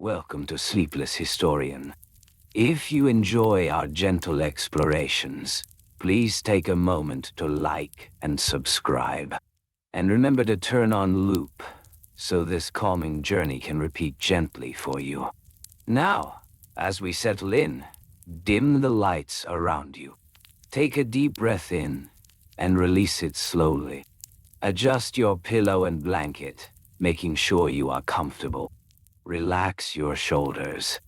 Welcome to Sleepless Historian. If you enjoy our gentle explorations, please take a moment to like and subscribe. And remember to turn on loop, so this calming journey can repeat gently for you. Now, as we settle in, dim the lights around you. Take a deep breath in, and release it slowly. Adjust your pillow and blanket, making sure you are comfortable. Relax your shoulders.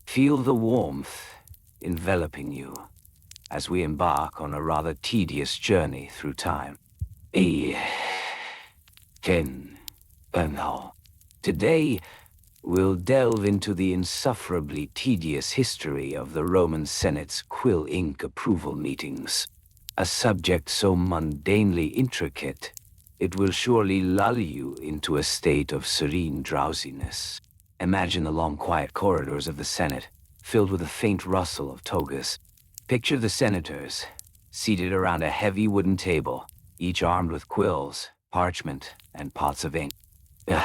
Feel the warmth enveloping you as we embark on a rather tedious journey through time. Today, we'll delve into the insufferably tedious history of the Roman Senate's Quill ink approval meetings. A subject so mundanely intricate, it will surely lull you into a state of serene drowsiness. Imagine the long, quiet corridors of the Senate, filled with a faint rustle of togas. Picture the senators, seated around a heavy wooden table, each armed with quills, parchment, and pots of ink. The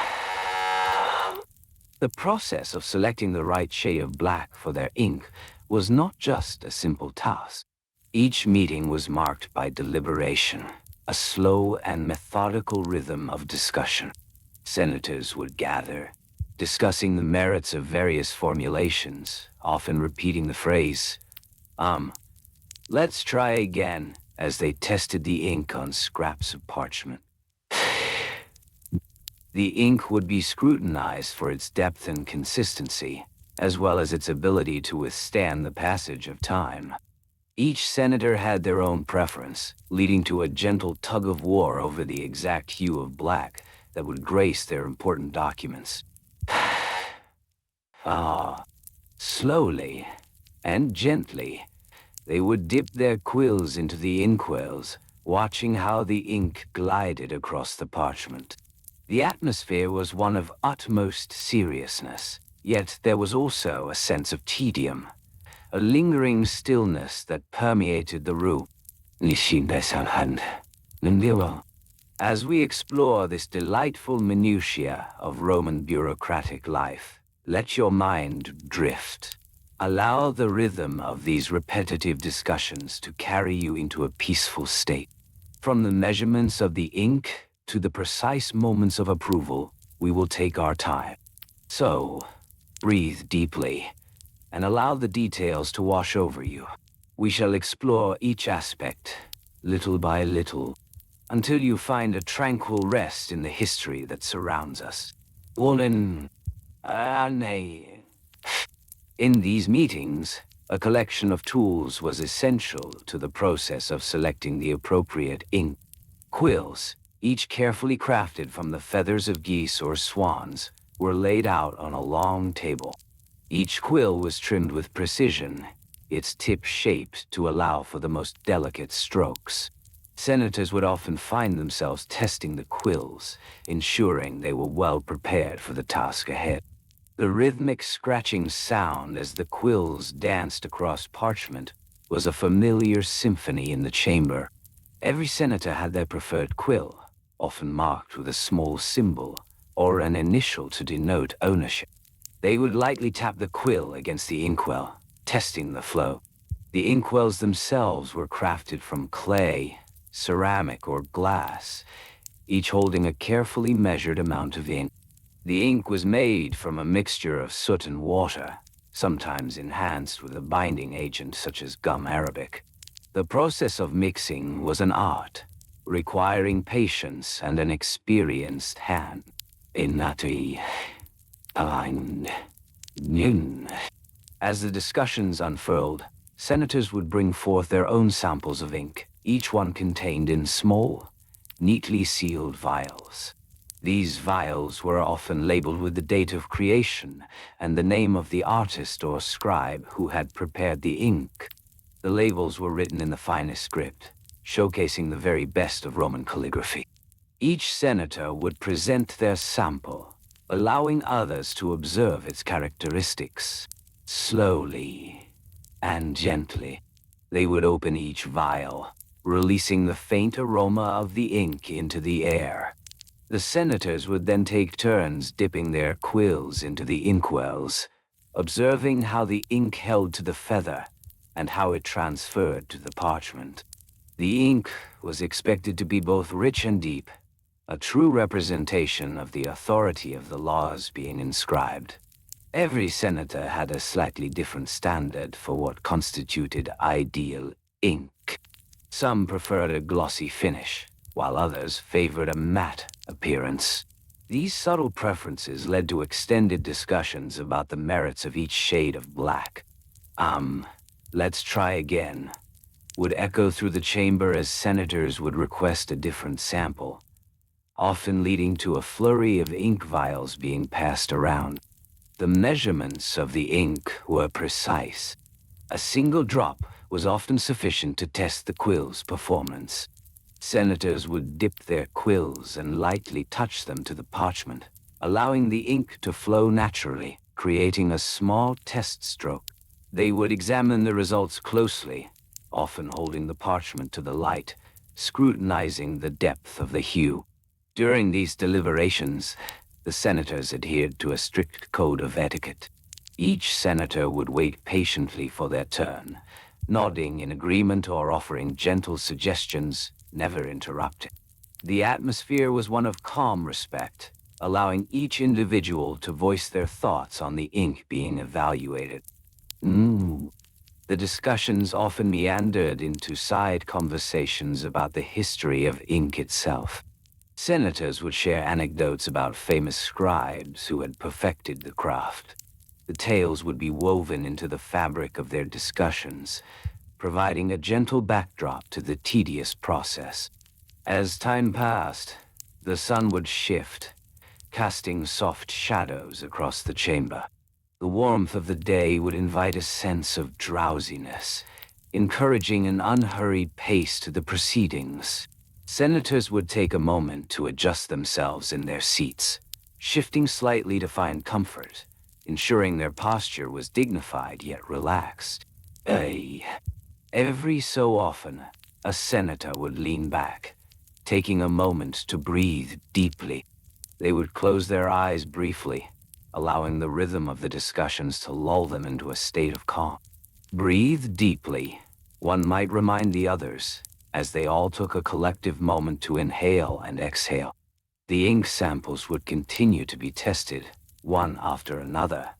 process of selecting the right shade of black for their ink was not just a simple task. Each meeting was marked by deliberation, a slow and methodical rhythm of discussion. Senators would gather, discussing the merits of various formulations, often repeating the phrase, let's try again, as they tested the ink on scraps of parchment. The ink would be scrutinized for its depth and consistency, as well as its ability to withstand the passage of time. Each senator had their own preference, leading to a gentle tug-of-war over the exact hue of black that would grace their important documents. Slowly and gently, they would dip their quills into the inkwells, watching how the ink glided across the parchment. The atmosphere was one of utmost seriousness, yet there was also a sense of tedium, a lingering stillness that permeated the room. As we explore this delightful minutiae of Roman bureaucratic life, let your mind drift. Allow the rhythm of these repetitive discussions to carry you into a peaceful state. From the measurements of the ink to the precise moments of approval, we will take our time. So, breathe deeply and allow the details to wash over you. We shall explore each aspect, little by little, until you find a tranquil rest in the history that surrounds us. In these meetings, a collection of tools was essential to the process of selecting the appropriate ink. Quills, each carefully crafted from the feathers of geese or swans, were laid out on a long table. Each quill was trimmed with precision, its tip shaped to allow for the most delicate strokes. Senators would often find themselves testing the quills, ensuring they were well prepared for the task ahead. The rhythmic scratching sound as the quills danced across parchment was a familiar symphony in the chamber. Every senator had their preferred quill, often marked with a small symbol or an initial to denote ownership. They would lightly tap the quill against the inkwell, testing the flow. The inkwells themselves were crafted from clay, ceramic, or glass, each holding a carefully measured amount of ink. The ink was made from a mixture of soot and water, sometimes enhanced with a binding agent such as gum arabic. The process of mixing was an art, requiring patience and an experienced hand. As the discussions unfurled, senators would bring forth their own samples of ink, each one contained in small, neatly sealed vials. These vials were often labeled with the date of creation and the name of the artist or scribe who had prepared the ink. The labels were written in the finest script, showcasing the very best of Roman calligraphy. Each senator would present their sample, allowing others to observe its characteristics. Slowly and gently, they would open each vial, releasing the faint aroma of the ink into the air. The senators would then take turns dipping their quills into the inkwells, observing how the ink held to the feather and how it transferred to the parchment. The ink was expected to be both rich and deep, a true representation of the authority of the laws being inscribed. Every senator had a slightly different standard for what constituted ideal ink. Some preferred a glossy finish, while others favored a matte appearance. These subtle preferences led to extended discussions about the merits of each shade of black. Let's try again would echo through the chamber as senators would request a different sample, often leading to a flurry of ink vials being passed around. The measurements of the ink were precise. A single drop was often sufficient to test the quill's performance. Senators would dip their quills and lightly touch them to the parchment, allowing the ink to flow naturally, creating a small test stroke. They would examine the results closely, often holding the parchment to the light, scrutinizing the depth of the hue. During these deliberations, the senators adhered to a strict code of etiquette. Each senator would wait patiently for their turn, nodding in agreement or offering gentle suggestions, never interrupting. The atmosphere was one of calm respect, allowing each individual to voice their thoughts on the ink being evaluated. The discussions often meandered into side conversations about the history of ink itself. Senators would share anecdotes about famous scribes who had perfected the craft. The tales would be woven into the fabric of their discussions, providing a gentle backdrop to the tedious process. As time passed, the sun would shift, casting soft shadows across the chamber. The warmth of the day would invite a sense of drowsiness, encouraging an unhurried pace to the proceedings. Senators would take a moment to adjust themselves in their seats, shifting slightly to find comfort, ensuring their posture was dignified yet relaxed. Every so often, a senator would lean back, taking a moment to breathe deeply. They would close their eyes briefly, allowing the rhythm of the discussions to lull them into a state of calm. Breathe deeply, one might remind the others, as they all took a collective moment to inhale and exhale. The ink samples would continue to be tested, one after another,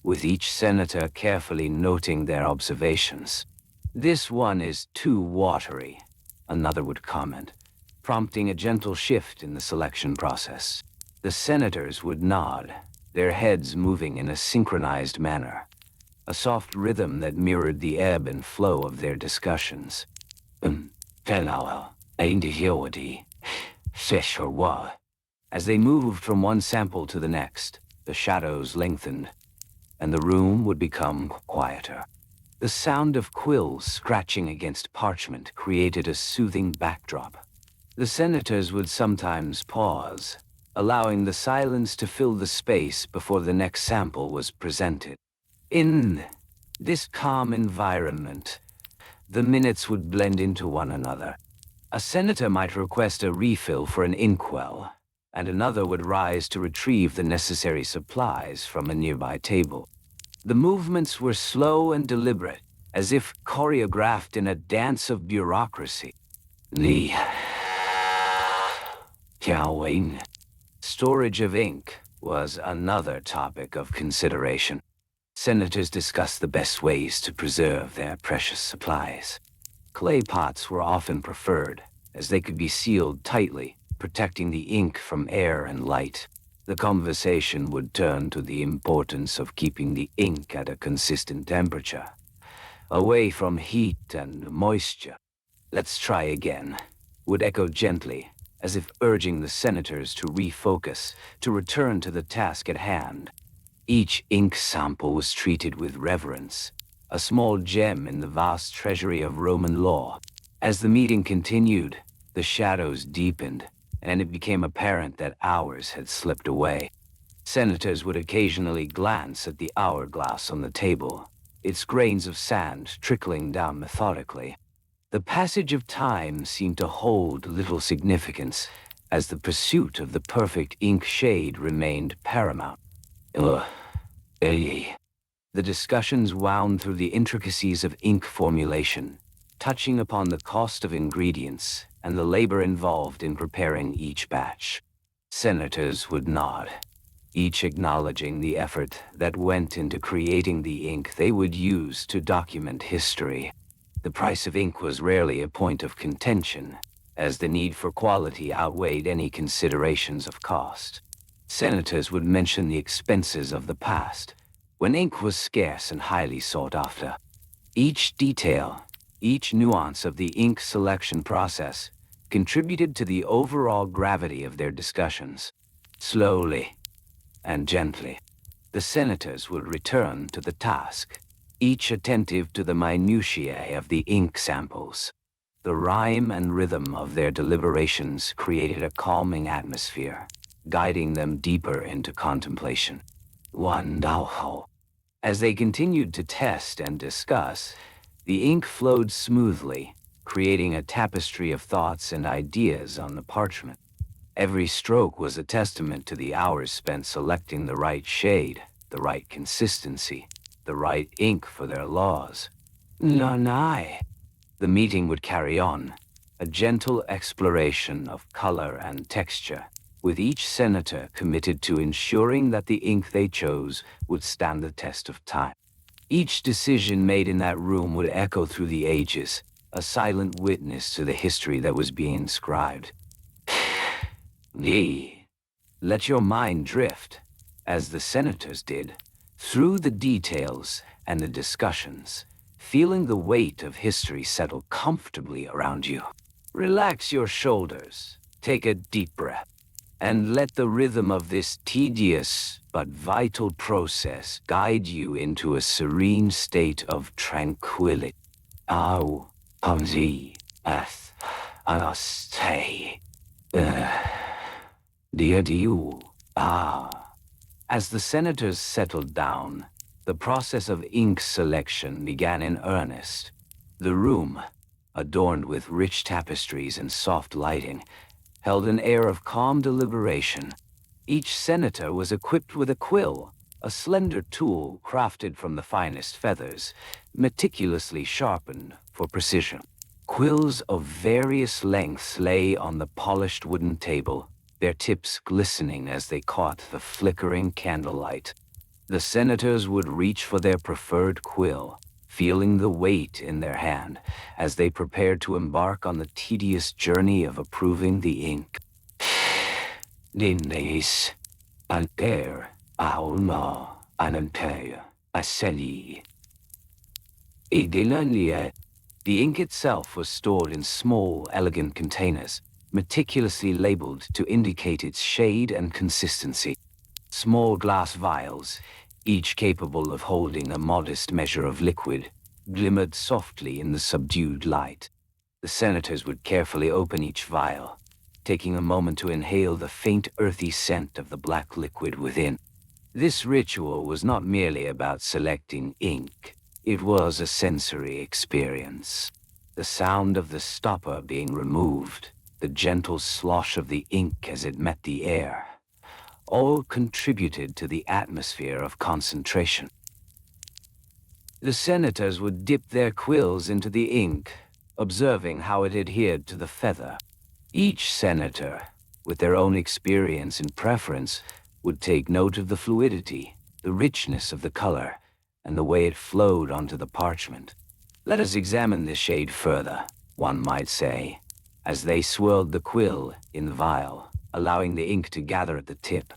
with each senator carefully noting their observations. "This one is too watery," another would comment, prompting a gentle shift in the selection process. The senators would nod, their heads moving in a synchronized manner, a soft rhythm that mirrored the ebb and flow of their discussions. As they moved from one sample to the next, the shadows lengthened, and the room would become quieter. The sound of quills scratching against parchment created a soothing backdrop. The senators would sometimes pause, allowing the silence to fill the space before the next sample was presented. In this calm environment, the minutes would blend into one another. A senator might request a refill for an inkwell, and another would rise to retrieve the necessary supplies from a nearby table. The movements were slow and deliberate, as if choreographed in a dance of bureaucracy. The storage of ink was another topic of consideration. Senators discussed the best ways to preserve their precious supplies. Clay pots were often preferred, as they could be sealed tightly, protecting the ink from air and light. The conversation would turn to the importance of keeping the ink at a consistent temperature, away from heat and moisture. "Let's try again," would echo gently, as if urging the senators to refocus, to return to the task at hand. Each ink sample was treated with reverence, a small gem in the vast treasury of Roman law. As the meeting continued, the shadows deepened, and it became apparent that hours had slipped away. Senators would occasionally glance at the hourglass on the table, its grains of sand trickling down methodically. The passage of time seemed to hold little significance, as the pursuit of the perfect ink shade remained paramount. Ugh. Eh. The discussions wound through the intricacies of ink formulation, touching upon the cost of ingredients and the labor involved in preparing each batch. Senators would nod, each acknowledging the effort that went into creating the ink they would use to document history. The price of ink was rarely a point of contention, as the need for quality outweighed any considerations of cost. Senators would mention the expenses of the past, when ink was scarce and highly sought after. Each detail, each nuance of the ink selection process contributed to the overall gravity of their discussions. Slowly and gently, the senators would return to the task, each attentive to the minutiae of the ink samples. The rhyme and rhythm of their deliberations created a calming atmosphere, guiding them deeper into contemplation. Wonderful. As they continued to test and discuss, the ink flowed smoothly, creating a tapestry of thoughts and ideas on the parchment. Every stroke was a testament to the hours spent selecting the right shade, the right consistency, the right ink for their laws. Lanai. The meeting would carry on, a gentle exploration of color and texture, with each senator committed to ensuring that the ink they chose would stand the test of time. Each decision made in that room would echo through the ages, a silent witness to the history that was being inscribed. Let your mind drift, as the senators did, through the details and the discussions, feeling the weight of history settle comfortably around you. Relax your shoulders, take a deep breath, and let the rhythm of this tedious but vital process guide you into a serene state of tranquility. Au, Hamzi, Ath, Anaste, Dear you, As the senators settled down, the process of ink selection began in earnest. The room, adorned with rich tapestries and soft lighting, held an air of calm deliberation. Each senator was equipped with a quill, a slender tool crafted from the finest feathers, meticulously sharpened for precision. Quills of various lengths lay on the polished wooden table, their tips glistening as they caught the flickering candlelight. The senators would reach for their preferred quill, feeling the weight in their hand as they prepared to embark on the tedious journey of approving the ink. Dindes, Anter, Aulma, Ananter, Aseli. Idilania. The ink itself was stored in small, elegant containers, meticulously labeled to indicate its shade and consistency. Small glass vials, each capable of holding a modest measure of liquid, glimmered softly in the subdued light. The senators would carefully open each vial, taking a moment to inhale the faint earthy scent of the black liquid within. This ritual was not merely about selecting ink, it was a sensory experience. The sound of the stopper being removed, the gentle slosh of the ink as it met the air, all contributed to the atmosphere of concentration. The senators would dip their quills into the ink, observing how it adhered to the feather. Each senator, with their own experience and preference, would take note of the fluidity, the richness of the color, and the way it flowed onto the parchment. Let us examine this shade further, one might say, as they swirled the quill in the vial, allowing the ink to gather at the tip.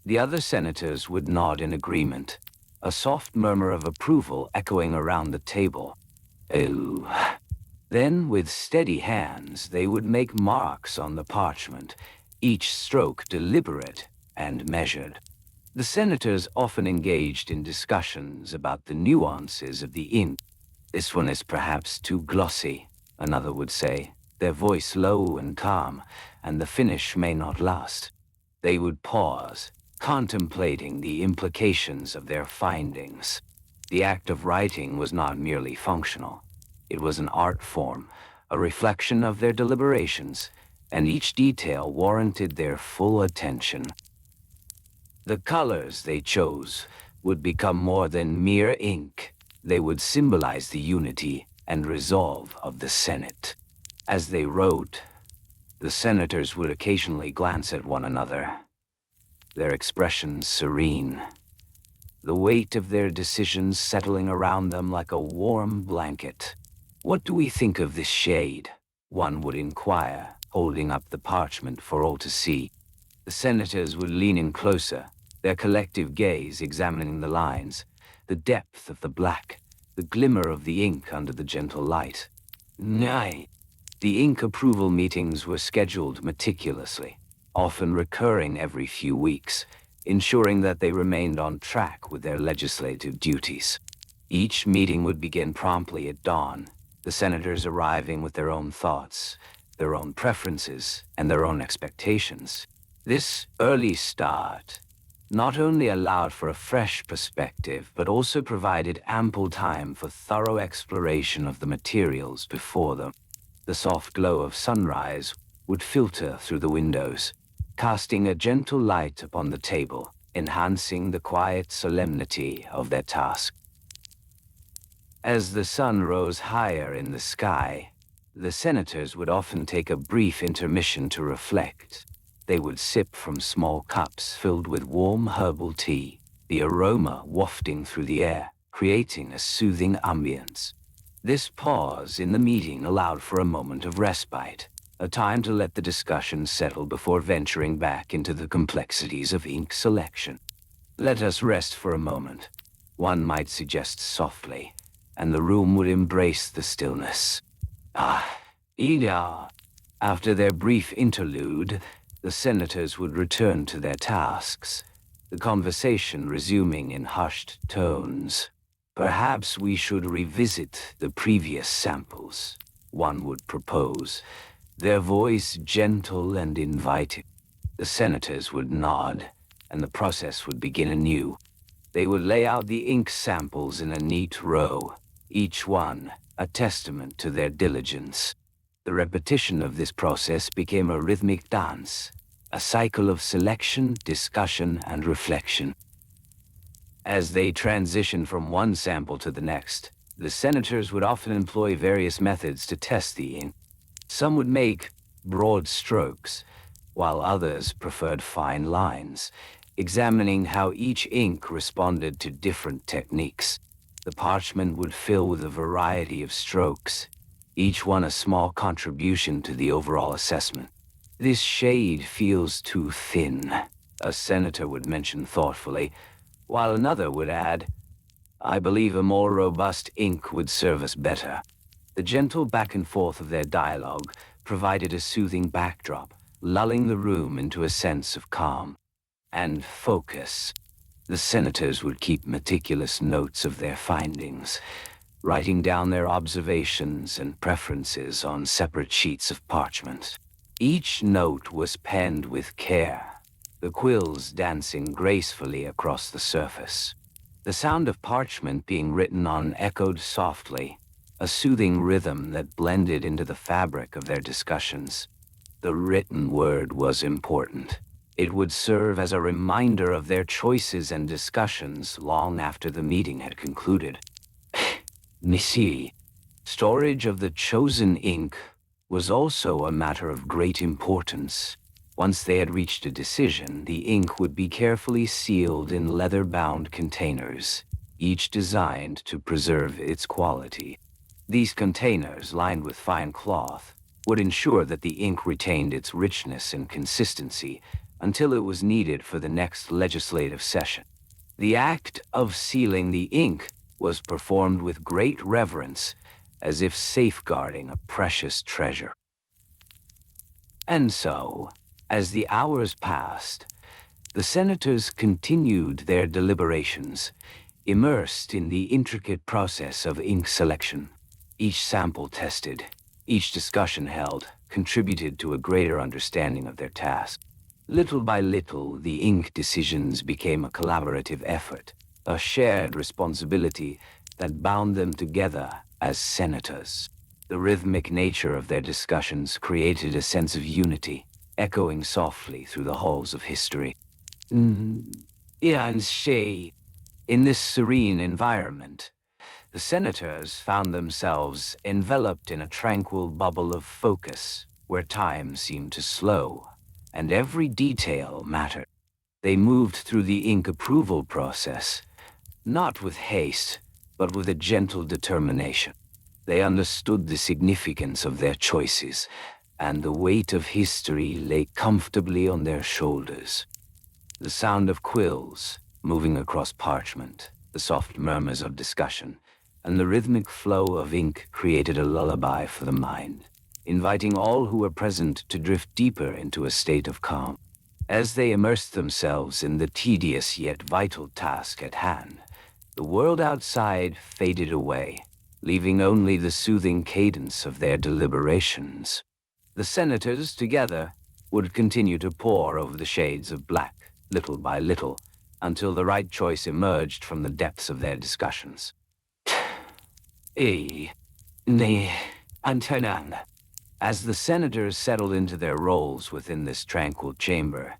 The other senators would nod in agreement, a soft murmur of approval echoing around the table. Oh. Then, with steady hands, they would make marks on the parchment, each stroke deliberate and measured. The senators often engaged in discussions about the nuances of the ink. This one is perhaps too glossy, another would say, their voice low and calm, and the finish may not last. They would pause, contemplating the implications of their findings. The act of writing was not merely functional. It was an art form, a reflection of their deliberations, and each detail warranted their full attention. The colors they chose would become more than mere ink. They would symbolize the unity and resolve of the Senate. As they wrote, the senators would occasionally glance at one another, their expressions serene, the weight of their decisions settling around them like a warm blanket. "What do we think of this shade?" one would inquire, holding up the parchment for all to see. The senators would lean in closer, their collective gaze examining the lines, the depth of the black, the glimmer of the ink under the gentle light. Nay, the ink approval meetings were scheduled meticulously, often recurring every few weeks, ensuring that they remained on track with their legislative duties. Each meeting would begin promptly at dawn, the senators arriving with their own thoughts, their own preferences, and their own expectations. This early start not only allowed for a fresh perspective, but also provided ample time for thorough exploration of the materials before them. The soft glow of sunrise would filter through the windows, casting a gentle light upon the table, enhancing the quiet solemnity of their task. As the sun rose higher in the sky, the senators would often take a brief intermission to reflect. They would sip from small cups filled with warm herbal tea, the aroma wafting through the air, creating a soothing ambience. This pause in the meeting allowed for a moment of respite, a time to let the discussion settle before venturing back into the complexities of ink selection. "Let us rest for a moment," one might suggest softly, and the room would embrace the stillness. Ida. After their brief interlude, the senators would return to their tasks, the conversation resuming in hushed tones. "Perhaps we should revisit the previous samples," one would propose, their voice gentle and inviting. The senators would nod, and the process would begin anew. They would lay out the ink samples in a neat row, each one a testament to their diligence. The repetition of this process became a rhythmic dance, a cycle of selection, discussion, and reflection. As they transitioned from one sample to the next, the senators would often employ various methods to test the ink. Some would make broad strokes, while others preferred fine lines, examining how each ink responded to different techniques. The parchment would fill with a variety of strokes, each one a small contribution to the overall assessment. "This shade feels too thin," a senator would mention thoughtfully, while another would add, "I believe a more robust ink would serve us better." The gentle back and forth of their dialogue provided a soothing backdrop, lulling the room into a sense of calm and focus. The senators would keep meticulous notes of their findings, writing down their observations and preferences on separate sheets of parchment. Each note was penned with care, the quills dancing gracefully across the surface. The sound of parchment being written on echoed softly, a soothing rhythm that blended into the fabric of their discussions. The written word was important. It would serve as a reminder of their choices and discussions long after the meeting had concluded. Nissi, storage of the chosen ink was also a matter of great importance. Once they had reached a decision, the ink would be carefully sealed in leather-bound containers, each designed to preserve its quality. These containers, lined with fine cloth, would ensure that the ink retained its richness and consistency until it was needed for the next legislative session. The act of sealing the ink was performed with great reverence, as if safeguarding a precious treasure. And so, as the hours passed, the senators continued their deliberations, immersed in the intricate process of ink selection. Each sample tested, each discussion held, contributed to a greater understanding of their task. Little by little, the ink decisions became a collaborative effort, a shared responsibility that bound them together as senators. The rhythmic nature of their discussions created a sense of unity, echoing softly through the halls of history. Yeah, and she. In this serene environment, the senators found themselves enveloped in a tranquil bubble of focus where time seemed to slow, and every detail mattered. They moved through the ink approval process, not with haste, but with a gentle determination. They understood the significance of their choices, and the weight of history lay comfortably on their shoulders. The sound of quills moving across parchment, the soft murmurs of discussion, and the rhythmic flow of ink created a lullaby for the mind, inviting all who were present to drift deeper into a state of calm. As they immersed themselves in the tedious yet vital task at hand, the world outside faded away, leaving only the soothing cadence of their deliberations. The senators, together, would continue to pore over the shades of black, little by little, until the right choice emerged from the depths of their discussions. Antonin. As the senators settled into their roles within this tranquil chamber,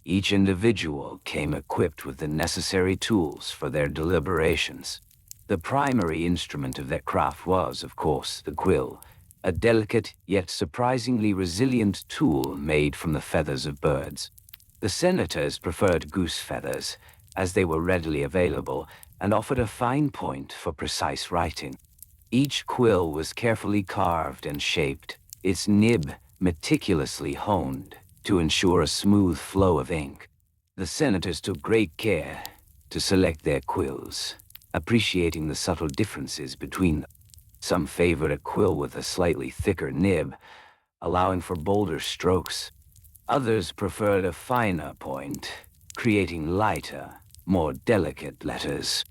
each individual came equipped with the necessary tools for their deliberations. The primary instrument of their craft was, of course, the quill, a delicate yet surprisingly resilient tool made from the feathers of birds. The senators preferred goose feathers, as they were readily available and offered a fine point for precise writing. Each quill was carefully carved and shaped, its nib meticulously honed to ensure a smooth flow of ink. The senators took great care to select their quills, appreciating the subtle differences between them. Some favored a quill with a slightly thicker nib, allowing for bolder strokes. Others preferred a finer point, creating lighter, more delicate letters.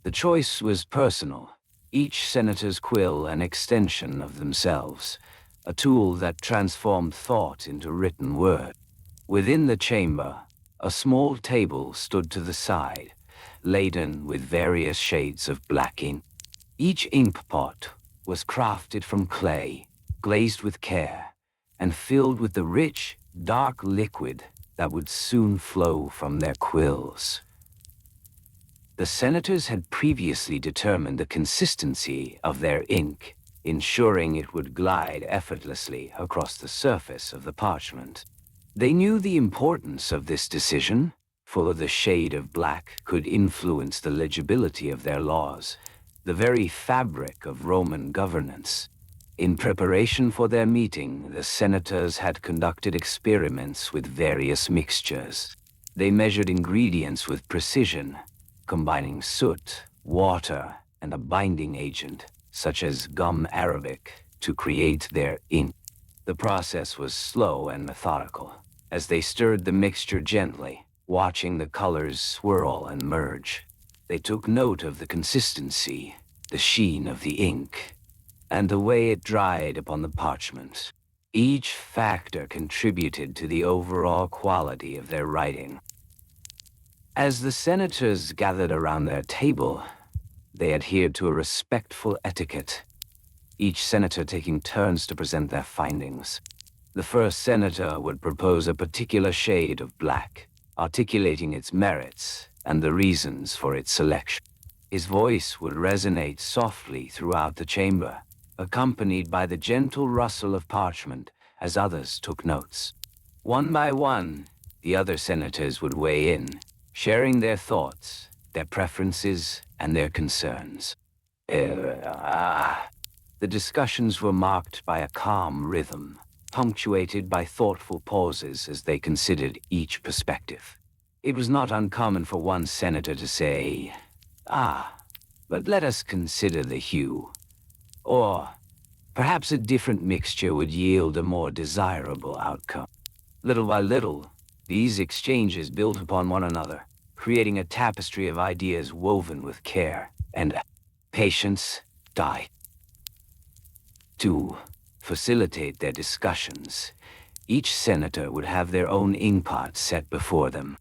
The choice was personal, each senator's quill an extension of themselves, a tool that transformed thought into written word. Within the chamber, a small table stood to the side, laden with various shades of black ink. Each ink pot was crafted from clay, glazed with care, and filled with the rich, dark liquid that would soon flow from their quills. The senators had previously determined the consistency of their ink, ensuring it would glide effortlessly across the surface of the parchment. They knew the importance of this decision, for the shade of black could influence the legibility of their laws, the very fabric of Roman governance. In preparation for their meeting, the senators had conducted experiments with various mixtures. They measured ingredients with precision, combining soot, water, and a binding agent, such as gum arabic, to create their ink. The process was slow and methodical, as they stirred the mixture gently, watching the colors swirl and merge. They took note of the consistency, the sheen of the ink, and the way it dried upon the parchment. Each factor contributed to the overall quality of their writing. As the senators gathered around their table, they adhered to a respectful etiquette, each senator taking turns to present their findings. The first senator would propose a particular shade of black, articulating its merits and the reasons for its selection. His voice would resonate softly throughout the chamber, accompanied by the gentle rustle of parchment as others took notes. One by one, the other senators would weigh in, sharing their thoughts, their preferences, and their concerns. The discussions were marked by a calm rhythm, punctuated by thoughtful pauses as they considered each perspective. It was not uncommon for one senator to say, but let us consider the hue. Or, perhaps a different mixture would yield a more desirable outcome. Little by little, these exchanges built upon one another, creating a tapestry of ideas woven with care and patience. To facilitate their discussions, each senator would have their own inkpot set before them.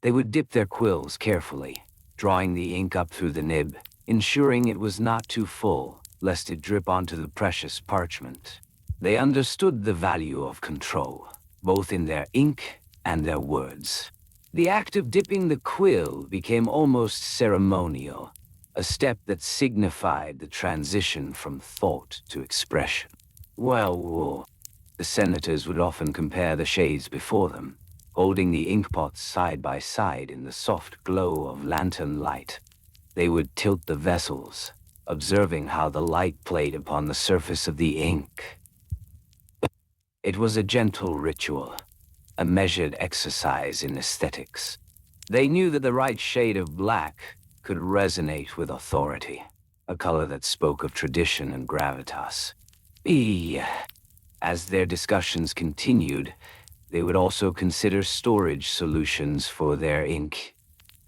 They would dip their quills carefully, drawing the ink up through the nib, ensuring it was not too full, lest it drip onto the precious parchment. They understood the value of control, both in their ink and their words. The act of dipping the quill became almost ceremonial, a step that signified the transition from thought to expression. Well, the senators would often compare the shades before them, holding the inkpots side by side in the soft glow of lantern light. They would tilt the vessels, observing how the light played upon the surface of the ink. It was a gentle ritual, a measured exercise in aesthetics. They knew that the right shade of black could resonate with authority, a color that spoke of tradition and gravitas. As their discussions continued, they would also consider storage solutions for their ink.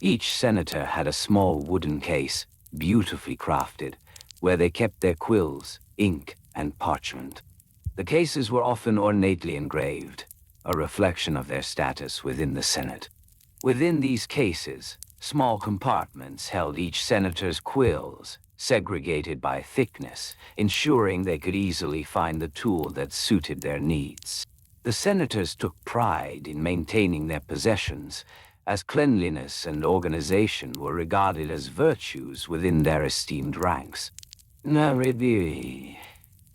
Each senator had a small wooden case, beautifully crafted, where they kept their quills, ink, and parchment. The cases were often ornately engraved, a reflection of their status within the Senate. Within these cases, small compartments held each senator's quills, segregated by thickness, ensuring they could easily find the tool that suited their needs. The senators took pride in maintaining their possessions, as cleanliness and organization were regarded as virtues within their esteemed ranks.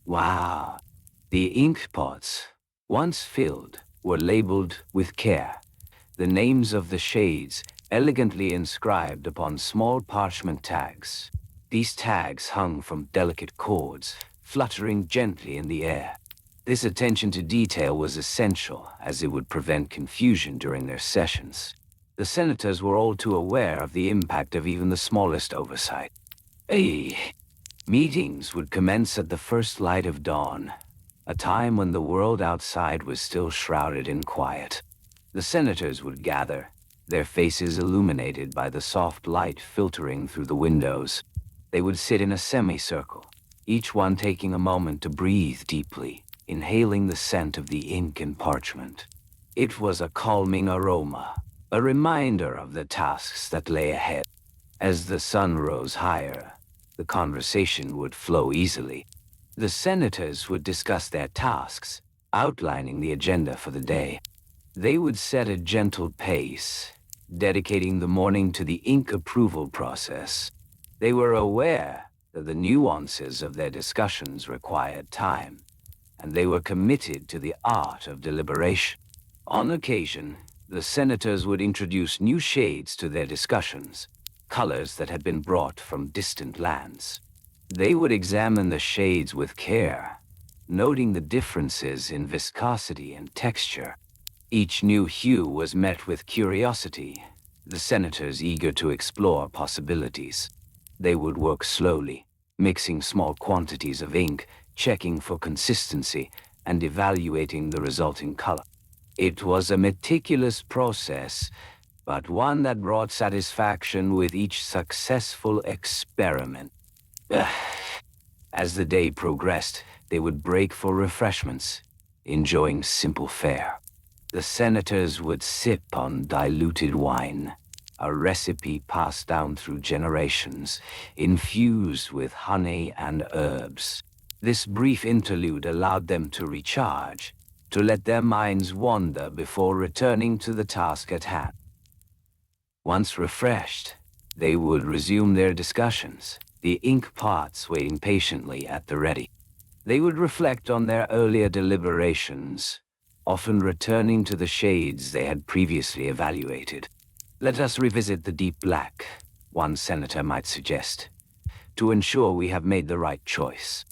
Wow. The ink pots, once filled, were labeled with care, the names of the shades elegantly inscribed upon small parchment tags. These tags hung from delicate cords, fluttering gently in the air. This attention to detail was essential, as it would prevent confusion during their sessions. The senators were all too aware of the impact of even the smallest oversight. Meetings would commence at the first light of dawn, a time when the world outside was still shrouded in quiet. The senators would gather, their faces illuminated by the soft light filtering through the windows. They would sit in a semicircle, each one taking a moment to breathe deeply, inhaling the scent of the ink and parchment. It was a calming aroma, a reminder of the tasks that lay ahead. As the sun rose higher, the conversation would flow easily. The senators would discuss their tasks, outlining the agenda for the day. They would set a gentle pace, dedicating the morning to the ink approval process. They were aware that the nuances of their discussions required time, and they were committed to the art of deliberation. On occasion, the senators would introduce new shades to their discussions, colors that had been brought from distant lands. They would examine the shades with care, noting the differences in viscosity and texture. Each new hue was met with curiosity, the senators eager to explore possibilities. They would work slowly, mixing small quantities of ink, checking for consistency, and evaluating the resulting color. It was a meticulous process, but one that brought satisfaction with each successful experiment. As the day progressed, they would break for refreshments, enjoying simple fare. The senators would sip on diluted wine, a recipe passed down through generations, infused with honey and herbs. This brief interlude allowed them to recharge, to let their minds wander before returning to the task at hand. Once refreshed, they would resume their discussions, the ink pots waiting patiently at the ready. They would reflect on their earlier deliberations, often returning to the shades they had previously evaluated. Let us revisit the deep black, one senator might suggest, to ensure we have made the right choice.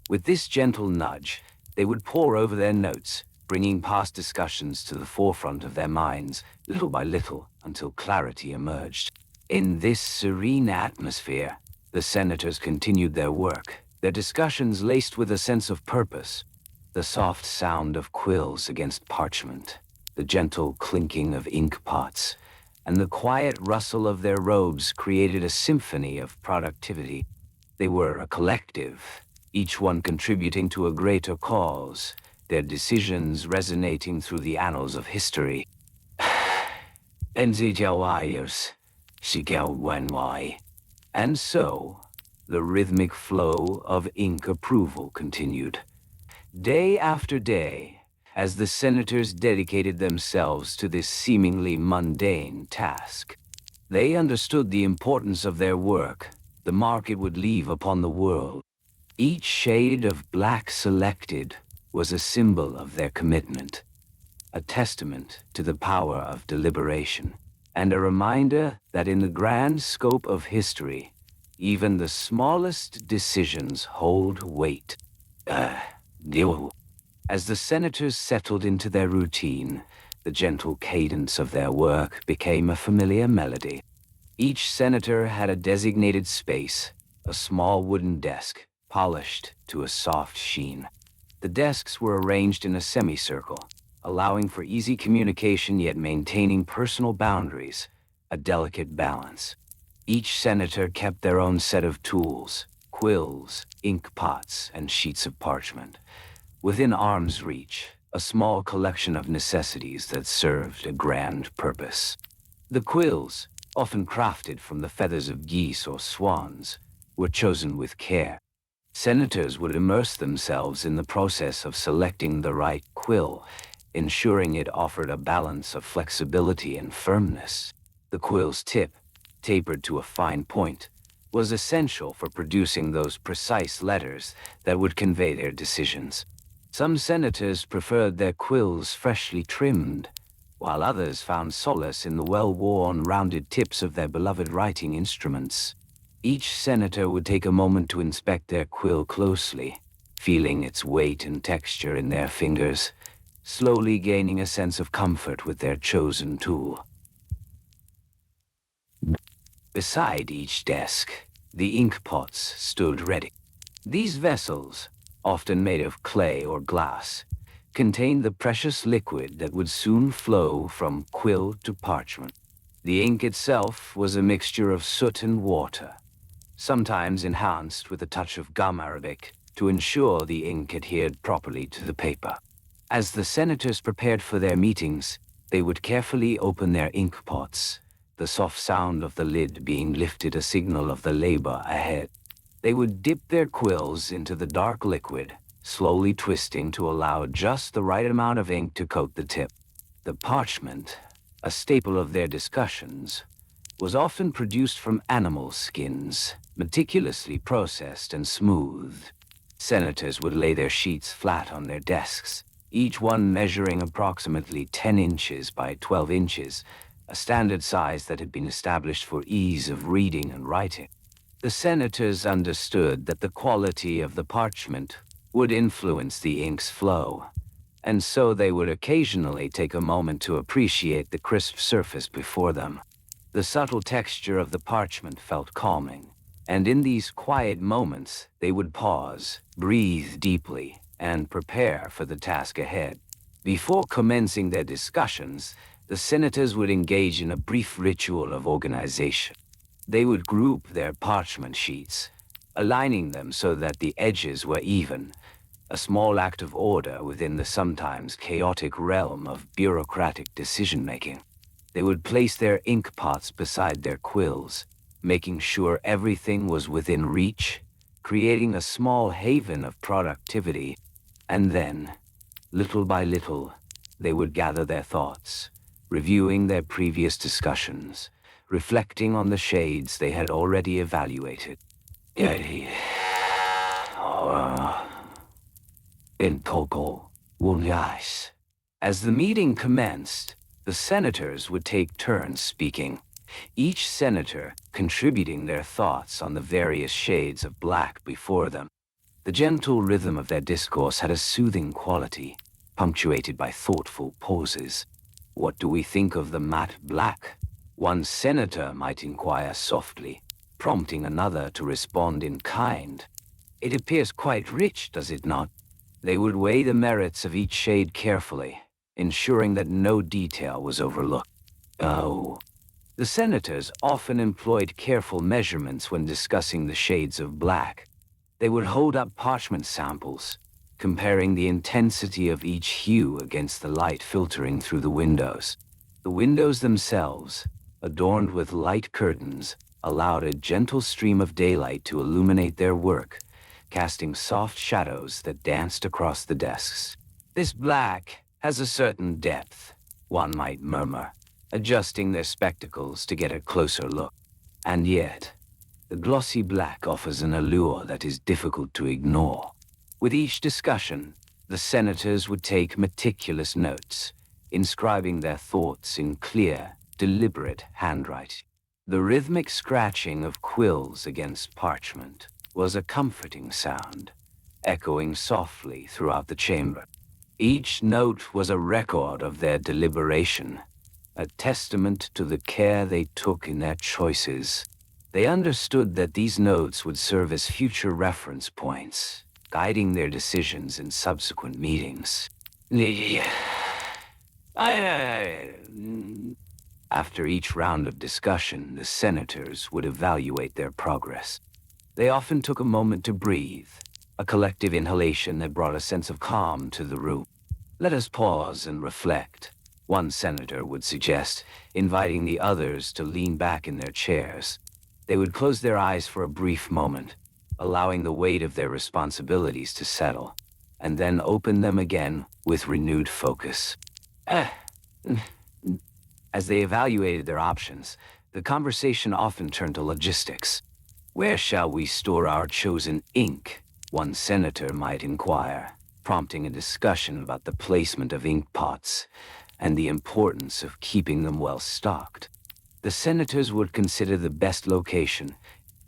With this gentle nudge, they would pore over their notes, bringing past discussions to the forefront of their minds, little by little, until clarity emerged. In this serene atmosphere, the senators continued their work, their discussions laced with a sense of purpose. The soft sound of quills against parchment, the gentle clinking of ink pots, and the quiet rustle of their robes created a symphony of productivity. They were a collective, each one contributing to a greater cause, their decisions resonating through the annals of history. And so, The rhythmic flow of ink approval continued. Day after day, as the senators dedicated themselves to this seemingly mundane task, they understood the importance of their work, the mark it would leave upon the world. Each shade of black selected was a symbol of their commitment, a testament to the power of deliberation, and a reminder that in the grand scope of history, even the smallest decisions hold weight. As the senators settled into their routine, the gentle cadence of their work became a familiar melody. Each senator had a designated space, a small wooden desk, polished to a soft sheen. The desks were arranged in a semicircle, allowing for easy communication yet maintaining personal boundaries, a delicate balance. Each senator kept their own set of tools, quills, ink pots, and sheets of parchment. Within arm's reach, a small collection of necessities that served a grand purpose. The quills, often crafted from the feathers of geese or swans, were chosen with care. Senators would immerse themselves in the process of selecting the right quill, ensuring it offered a balance of flexibility and firmness. The quill's tip, tapered to a fine point, was essential for producing those precise letters that would convey their decisions. Some senators preferred their quills freshly trimmed, while others found solace in the well-worn, rounded tips of their beloved writing instruments. Each senator would take a moment to inspect their quill closely, feeling its weight and texture in their fingers, slowly gaining a sense of comfort with their chosen tool. Beside each desk, the ink pots stood ready. These vessels, often made of clay or glass, contained the precious liquid that would soon flow from quill to parchment. The ink itself was a mixture of soot and water, sometimes enhanced with a touch of gum arabic to ensure the ink adhered properly to the paper. As the senators prepared for their meetings, they would carefully open their ink pots, the soft sound of the lid being lifted a signal of the labor ahead. They would dip their quills into the dark liquid, slowly twisting to allow just the right amount of ink to coat the tip. The parchment, a staple of their discussions, was often produced from animal skins, meticulously processed and smoothed. Senators would lay their sheets flat on their desks, each one measuring approximately 10 inches by 12 inches, a standard size that had been established for ease of reading and writing. The senators understood that the quality of the parchment would influence the ink's flow, and so they would occasionally take a moment to appreciate the crisp surface before them. The subtle texture of the parchment felt calming, and in these quiet moments they would pause, breathe deeply, and prepare for the task ahead. Before commencing their discussions, the senators would engage in a brief ritual of organization. They would group their parchment sheets, aligning them so that the edges were even, a small act of order within the sometimes chaotic realm of bureaucratic decision-making. They would place their ink pots beside their quills, making sure everything was within reach, creating a small haven of productivity, and then, little by little, they would gather their thoughts, reviewing their previous discussions, reflecting on the shades they had already evaluated. In Togo, Wunyais. As the meeting commenced, the senators would take turns speaking, each senator contributing their thoughts on the various shades of black before them. The gentle rhythm of their discourse had a soothing quality, punctuated by thoughtful pauses. "What do we think of the matte black?" one senator might inquire softly, prompting another to respond in kind. "It appears quite rich, does it not?" They would weigh the merits of each shade carefully, ensuring that no detail was overlooked. Oh. The senators often employed careful measurements when discussing the shades of black. They would hold up parchment samples, comparing the intensity of each hue against the light filtering through the windows. The windows themselves, adorned with light curtains, allowed a gentle stream of daylight to illuminate their work, casting soft shadows that danced across the desks. This black has a certain depth, one might murmur, adjusting their spectacles to get a closer look. And yet, the glossy black offers an allure that is difficult to ignore. With each discussion, the senators would take meticulous notes, inscribing their thoughts in clear, deliberate handwriting. The rhythmic scratching of quills against parchment was a comforting sound, echoing softly throughout the chamber. Each note was a record of their deliberation, a testament to the care they took in their choices. They understood that these notes would serve as future reference points, guiding their decisions in subsequent meetings. After each round of discussion, the senators would evaluate their progress. They often took a moment to breathe, a collective inhalation that brought a sense of calm to the room. "Let us pause and reflect," one senator would suggest, inviting the others to lean back in their chairs. They would close their eyes for a brief moment, allowing the weight of their responsibilities to settle, and then open them again with renewed focus. As they evaluated their options, the conversation often turned to logistics. "Where shall we store our chosen ink?" one senator might inquire, prompting a discussion about the placement of ink pots and the importance of keeping them well stocked. The senators would consider the best location,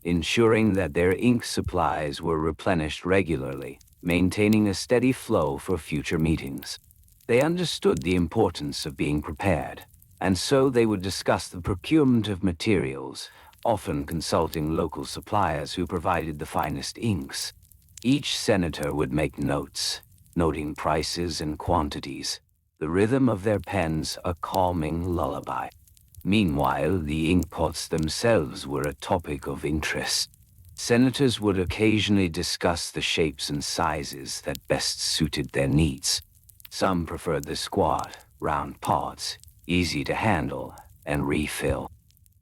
ensuring that their ink supplies were replenished regularly, maintaining a steady flow for future meetings. They understood the importance of being prepared, and so they would discuss the procurement of materials, often consulting local suppliers who provided the finest inks. Each senator would make notes, noting prices and quantities, the rhythm of their pens a calming lullaby. Meanwhile, the ink pots themselves were a topic of interest. Senators would occasionally discuss the shapes and sizes that best suited their needs. Some preferred the squat, round pots, easy to handle and refill.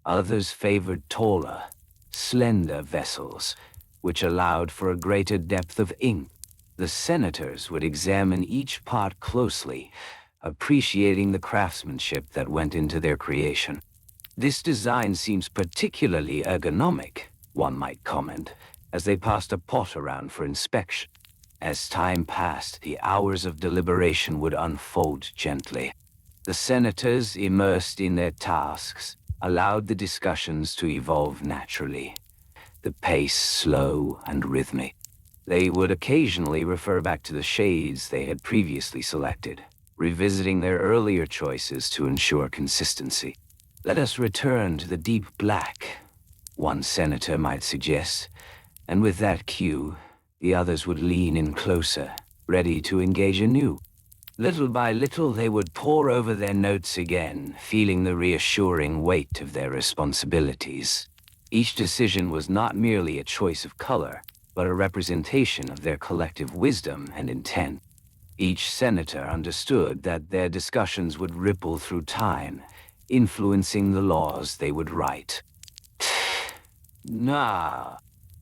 Others favored taller, slender vessels, which allowed for a greater depth of ink. The senators would examine each pot closely, appreciating the craftsmanship that went into their creation. "This design seems particularly ergonomic," one might comment, as they passed a pot around for inspection. As time passed, the hours of deliberation would unfold gently. The senators, immersed in their tasks, allowed the discussions to evolve naturally, the pace slow and rhythmic. They would occasionally refer back to the shades they had previously selected, revisiting their earlier choices to ensure consistency. "Let us return to the deep black," one senator might suggest, and with that cue, the others would lean in closer, ready to engage anew. Little by little, they would pore over their notes again, feeling the reassuring weight of their responsibilities. Each decision was not merely a choice of color, but a representation of their collective wisdom and intent. Each senator understood that their discussions would ripple through time, influencing the laws they would write.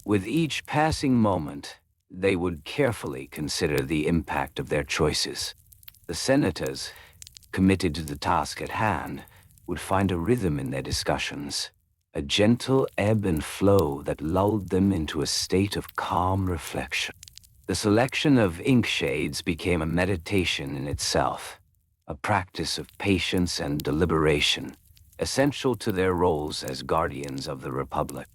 With each passing moment, they would carefully consider the impact of their choices. The senators, committed to the task at hand, would find a rhythm in their discussions, a gentle ebb and flow that lulled them into a state of calm reflection. The selection of ink shades became a meditation in itself, a practice of patience and deliberation, essential to their roles as guardians of the Republic.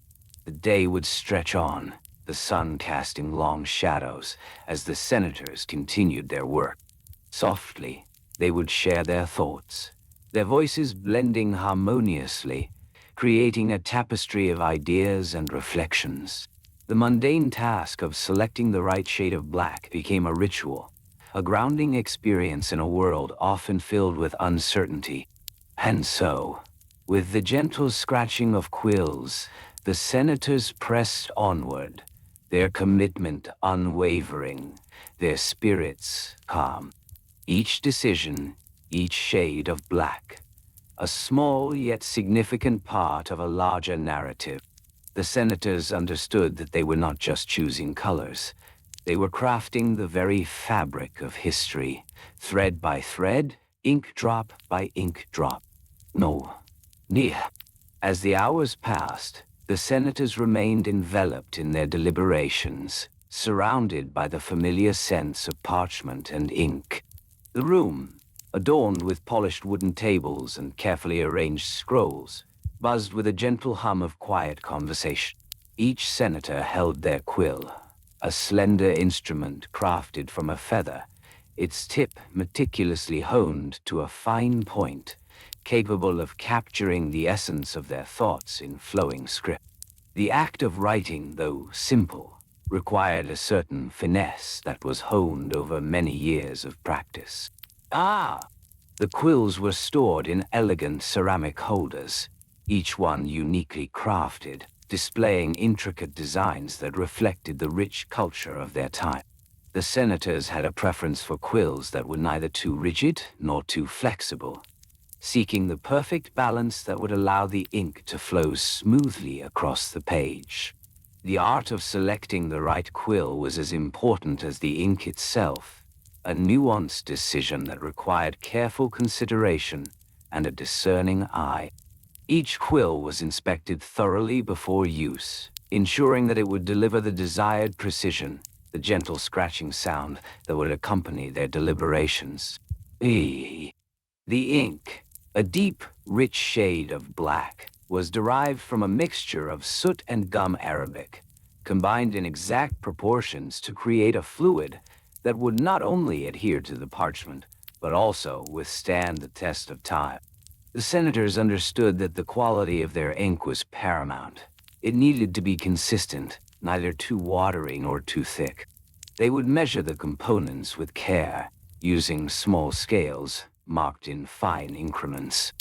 The day would stretch on, the sun casting long shadows as the senators continued their work. Softly, they would share their thoughts, their voices blending harmoniously, creating a tapestry of ideas and reflections. The mundane task of selecting the right shade of black became a ritual, a grounding experience in a world often filled with uncertainty. And so, with the gentle scratching of quills, the senators pressed onward, their commitment unwavering, their spirits calm. Each decision, each shade of black, a small yet significant part of a larger narrative. The senators understood that they were not just choosing colors. They were crafting the very fabric of history, thread by thread, ink drop by ink drop. No, near. As the hours passed, the senators remained enveloped in their deliberations, surrounded by the familiar scents of parchment and ink. The room, adorned with polished wooden tables and carefully arranged scrolls, buzzed with a gentle hum of quiet conversation. Each senator held their quill, a slender instrument crafted from a feather, its tip meticulously honed to a fine point, capable of capturing the essence of their thoughts in flowing script. The act of writing, though simple, required a certain finesse that was honed over many years of practice. The quills were stored in elegant ceramic holders, each one uniquely crafted, displaying intricate designs that reflected the rich culture of their time. The senators had a preference for quills that were neither too rigid nor too flexible, seeking the perfect balance that would allow the ink to flow smoothly across the page. The art of selecting the right quill was as important as the ink itself, a nuanced decision that required careful consideration and a discerning eye. Each quill was inspected thoroughly before use, ensuring that it would deliver the desired precision, the gentle scratching sound that would accompany their deliberations. The ink, a deep, rich shade of black, was derived from a mixture of soot and gum arabic, combined in exact proportions to create a fluid that would not only adhere to the parchment, but also withstand the test of time. The senators understood that the quality of their ink was paramount. It needed to be consistent, neither too watery nor too thick. They would measure the components with care, using small scales marked in fine increments.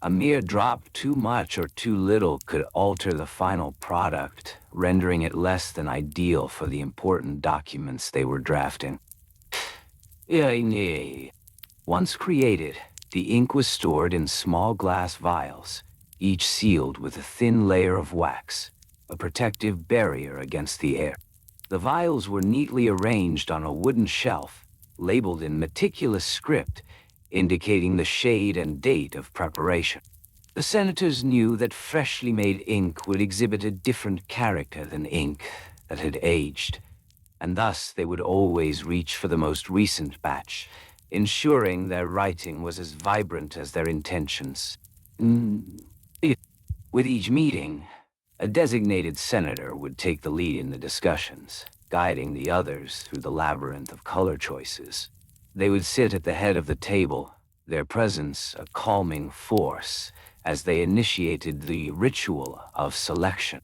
A mere drop too much or too little could alter the final product, rendering it less than ideal for the important documents they were drafting. Once created, the ink was stored in small glass vials, each sealed with a thin layer of wax, a protective barrier against the air. The vials were neatly arranged on a wooden shelf, labeled in meticulous script, indicating the shade and date of preparation. The senators knew that freshly made ink would exhibit a different character than ink that had aged, and thus they would always reach for the most recent batch, ensuring their writing was as vibrant as their intentions. With each meeting, a designated senator would take the lead in the discussions, guiding the others through the labyrinth of color choices. They would sit at the head of the table, their presence a calming force as they initiated the ritual of selection.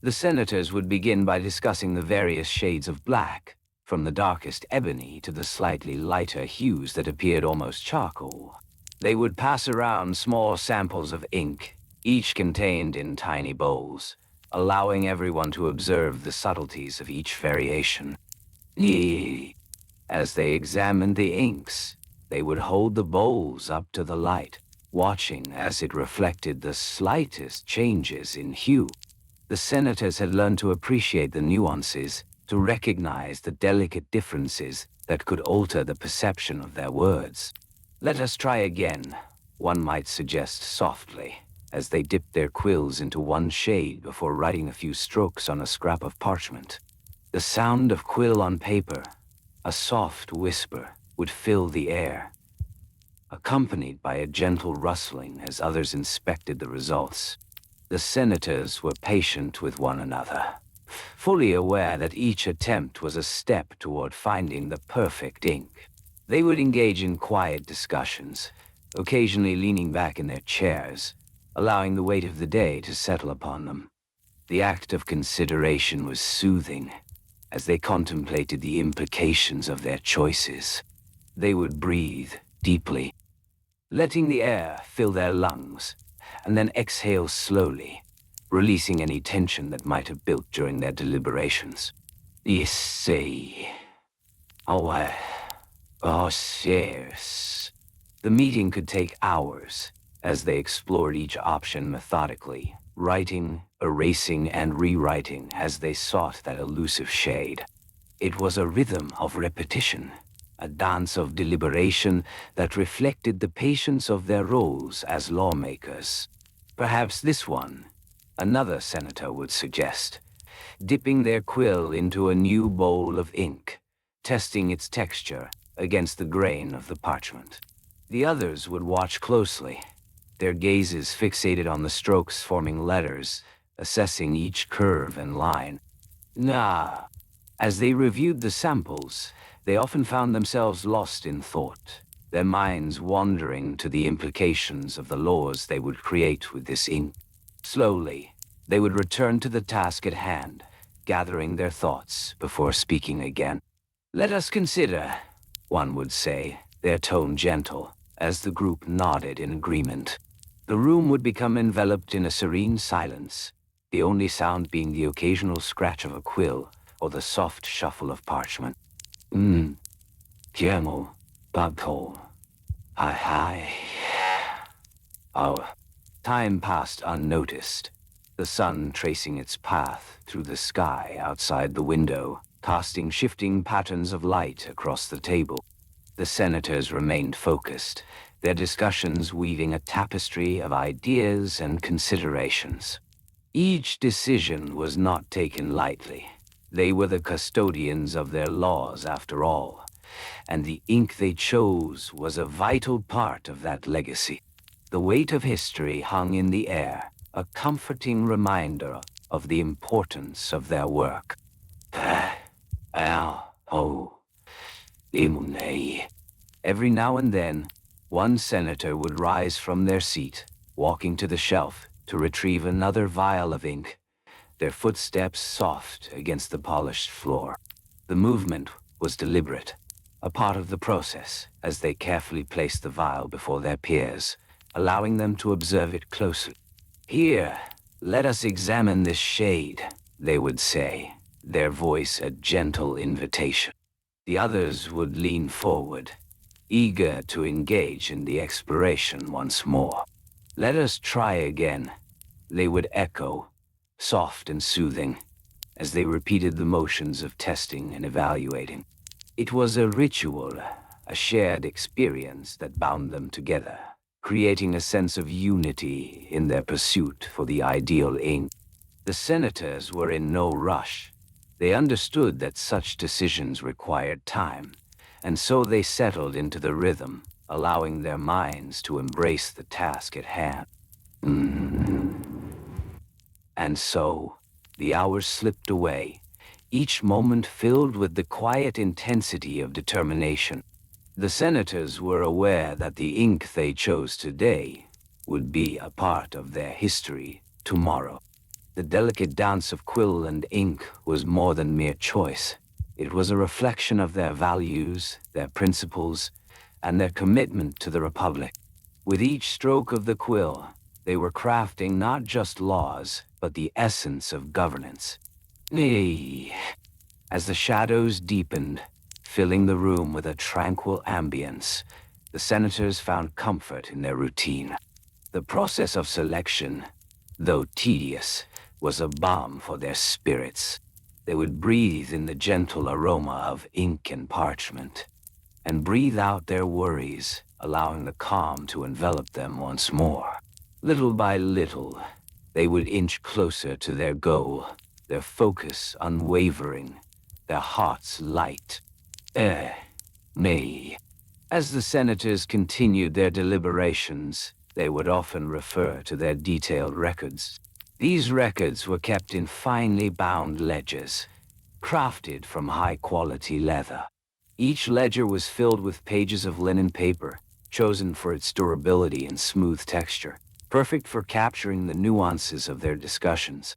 The senators would begin by discussing the various shades of black, from the darkest ebony to the slightly lighter hues that appeared almost charcoal. They would pass around small samples of ink, each contained in tiny bowls, allowing everyone to observe the subtleties of each variation. As they examined the inks, they would hold the bowls up to the light, watching as it reflected the slightest changes in hue. The senators had learned to appreciate the nuances, to recognize the delicate differences that could alter the perception of their words. "Let us try again," one might suggest softly, as they dipped their quills into one shade before writing a few strokes on a scrap of parchment. The sound of quill on paper, a soft whisper, would fill the air, accompanied by a gentle rustling as others inspected the results. The senators were patient with one another, fully aware that each attempt was a step toward finding the perfect ink. They would engage in quiet discussions, occasionally leaning back in their chairs, allowing the weight of the day to settle upon them. The act of consideration was soothing, as they contemplated the implications of their choices. They would breathe deeply, letting the air fill their lungs, and then exhale slowly, releasing any tension that might have built during their deliberations. Yes. The meeting could take hours, as they explored each option methodically, writing, erasing, and rewriting as they sought that elusive shade. It was a rhythm of repetition, a dance of deliberation that reflected the patience of their roles as lawmakers. Perhaps this one, another senator would suggest, dipping their quill into a new bowl of ink, testing its texture against the grain of the parchment. The others would watch closely, their gazes fixated on the strokes forming letters, assessing each curve and line. As they reviewed the samples, they often found themselves lost in thought, their minds wandering to the implications of the laws they would create with this ink. Slowly, they would return to the task at hand, gathering their thoughts before speaking again. "Let us consider," one would say, their tone gentle, as the group nodded in agreement. The room would become enveloped in a serene silence, the only sound being the occasional scratch of a quill or the soft shuffle of parchment. Kiemo, Babto, hi. Our time passed unnoticed, the sun tracing its path through the sky outside the window, casting shifting patterns of light across the table. The senators remained focused, their discussions weaving a tapestry of ideas and considerations. Each decision was not taken lightly. They were the custodians of their laws, after all, and the ink they chose was a vital part of that legacy. The weight of history hung in the air, a comforting reminder of the importance of their work. Every now and then, one senator would rise from their seat, walking to the shelf to retrieve another vial of ink, their footsteps soft against the polished floor. The movement was deliberate, a part of the process, as they carefully placed the vial before their peers, allowing them to observe it closely. "Here, let us examine this shade," they would say, their voice a gentle invitation. The others would lean forward, eager to engage in the exploration once more. "Let us try again," they would echo, soft and soothing, as they repeated the motions of testing and evaluating. It was a ritual, a shared experience that bound them together, creating a sense of unity in their pursuit for the ideal ink. The senators were in no rush. They understood that such decisions required time, and so they settled into the rhythm, allowing their minds to embrace the task at hand. And so, the hours slipped away, each moment filled with the quiet intensity of determination. The senators were aware that the ink they chose today would be a part of their history tomorrow. The delicate dance of quill and ink was more than mere choice. It was a reflection of their values, their principles, and their commitment to the Republic. With each stroke of the quill, they were crafting not just laws, but the essence of governance. As the shadows deepened, filling the room with a tranquil ambience, the senators found comfort in their routine. The process of selection, though tedious, was a balm for their spirits. They would breathe in the gentle aroma of ink and parchment, and breathe out their worries, allowing the calm to envelop them once more. Little by little, they would inch closer to their goal, their focus unwavering, their hearts light. As the senators continued their deliberations, they would often refer to their detailed records. These records were kept in finely bound ledgers, crafted from high-quality leather. Each ledger was filled with pages of linen paper, chosen for its durability and smooth texture, perfect for capturing the nuances of their discussions.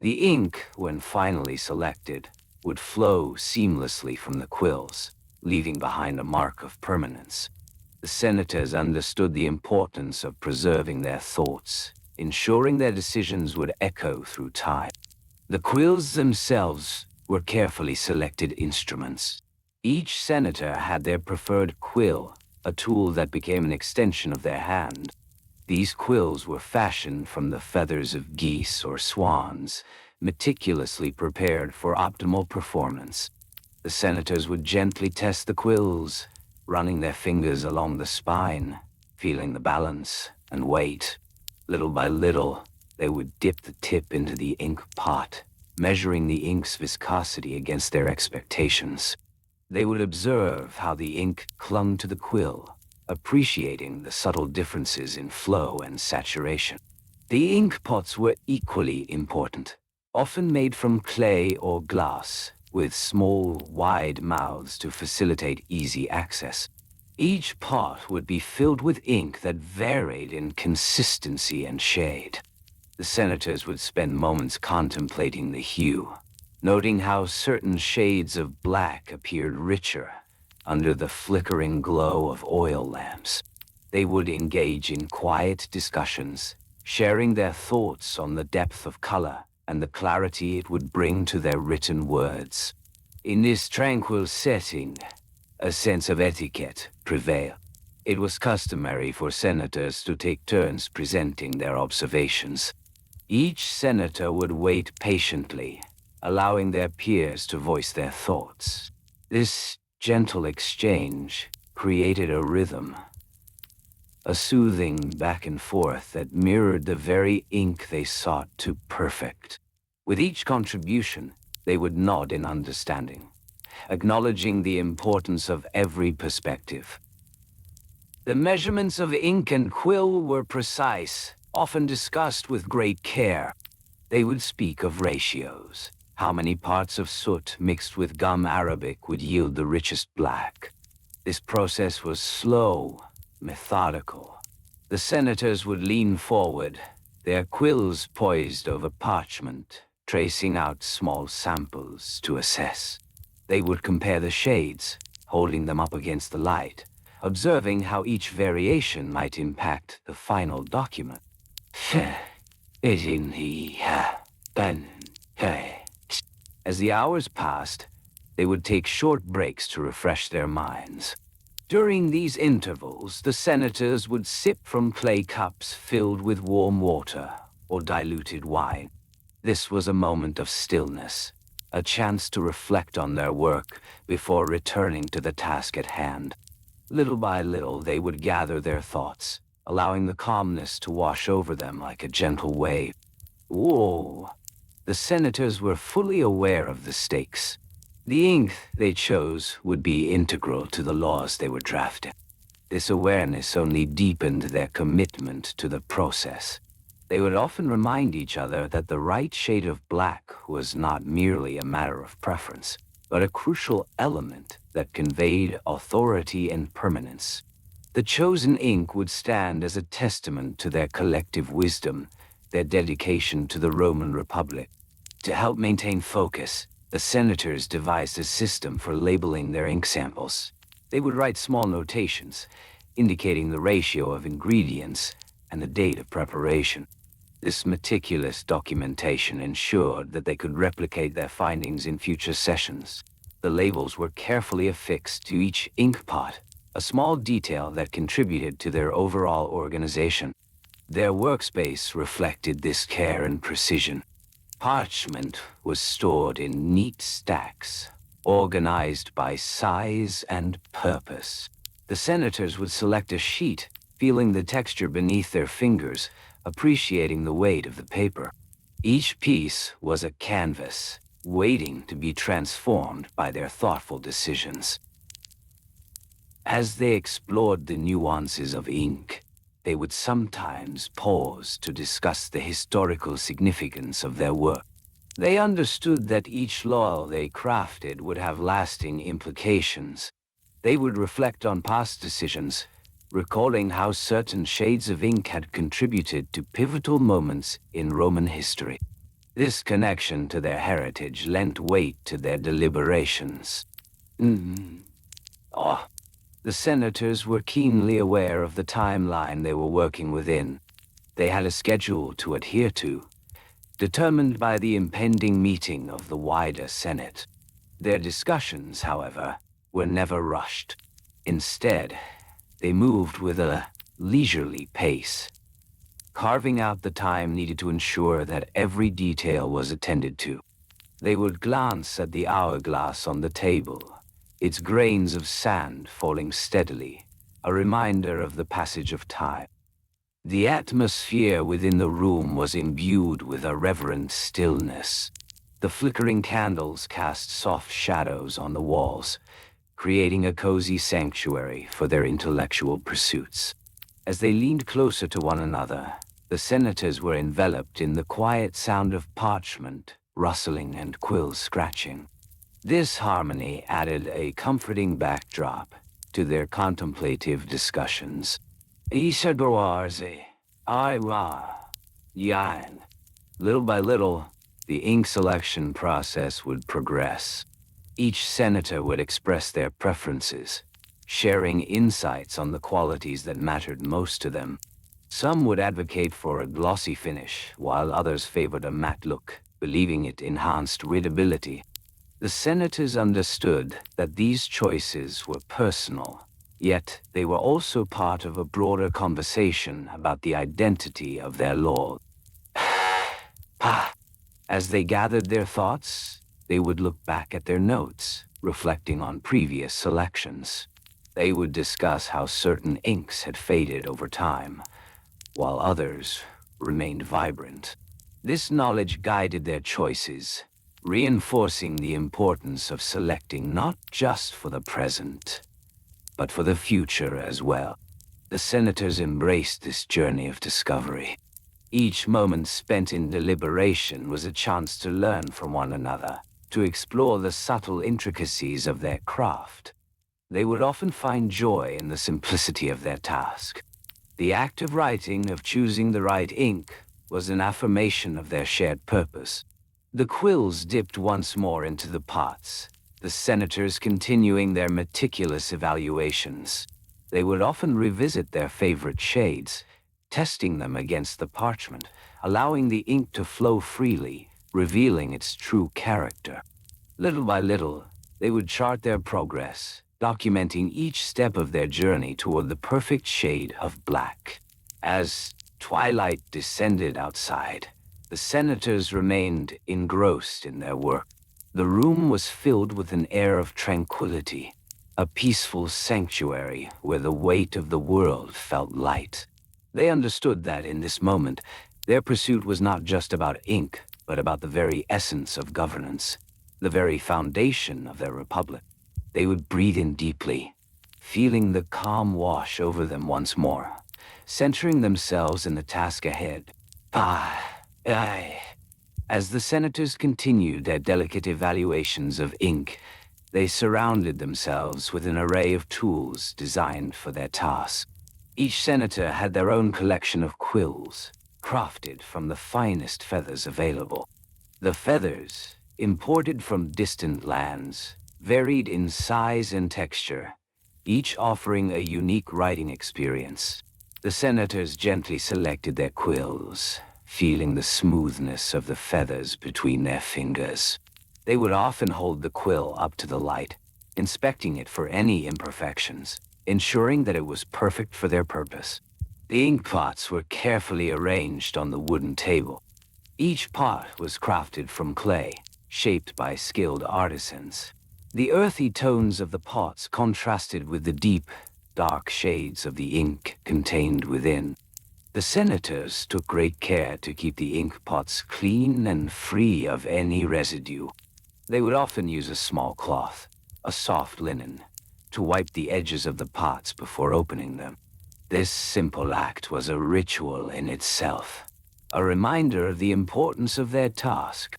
The ink, when finally selected, would flow seamlessly from the quills, leaving behind a mark of permanence. The senators understood the importance of preserving their thoughts, ensuring their decisions would echo through time. The quills themselves were carefully selected instruments. Each senator had their preferred quill, a tool that became an extension of their hand. These quills were fashioned from the feathers of geese or swans, meticulously prepared for optimal performance. The senators would gently test the quills, running their fingers along the spine, feeling the balance and weight. Little by little, they would dip the tip into the ink pot, measuring the ink's viscosity against their expectations. They would observe how the ink clung to the quill, appreciating the subtle differences in flow and saturation. The ink pots were equally important, often made from clay or glass, with small, wide mouths to facilitate easy access. Each pot would be filled with ink that varied in consistency and shade. The senators would spend moments contemplating the hue, noting how certain shades of black appeared richer under the flickering glow of oil lamps. They would engage in quiet discussions, sharing their thoughts on the depth of color and the clarity it would bring to their written words. In this tranquil setting, a sense of etiquette prevailed. It was customary for senators to take turns presenting their observations. Each senator would wait patiently, allowing their peers to voice their thoughts. This gentle exchange created a rhythm, a soothing back and forth that mirrored the very ink they sought to perfect. With each contribution, they would nod in understanding, acknowledging the importance of every perspective. The measurements of ink and quill were precise, often discussed with great care. They would speak of ratios, how many parts of soot mixed with gum arabic would yield the richest black. This process was slow, methodical. The senators would lean forward, their quills poised over parchment, tracing out small samples to assess. They would compare the shades, holding them up against the light, observing how each variation might impact the final document. As the hours passed, they would take short breaks to refresh their minds. During these intervals, the senators would sip from clay cups filled with warm water or diluted wine. This was a moment of stillness, a chance to reflect on their work before returning to the task at hand. Little by little, they would gather their thoughts, allowing the calmness to wash over them like a gentle wave. Whoa! The senators were fully aware of the stakes. The ink they chose would be integral to the laws they were drafting. This awareness only deepened their commitment to the process. They would often remind each other that the right shade of black was not merely a matter of preference, but a crucial element that conveyed authority and permanence. The chosen ink would stand as a testament to their collective wisdom, their dedication to the Roman Republic. To help maintain focus, the senators devised a system for labeling their ink samples. They would write small notations, indicating the ratio of ingredients and the date of preparation. This meticulous documentation ensured that they could replicate their findings in future sessions. The labels were carefully affixed to each ink pot, a small detail that contributed to their overall organization. Their workspace reflected this care and precision. Parchment was stored in neat stacks, organized by size and purpose. The senators would select a sheet, feeling the texture beneath their fingers, appreciating the weight of the paper. Each piece was a canvas, waiting to be transformed by their thoughtful decisions. As they explored the nuances of ink, they would sometimes pause to discuss the historical significance of their work. They understood that each law they crafted would have lasting implications. They would reflect on past decisions, recalling how certain shades of ink had contributed to pivotal moments in Roman history. This connection to their heritage lent weight to their deliberations. The senators were keenly aware of the timeline they were working within. They had a schedule to adhere to, determined by the impending meeting of the wider Senate. Their discussions, however, were never rushed. Instead, they moved with a leisurely pace, carving out the time needed to ensure that every detail was attended to. They would glance at the hourglass on the table, its grains of sand falling steadily, a reminder of the passage of time. The atmosphere within the room was imbued with a reverent stillness. The flickering candles cast soft shadows on the walls, creating a cozy sanctuary for their intellectual pursuits. As they leaned closer to one another, the senators were enveloped in the quiet sound of parchment, rustling, and quill scratching. This harmony added a comforting backdrop to their contemplative discussions. Isadoarze, Iwa, Yan. Little by little, the ink selection process would progress. Each senator would express their preferences, sharing insights on the qualities that mattered most to them. Some would advocate for a glossy finish, while others favored a matte look, believing it enhanced readability. The senators understood that these choices were personal, yet they were also part of a broader conversation about the identity of their lord. As they gathered their thoughts, they would look back at their notes, reflecting on previous selections. They would discuss how certain inks had faded over time, while others remained vibrant. This knowledge guided their choices, reinforcing the importance of selecting not just for the present, but for the future as well. The senators embraced this journey of discovery. Each moment spent in deliberation was a chance to learn from one another, to explore the subtle intricacies of their craft. They would often find joy in the simplicity of their task. The act of writing, of choosing the right ink, was an affirmation of their shared purpose. The quills dipped once more into the pots, the senators continuing their meticulous evaluations. They would often revisit their favorite shades, testing them against the parchment, allowing the ink to flow freely, revealing its true character. Little by little, they would chart their progress, documenting each step of their journey toward the perfect shade of black. As twilight descended outside, the senators remained engrossed in their work. The room was filled with an air of tranquility, a peaceful sanctuary where the weight of the world felt light. They understood that in this moment, their pursuit was not just about ink, but about the very essence of governance, the very foundation of their republic. They would breathe in deeply, feeling the calm wash over them once more, centering themselves in the task ahead. As the senators continued their delicate evaluations of ink, they surrounded themselves with an array of tools designed for their task. Each senator had their own collection of quills, crafted from the finest feathers available. The feathers, imported from distant lands, varied in size and texture, each offering a unique writing experience. The senators gently selected their quills, feeling the smoothness of the feathers between their fingers. They would often hold the quill up to the light, inspecting it for any imperfections, ensuring that it was perfect for their purpose. The ink pots were carefully arranged on the wooden table. Each pot was crafted from clay, shaped by skilled artisans. The earthy tones of the pots contrasted with the deep, dark shades of the ink contained within. The senators took great care to keep the ink pots clean and free of any residue. They would often use a small cloth, a soft linen, to wipe the edges of the pots before opening them. This simple act was a ritual in itself, a reminder of the importance of their task.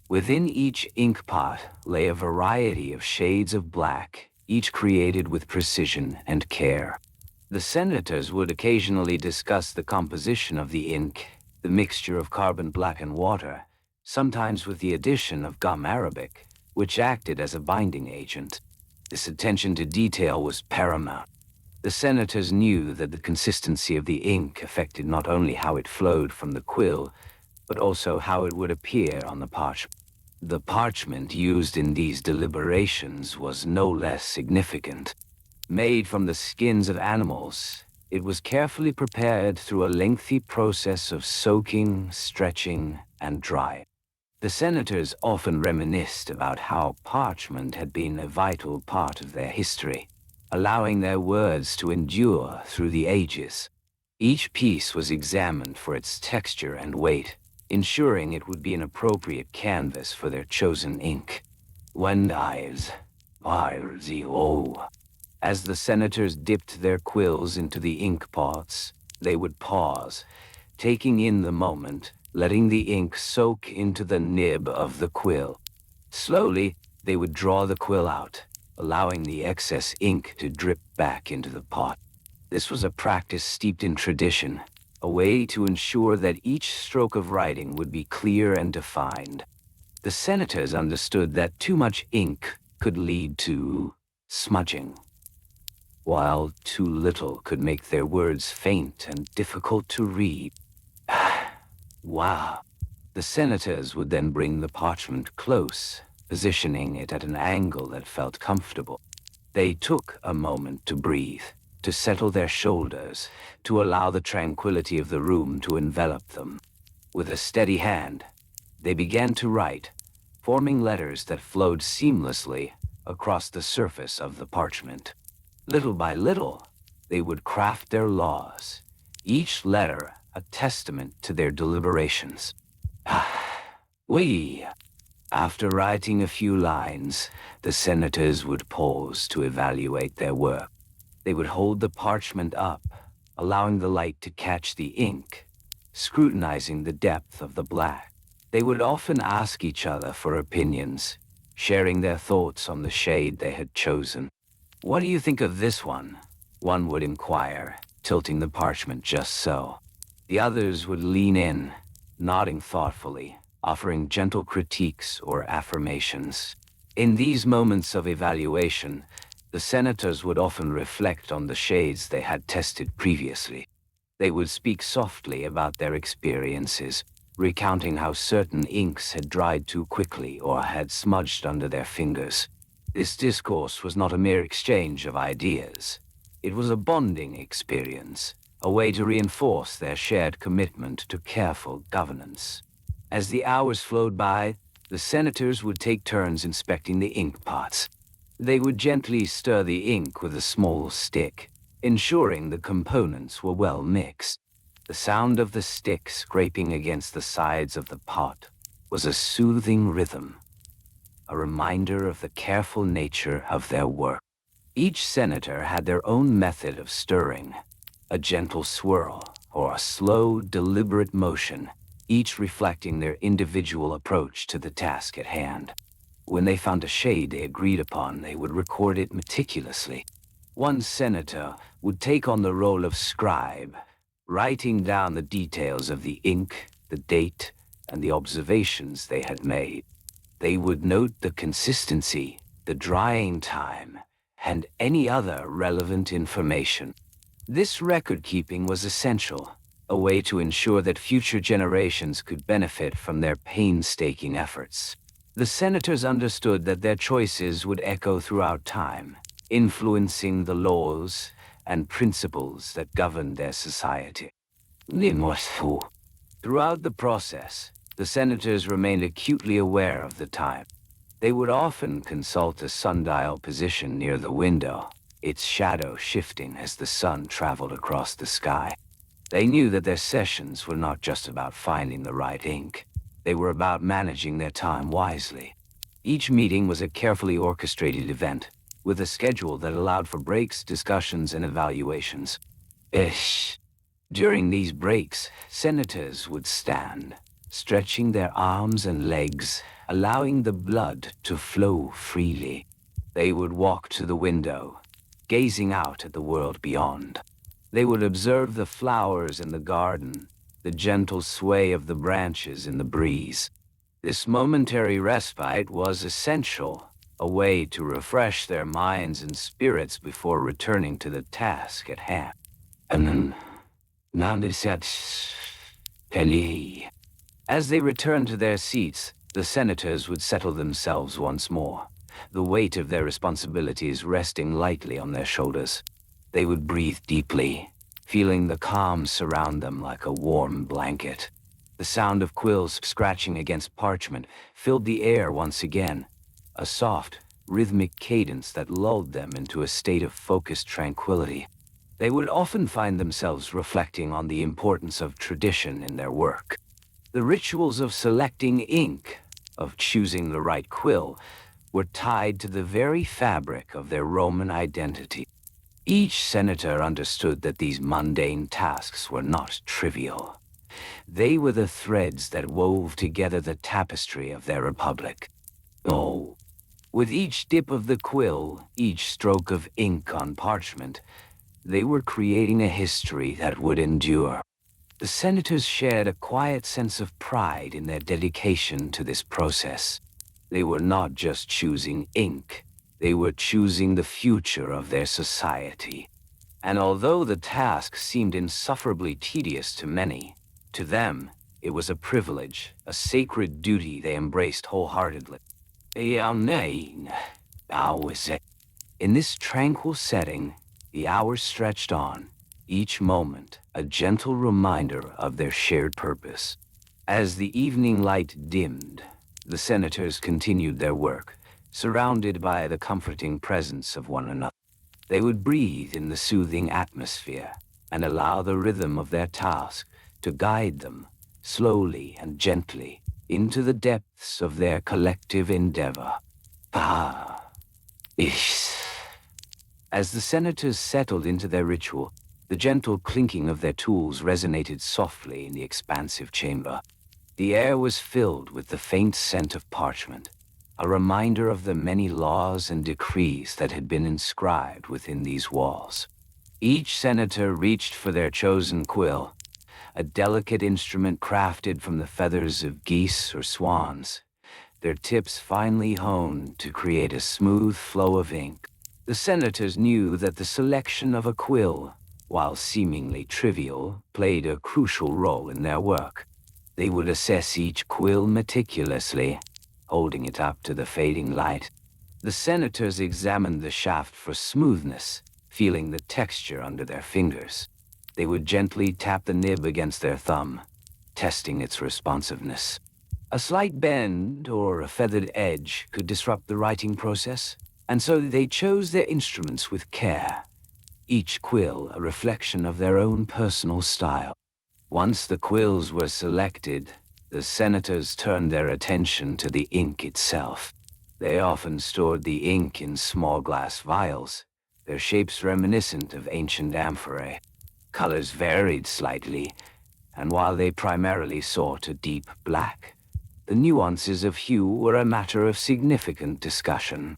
Within each ink pot lay a variety of shades of black, each created with precision and care. The senators would occasionally discuss the composition of the ink, the mixture of carbon black and water, sometimes with the addition of gum arabic, which acted as a binding agent. This attention to detail was paramount. The senators knew that the consistency of the ink affected not only how it flowed from the quill, but also how it would appear on the parchment. The parchment used in these deliberations was no less significant. Made from the skins of animals, It was carefully prepared through a lengthy process of soaking, stretching, and drying. The senators often reminisced about how parchment had been a vital part of their history, allowing their words to endure through the ages. Each piece was examined for its texture and weight, ensuring it would be an appropriate canvas for their chosen ink. As the senators dipped their quills into the ink pots, they would pause, taking in the moment, letting the ink soak into the nib of the quill. Slowly, they would draw the quill out, allowing the excess ink to drip back into the pot. This was a practice steeped in tradition, a way to ensure that each stroke of writing would be clear and defined. The senators understood that too much ink could lead to smudging, while too little could make their words faint and difficult to read. Wow. The senators would then bring the parchment close, positioning it at an angle that felt comfortable. They took a moment to breathe, to settle their shoulders, to allow the tranquility of the room to envelop them. With a steady hand, they began to write, forming letters that flowed seamlessly across the surface of the parchment. Little by little, they would craft their laws, each letter a testament to their deliberations. After writing a few lines, the senators would pause to evaluate their work. They would hold the parchment up, allowing the light to catch the ink, scrutinizing the depth of the black. They would often ask each other for opinions, sharing their thoughts on the shade they had chosen. "What do you think of this one?" one would inquire, tilting the parchment just so. The others would lean in, nodding thoughtfully, offering gentle critiques or affirmations. In these moments of evaluation, the senators would often reflect on the shades they had tested previously. They would speak softly about their experiences, recounting how certain inks had dried too quickly or had smudged under their fingers. This discourse was not a mere exchange of ideas. It was a bonding experience, a way to reinforce their shared commitment to careful governance. As the hours flowed by, the senators would take turns inspecting the ink pots. They would gently stir the ink with a small stick, ensuring the components were well mixed. The sound of the stick scraping against the sides of the pot was a soothing rhythm, a reminder of the careful nature of their work. Each senator had their own method of stirring, a gentle swirl or a slow, deliberate motion, each reflecting their individual approach to the task at hand. When they found a shade they agreed upon, they would record it meticulously. One senator would take on the role of scribe, writing down the details of the ink, the date, and the observations they had made. They would note the consistency, the drying time, and any other relevant information. This record-keeping was essential, a way to ensure that future generations could benefit from their painstaking efforts. The senators understood that their choices would echo throughout time, influencing the laws and principles that governed their society. Throughout the process, the senators remained acutely aware of the time. They would often consult a sundial position near the window, its shadow shifting as the sun traveled across the sky. They knew that their sessions were not just about finding the right ink. They were about managing their time wisely. Each meeting was a carefully orchestrated event, with a schedule that allowed for breaks, discussions, and evaluations. During these breaks, senators would stand, stretching their arms and legs, allowing the blood to flow freely. They would walk to the window, gazing out at the world beyond. They would observe the flowers in the garden, the gentle sway of the branches in the breeze. This momentary respite was essential, a way to refresh their minds and spirits before returning to the task at hand. As they returned to their seats, the senators would settle themselves once more, the weight of their responsibilities resting lightly on their shoulders. They would breathe deeply, feeling the calm surround them like a warm blanket. The sound of quills scratching against parchment filled the air once again, a soft, rhythmic cadence that lulled them into a state of focused tranquility. They would often find themselves reflecting on the importance of tradition in their work. The rituals of selecting ink, of choosing the right quill, were tied to the very fabric of their Roman identity. Each senator understood that these mundane tasks were not trivial. They were the threads that wove together the tapestry of their republic. Oh, with each dip of the quill, each stroke of ink on parchment, they were creating a history that would endure. The senators shared a quiet sense of pride in their dedication to this process. They were not just choosing ink, they were choosing the future of their society. And although the task seemed insufferably tedious to many, to them, it was a privilege, a sacred duty they embraced wholeheartedly. In this tranquil setting, the hours stretched on, each moment a gentle reminder of their shared purpose. As the evening light dimmed, the senators continued their work, surrounded by the comforting presence of one another. They would breathe in the soothing atmosphere and allow the rhythm of their task to guide them, slowly and gently, into the depths of their collective endeavor. Ah, ish. As the senators settled into their ritual, the gentle clinking of their tools resonated softly in the expansive chamber. The air was filled with the faint scent of parchment, a reminder of the many laws and decrees that had been inscribed within these walls. Each senator reached for their chosen quill, a delicate instrument crafted from the feathers of geese or swans, their tips finely honed to create a smooth flow of ink. The senators knew that the selection of a quill, while seemingly trivial, played a crucial role in their work. They would assess each quill meticulously, holding it up to the fading light. The senators examined the shaft for smoothness, feeling the texture under their fingers. They would gently tap the nib against their thumb, testing its responsiveness. A slight bend or a feathered edge could disrupt the writing process, and so they chose their instruments with care, each quill a reflection of their own personal style. Once the quills were selected, the senators turned their attention to the ink itself. They often stored the ink in small glass vials, their shapes reminiscent of ancient amphorae. Colors varied slightly, and while they primarily sought a deep black, the nuances of hue were a matter of significant discussion.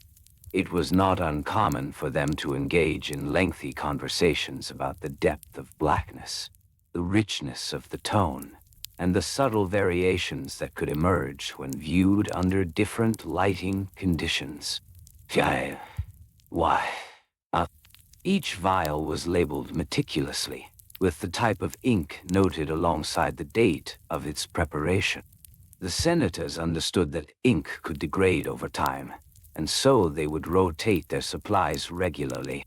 It was not uncommon for them to engage in lengthy conversations about the depth of blackness, the richness of the tone, and the subtle variations that could emerge when viewed under different lighting conditions. Why? Each vial was labeled meticulously, with the type of ink noted alongside the date of its preparation. The senators understood that ink could degrade over time, and so they would rotate their supplies regularly.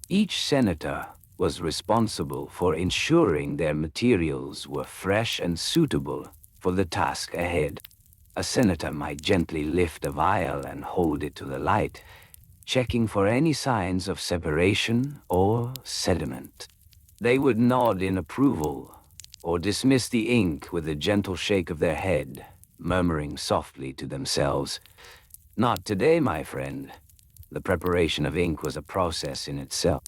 Each senator was responsible for ensuring their materials were fresh and suitable for the task ahead. A senator might gently lift a vial and hold it to the light, checking for any signs of separation or sediment. They would nod in approval, or dismiss the ink with a gentle shake of their head, murmuring softly to themselves, "Not today, my friend." The preparation of ink was a process in itself.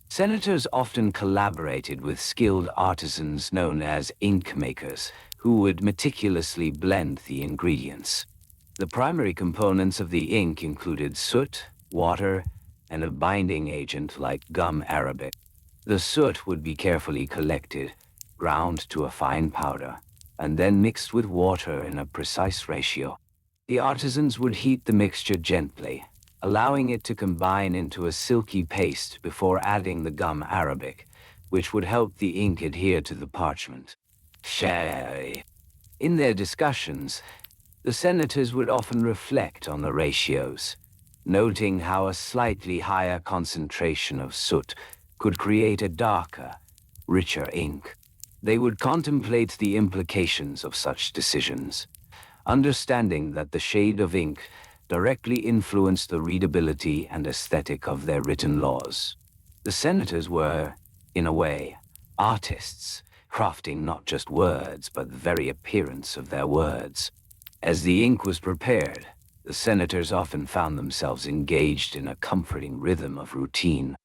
Senators often collaborated with skilled artisans known as ink makers, who would meticulously blend the ingredients. The primary components of the ink included soot, water, and a binding agent like gum arabic. The soot would be carefully collected, ground to a fine powder, and then mixed with water in a precise ratio. The artisans would heat the mixture gently, allowing it to combine into a silky paste before adding the gum arabic, which would help the ink adhere to the parchment. In their discussions, the senators would often reflect on the ratios, noting how a slightly higher concentration of soot could create a darker, richer ink. They would contemplate the implications of such decisions, understanding that the shade of ink directly influenced the readability and aesthetic of their written laws. The senators were, in a way, artists, crafting not just words, but the very appearance of their words. As the ink was prepared, the senators often found themselves engaged in a comforting rhythm of routine.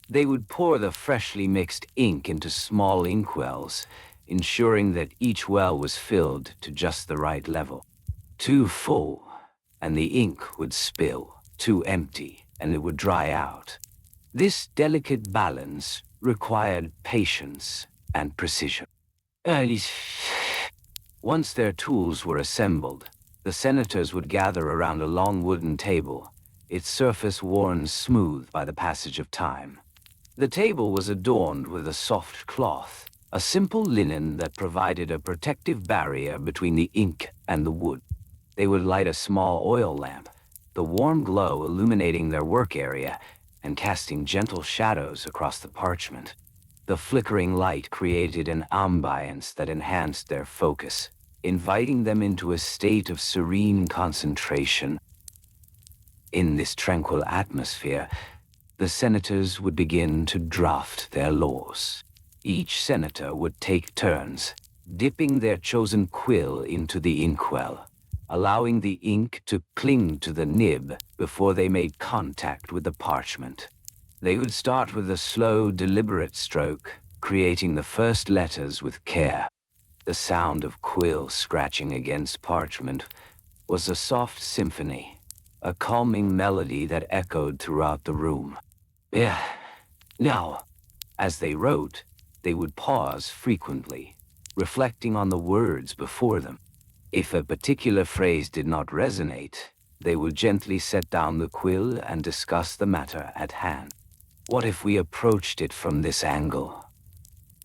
They would pour the freshly mixed ink into small inkwells, ensuring that each well was filled to just the right level. Too full, and the ink would spill. Too empty, and it would dry out. This delicate balance required patience and precision. Once their tools were assembled, the senators would gather around a long wooden table, its surface worn smooth by the passage of time. The table was adorned with a soft cloth, a simple linen that provided a protective barrier between the ink and the wood. They would light a small oil lamp, the warm glow illuminating their work area and casting gentle shadows across the parchment. The flickering light created an ambience that enhanced their focus, inviting them into a state of serene concentration. In this tranquil atmosphere, the senators would begin to draft their laws. Each senator would take turns, dipping their chosen quill into the inkwell, allowing the ink to cling to the nib before they made contact with the parchment. They would start with a slow, deliberate stroke, creating the first letters with care. The sound of quill scratching against parchment was a soft symphony, a calming melody that echoed throughout the room. Now, as they wrote, they would pause frequently, reflecting on the words before them. If a particular phrase did not resonate, they would gently set down the quill and discuss the matter at hand. What if we approached it from this angle?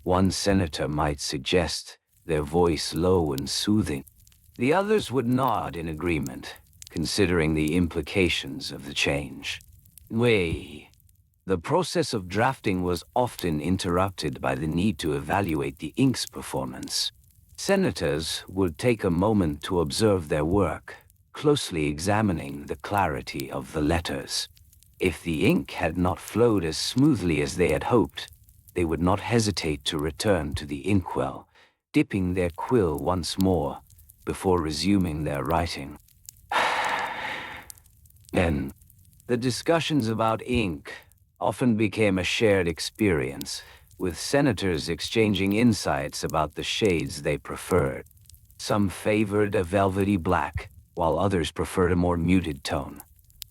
One senator might suggest, their voice low and soothing. The others would nod in agreement, considering the implications of the change. The process of drafting was often interrupted by the need to evaluate the ink's performance. Senators would take a moment to observe their work, closely examining the clarity of the letters. If the ink had not flowed as smoothly as they had hoped, they would not hesitate to return to the inkwell, dipping their quill once more before resuming their writing. Then, the discussions about ink often became a shared experience, with senators exchanging insights about the shades they preferred. Some favored a velvety black, while others preferred a more muted tone,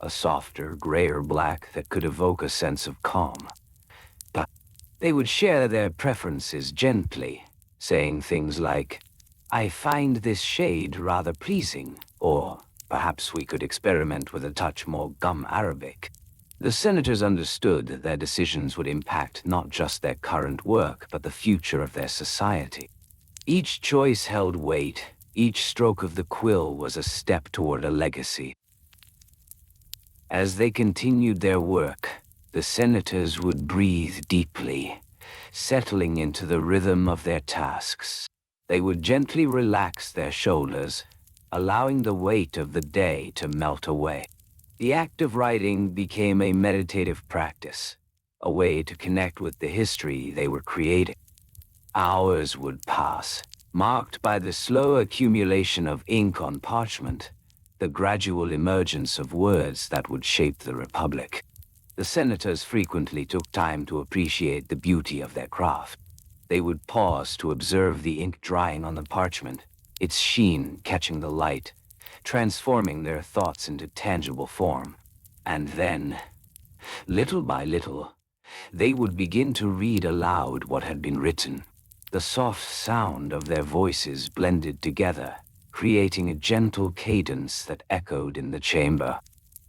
a softer, grayer black that could evoke a sense of calm. But they would share their preferences gently, saying things like, "I find this shade rather pleasing," or "Perhaps we could experiment with a touch more gum Arabic." The senators understood that their decisions would impact not just their current work, but the future of their society. Each choice held weight, each stroke of the quill was a step toward a legacy. As they continued their work, the senators would breathe deeply, settling into the rhythm of their tasks. They would gently relax their shoulders, allowing the weight of the day to melt away. The act of writing became a meditative practice, a way to connect with the history they were creating. Hours would pass, marked by the slow accumulation of ink on parchment, the gradual emergence of words that would shape the Republic. The senators frequently took time to appreciate the beauty of their craft. They would pause to observe the ink drying on the parchment, its sheen catching the light, transforming their thoughts into tangible form. And then, little by little, they would begin to read aloud what had been written. The soft sound of their voices blended together, creating a gentle cadence that echoed in the chamber.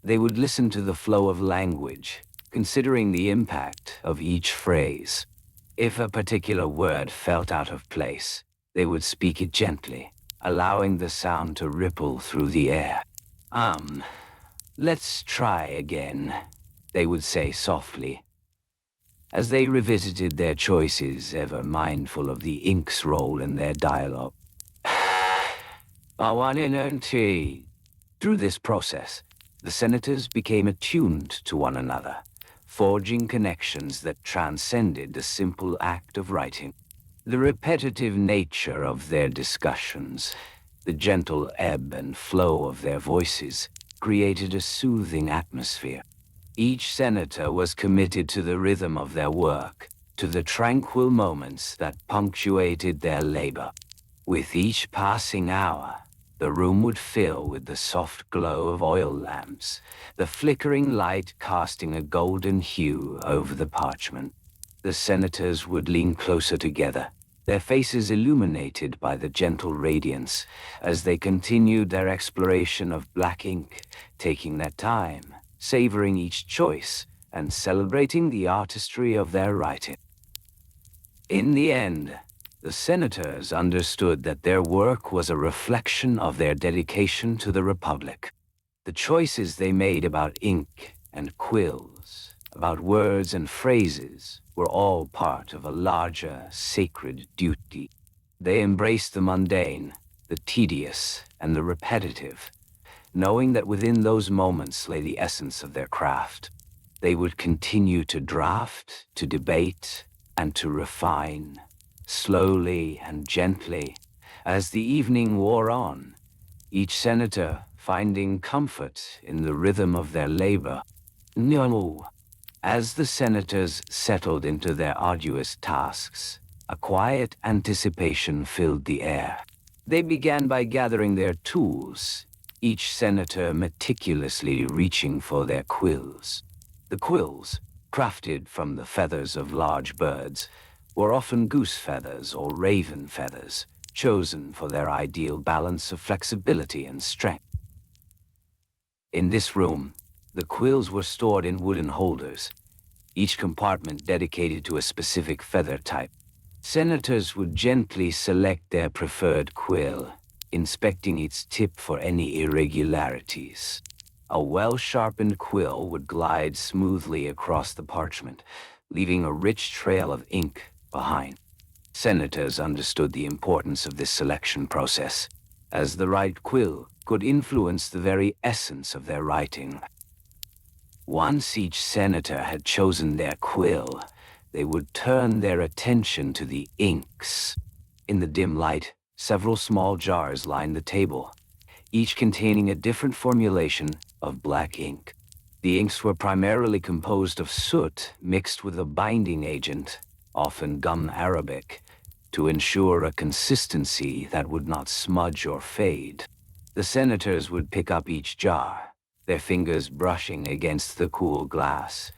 They would listen to the flow of language, considering the impact of each phrase. If a particular word felt out of place, they would speak it gently, allowing the sound to ripple through the air. Let's try again," they would say softly. as they revisited their choices, ever mindful of the ink's role in their dialogue. Through this process, the senators became attuned to one another, forging connections that transcended the simple act of writing. The repetitive nature of their discussions, the gentle ebb and flow of their voices, created a soothing atmosphere. Each senator was committed to the rhythm of their work, to the tranquil moments that punctuated their labor. With each passing hour, the room would fill with the soft glow of oil lamps, the flickering light casting a golden hue over the parchment. The senators would lean closer together, their faces illuminated by the gentle radiance, as they continued their exploration of black ink, taking their time, savoring each choice, and celebrating the artistry of their writing. In the end, the senators understood that their work was a reflection of their dedication to the Republic. The choices they made about ink and quills, about words and phrases, were all part of a larger, sacred duty. They embraced the mundane, the tedious, and the repetitive, knowing that within those moments lay the essence of their craft. They would continue to draft, to debate, and to refine, slowly and gently, as the evening wore on, each senator finding comfort in the rhythm of their labor. No. As the senators settled into their arduous tasks, a quiet anticipation filled the air. They began by gathering their tools, each senator meticulously reaching for their quills. The quills, crafted from the feathers of large birds, were often goose feathers or raven feathers, chosen for their ideal balance of flexibility and strength. In this room, the quills were stored in wooden holders, each compartment dedicated to a specific feather type. Senators would gently select their preferred quill, inspecting its tip for any irregularities. A well-sharpened quill would glide smoothly across the parchment, leaving a rich trail of ink behind. Senators understood the importance of this selection process, as the right quill could influence the very essence of their writing. Once each senator had chosen their quill, they would turn their attention to the inks. In the dim light, several small jars lined the table, each containing a different formulation of black ink. The inks were primarily composed of soot mixed with a binding agent, often gum arabic, to ensure a consistency that would not smudge or fade. The senators would pick up each jar, their fingers brushing against the cool glass,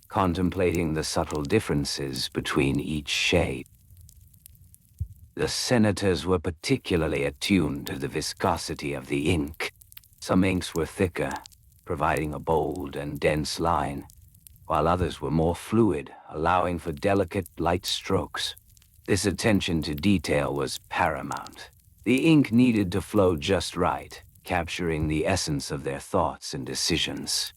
contemplating the subtle differences between each shade. The senators were particularly attuned to the viscosity of the ink. Some inks were thicker, providing a bold and dense line, while others were more fluid, allowing for delicate, light strokes. This attention to detail was paramount. The ink needed to flow just right, capturing the essence of their thoughts and decisions.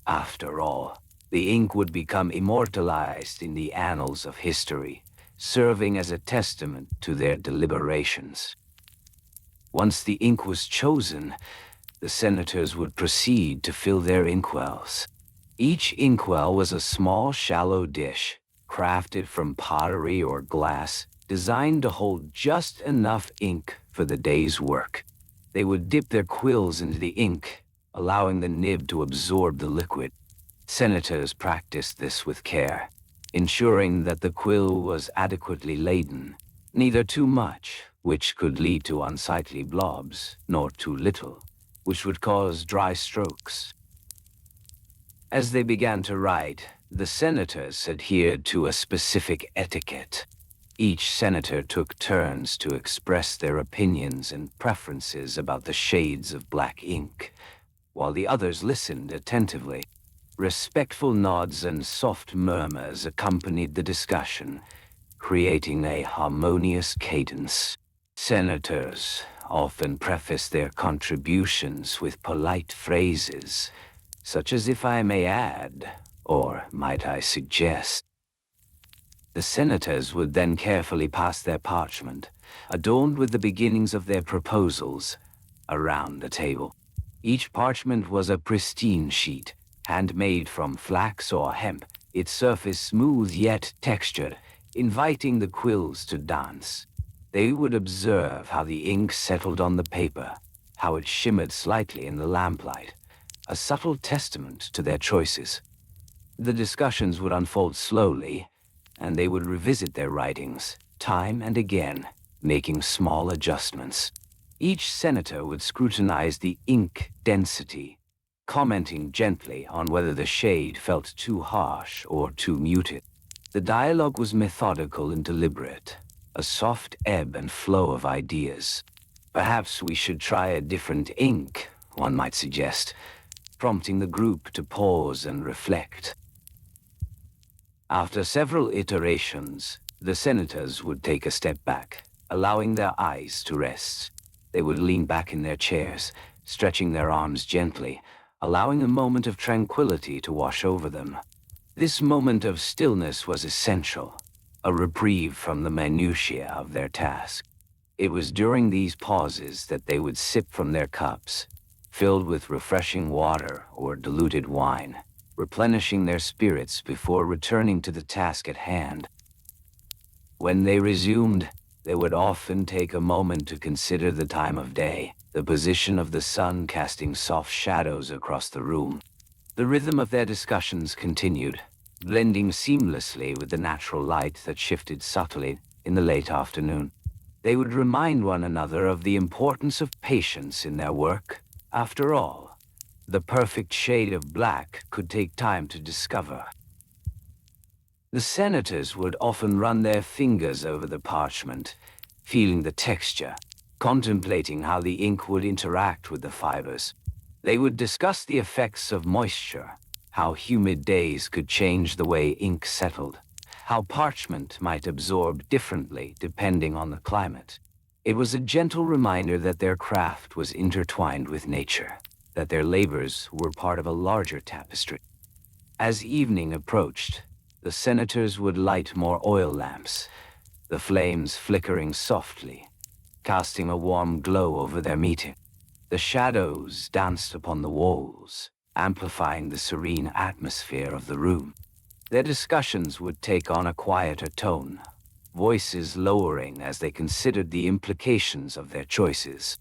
After all, the ink would become immortalized in the annals of history, serving as a testament to their deliberations. Once the ink was chosen, the senators would proceed to fill their inkwells. Each inkwell was a small, shallow dish, crafted from pottery or glass, designed to hold just enough ink for the day's work. They would dip their quills into the ink, allowing the nib to absorb the liquid. Senators practiced this with care, ensuring that the quill was adequately laden, neither too much, which could lead to unsightly blobs, nor too little, which would cause dry strokes. As they began to write, the senators adhered to a specific etiquette. Each senator took turns to express their opinions and preferences about the shades of black ink, while the others listened attentively. Respectful nods and soft murmurs accompanied the discussion, creating a harmonious cadence. Senators often prefaced their contributions with polite phrases, such as "if I may add," or "might I suggest." The senators would then carefully pass their parchment, adorned with the beginnings of their proposals, around the table. Each parchment was a pristine sheet, handmade from flax or hemp, its surface smooth yet textured, inviting the quills to dance. They would observe how the ink settled on the paper, how it shimmered slightly in the lamplight, a subtle testament to their choices. The discussions would unfold slowly, and they would revisit their writings, time and again, making small adjustments. Each senator would scrutinize the ink density, commenting gently on whether the shade felt too harsh or too muted. The dialogue was methodical and deliberate, a soft ebb and flow of ideas. Perhaps we should try a different ink, one might suggest, prompting the group to pause and reflect. After several iterations, the senators would take a step back, allowing their eyes to rest. They would lean back in their chairs, stretching their arms gently, allowing a moment of tranquility to wash over them. This moment of stillness was essential, a reprieve from the minutiae of their task. It was during these pauses that they would sip from their cups, filled with refreshing water or diluted wine, replenishing their spirits before returning to the task at hand. When they resumed, they would often take a moment to consider the time of day, the position of the sun casting soft shadows across the room. The rhythm of their discussions continued, blending seamlessly with the natural light that shifted subtly in the late afternoon. They would remind one another of the importance of patience in their work. After all, the perfect shade of black could take time to discover. The senators would often run their fingers over the parchment, feeling the texture, contemplating how the ink would interact with the fibers. They would discuss the effects of moisture, how humid days could change the way ink settled, how parchment might absorb differently depending on the climate. It was a gentle reminder that their craft was intertwined with nature, that their labors were part of a larger tapestry. As evening approached, the senators would light more oil lamps, the flames flickering softly, casting a warm glow over their meeting. The shadows danced upon the walls, amplifying the serene atmosphere of the room. Their discussions would take on a quieter tone, voices lowering as they considered the implications of their choices.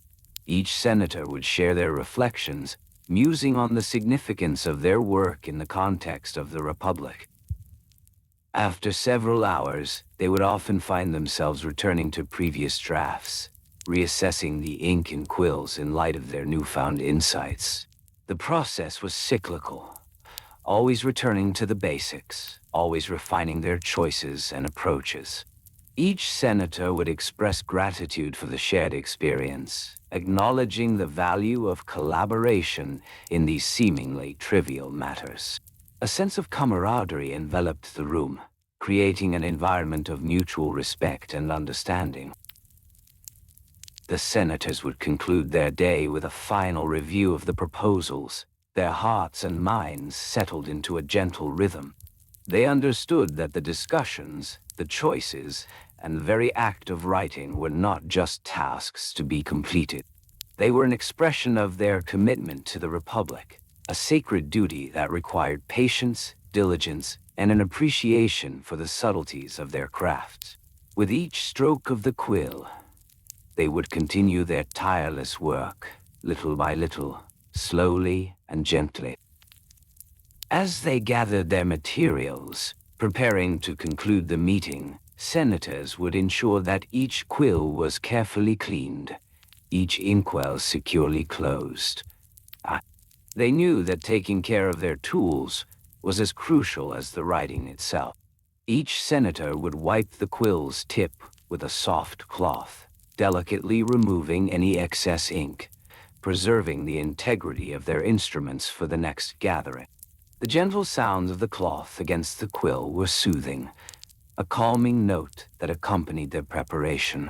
Each senator would share their reflections, musing on the significance of their work in the context of the Republic. After several hours, they would often find themselves returning to previous drafts, reassessing the ink and quills in light of their newfound insights. The process was cyclical, always returning to the basics, always refining their choices and approaches. Each senator would express gratitude for the shared experience, acknowledging the value of collaboration in these seemingly trivial matters. A sense of camaraderie enveloped the room, creating an environment of mutual respect and understanding. The senators would conclude their day with a final review of the proposals, their hearts and minds settled into a gentle rhythm. They understood that the discussions, the choices, and the very act of writing were not just tasks to be completed. They were an expression of their commitment to the Republic, a sacred duty that required patience, diligence, and an appreciation for the subtleties of their craft. With each stroke of the quill, they would continue their tireless work, little by little, slowly and gently. As they gathered their materials, preparing to conclude the meeting, senators would ensure that each quill was carefully cleaned, each inkwell securely closed. They knew that taking care of their tools was as crucial as the writing itself. Each senator would wipe the quill's tip with a soft cloth, delicately removing any excess ink, preserving the integrity of their instruments for the next gathering. The gentle sounds of the cloth against the quill were soothing, a calming note that accompanied their preparation.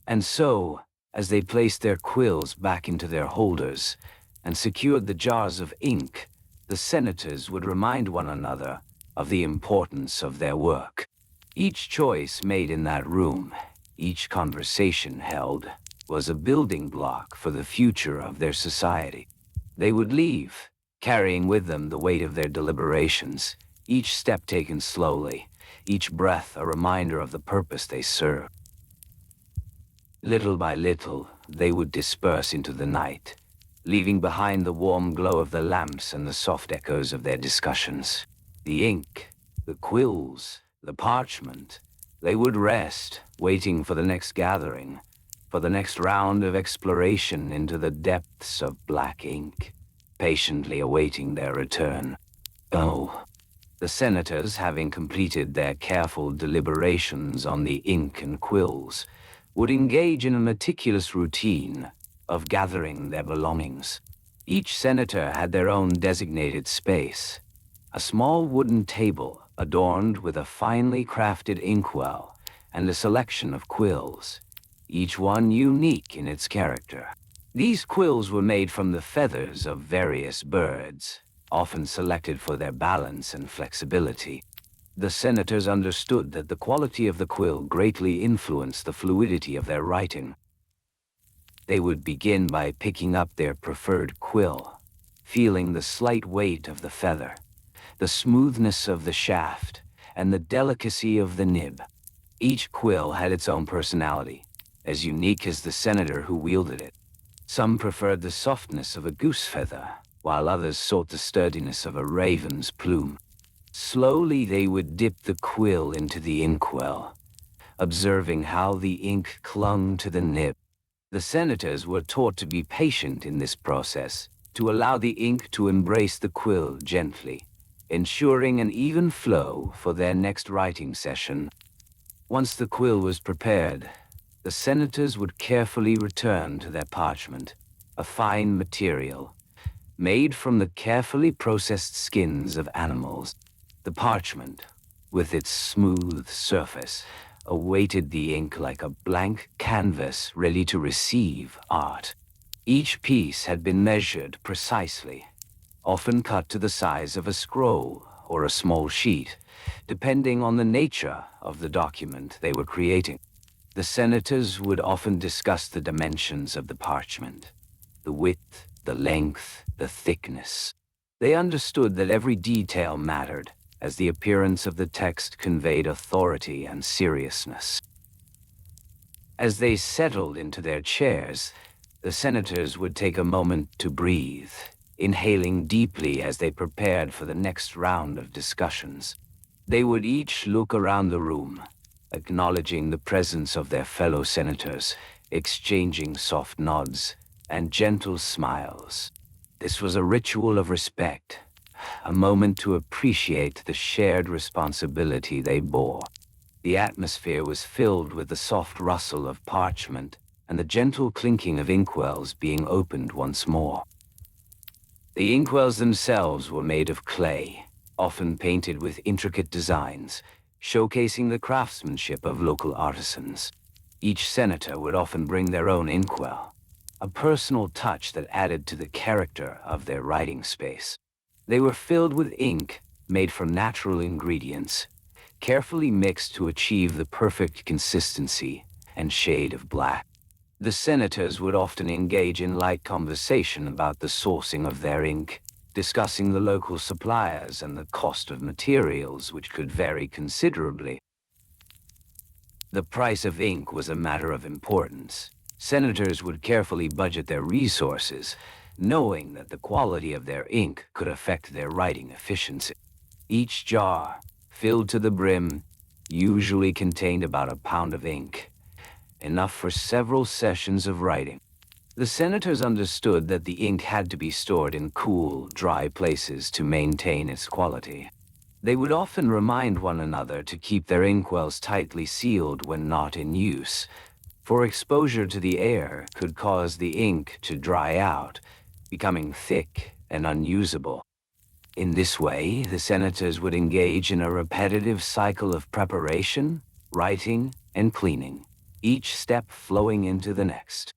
And so, as they placed their quills back into their holders and secured the jars of ink, the senators would remind one another of the importance of their work. Each choice made in that room, each conversation held, was a building block for the future of their society. They would leave, carrying with them the weight of their deliberations, each step taken slowly, each breath a reminder of the purpose they served. Little by little, they would disperse into the night, leaving behind the warm glow of the lamps and the soft echoes of their discussions. The ink, the quills, the parchment, they would rest, waiting for the next gathering, for the next round of exploration into the depths of black ink, patiently awaiting their return. Oh, the senators, having completed their careful deliberations on the ink and quills, would engage in a meticulous routine of gathering their belongings. Each senator had their own designated space, a small wooden table adorned with a finely crafted inkwell and a selection of quills, each one unique in its character. These quills were made from the feathers of various birds, often selected for their balance and flexibility. The senators understood that the quality of the quill greatly influenced the fluidity of their writing. They would begin by picking up their preferred quill, feeling the slight weight of the feather, the smoothness of the shaft, and the delicacy of the nib. Each quill had its own personality, as unique as the senator who wielded it. Some preferred the softness of a goose feather, while others sought the sturdiness of a raven's plume. Slowly they would dip the quill into the inkwell, observing how the ink clung to the nib. The senators were taught to be patient in this process, to allow the ink to embrace the quill gently, ensuring an even flow for their next writing session. Once the quill was prepared, the senators would carefully return to their parchment, a fine material, made from the carefully processed skins of animals. The parchment, with its smooth surface, awaited the ink like a blank canvas ready to receive art. Each piece had been measured precisely, often cut to the size of a scroll or a small sheet, depending on the nature of the document they were creating. The senators would often discuss the dimensions of the parchment, the width, the length, the thickness. They understood that every detail mattered, as the appearance of the text conveyed authority and seriousness. As they settled into their chairs, the senators would take a moment to breathe, inhaling deeply as they prepared for the next round of discussions. They would each look around the room, acknowledging the presence of their fellow senators, exchanging soft nods and gentle smiles. This was a ritual of respect, a moment to appreciate the shared responsibility they bore. The atmosphere was filled with the soft rustle of parchment and the gentle clinking of inkwells being opened once more. The inkwells themselves were made of clay, often painted with intricate designs, showcasing the craftsmanship of local artisans. Each senator would often bring their own inkwell, a personal touch that added to the character of their writing space. They were filled with ink made from natural ingredients, carefully mixed to achieve the perfect consistency and shade of black. The senators would often engage in light conversation about the sourcing of their ink, discussing the local suppliers and the cost of materials, which could vary considerably. The price of ink was a matter of importance. Senators would carefully budget their resources, knowing that the quality of their ink could affect their writing efficiency. Each jar, filled to the brim, usually contained about a pound of ink, enough for several sessions of writing. The senators understood that the ink had to be stored in cool, dry places to maintain its quality. They would often remind one another to keep their inkwells tightly sealed when not in use, for exposure to the air could cause the ink to dry out, becoming thick and unusable. In this way, the senators would engage in a repetitive cycle of preparation, writing, and cleaning, each step flowing into the next.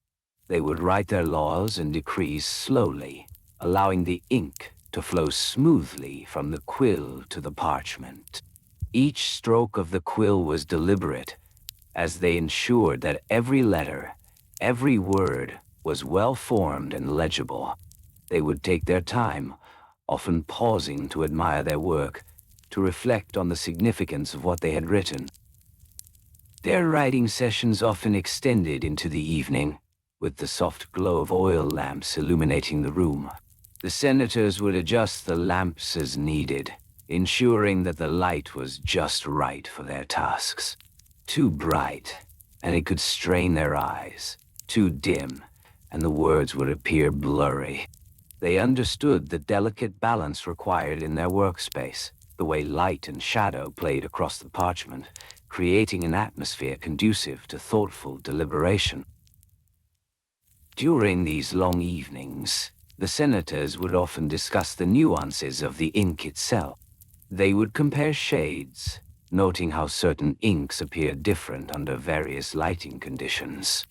They would write their laws and decrees slowly, allowing the ink to flow smoothly from the quill to the parchment. Each stroke of the quill was deliberate, as they ensured that every letter, every word, was well-formed and legible. They would take their time, often pausing to admire their work, to reflect on the significance of what they had written. Their writing sessions often extended into the evening, with the soft glow of oil lamps illuminating the room. The senators would adjust the lamps as needed, ensuring that the light was just right for their tasks. Too bright, and it could strain their eyes. Too dim, and the words would appear blurry. They understood the delicate balance required in their workspace, the way light and shadow played across the parchment, creating an atmosphere conducive to thoughtful deliberation. During these long evenings, the senators would often discuss the nuances of the ink itself. They would compare shades, noting how certain inks appeared different under various lighting conditions.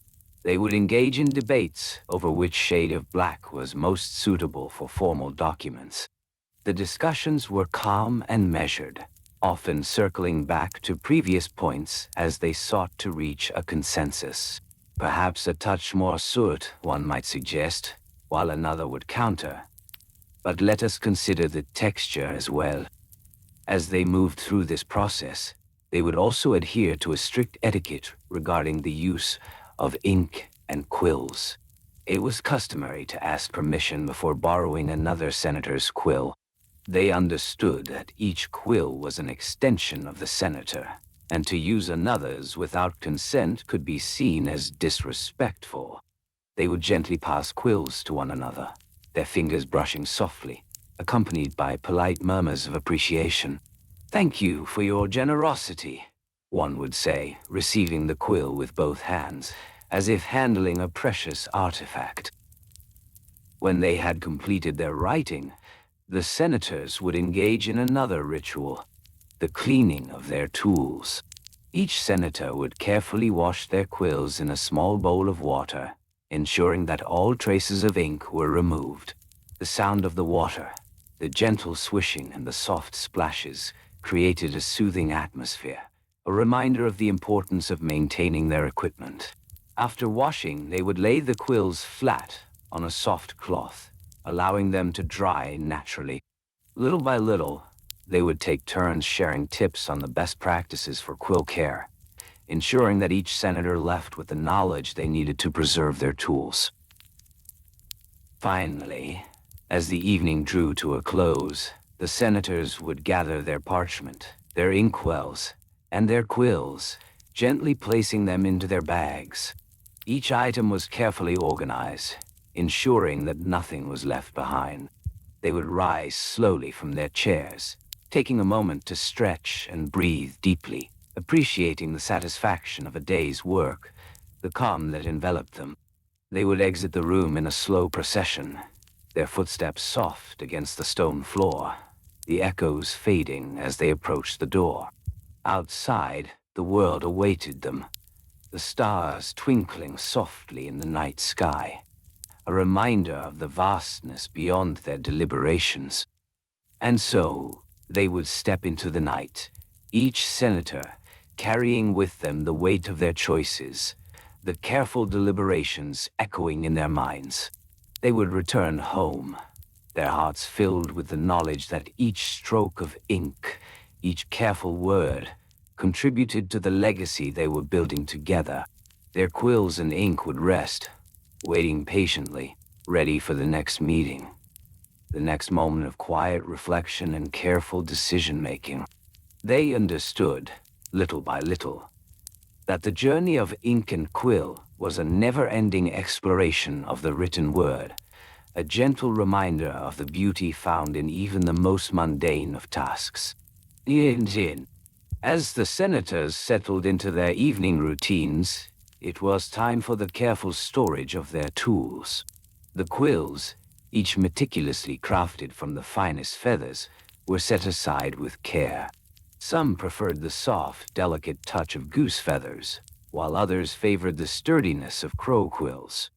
They would engage in debates over which shade of black was most suitable for formal documents. The discussions were calm and measured, often circling back to previous points as they sought to reach a consensus. Perhaps a touch more soot, one might suggest, while another would counter. But let us consider the texture as well. As they moved through this process, they would also adhere to a strict etiquette regarding the use of ink and quills. It was customary to ask permission before borrowing another senator's quill. They understood that each quill was an extension of the senator, and to use another's without consent could be seen as disrespectful. They would gently pass quills to one another, their fingers brushing softly, accompanied by polite murmurs of appreciation. "Thank you for your generosity," one would say, receiving the quill with both hands, as if handling a precious artifact. When they had completed their writing, the senators would engage in another ritual, the cleaning of their tools. Each senator would carefully wash their quills in a small bowl of water, ensuring that all traces of ink were removed. The sound of the water, the gentle swishing and the soft splashes created a soothing atmosphere, a reminder of the importance of maintaining their equipment. After washing, they would lay the quills flat on a soft cloth, allowing them to dry naturally. Little by little, they would take turns sharing tips on the best practices for quill care, ensuring that each senator left with the knowledge they needed to preserve their tools. Finally, as the evening drew to a close, the senators would gather their parchment, their inkwells, and their quills, gently placing them into their bags. Each item was carefully organized, ensuring that nothing was left behind. They would rise slowly from their chairs, taking a moment to stretch and breathe deeply, appreciating the satisfaction of a day's work, the calm that enveloped them. They would exit the room in a slow procession, their footsteps soft against the stone floor, the echoes fading as they approached the door. Outside, the world awaited them, the stars twinkling softly in the night sky, a reminder of the vastness beyond their deliberations. And so, they would step into the night, each senator carrying with them the weight of their choices, the careful deliberations echoing in their minds. They would return home, their hearts filled with the knowledge that each stroke of ink, each careful word, contributed to the legacy they were building together. Their quills and ink would rest, waiting patiently, ready for the next meeting, the next moment of quiet reflection and careful decision-making. They understood, little by little, that the journey of ink and quill was a never-ending exploration of the written word, a gentle reminder of the beauty found in even the most mundane of tasks. As the senators settled into their evening routines, it was time for the careful storage of their tools. The quills, each meticulously crafted from the finest feathers, were set aside with care. Some preferred the soft, delicate touch of goose feathers, while others favored the sturdiness of crow quills.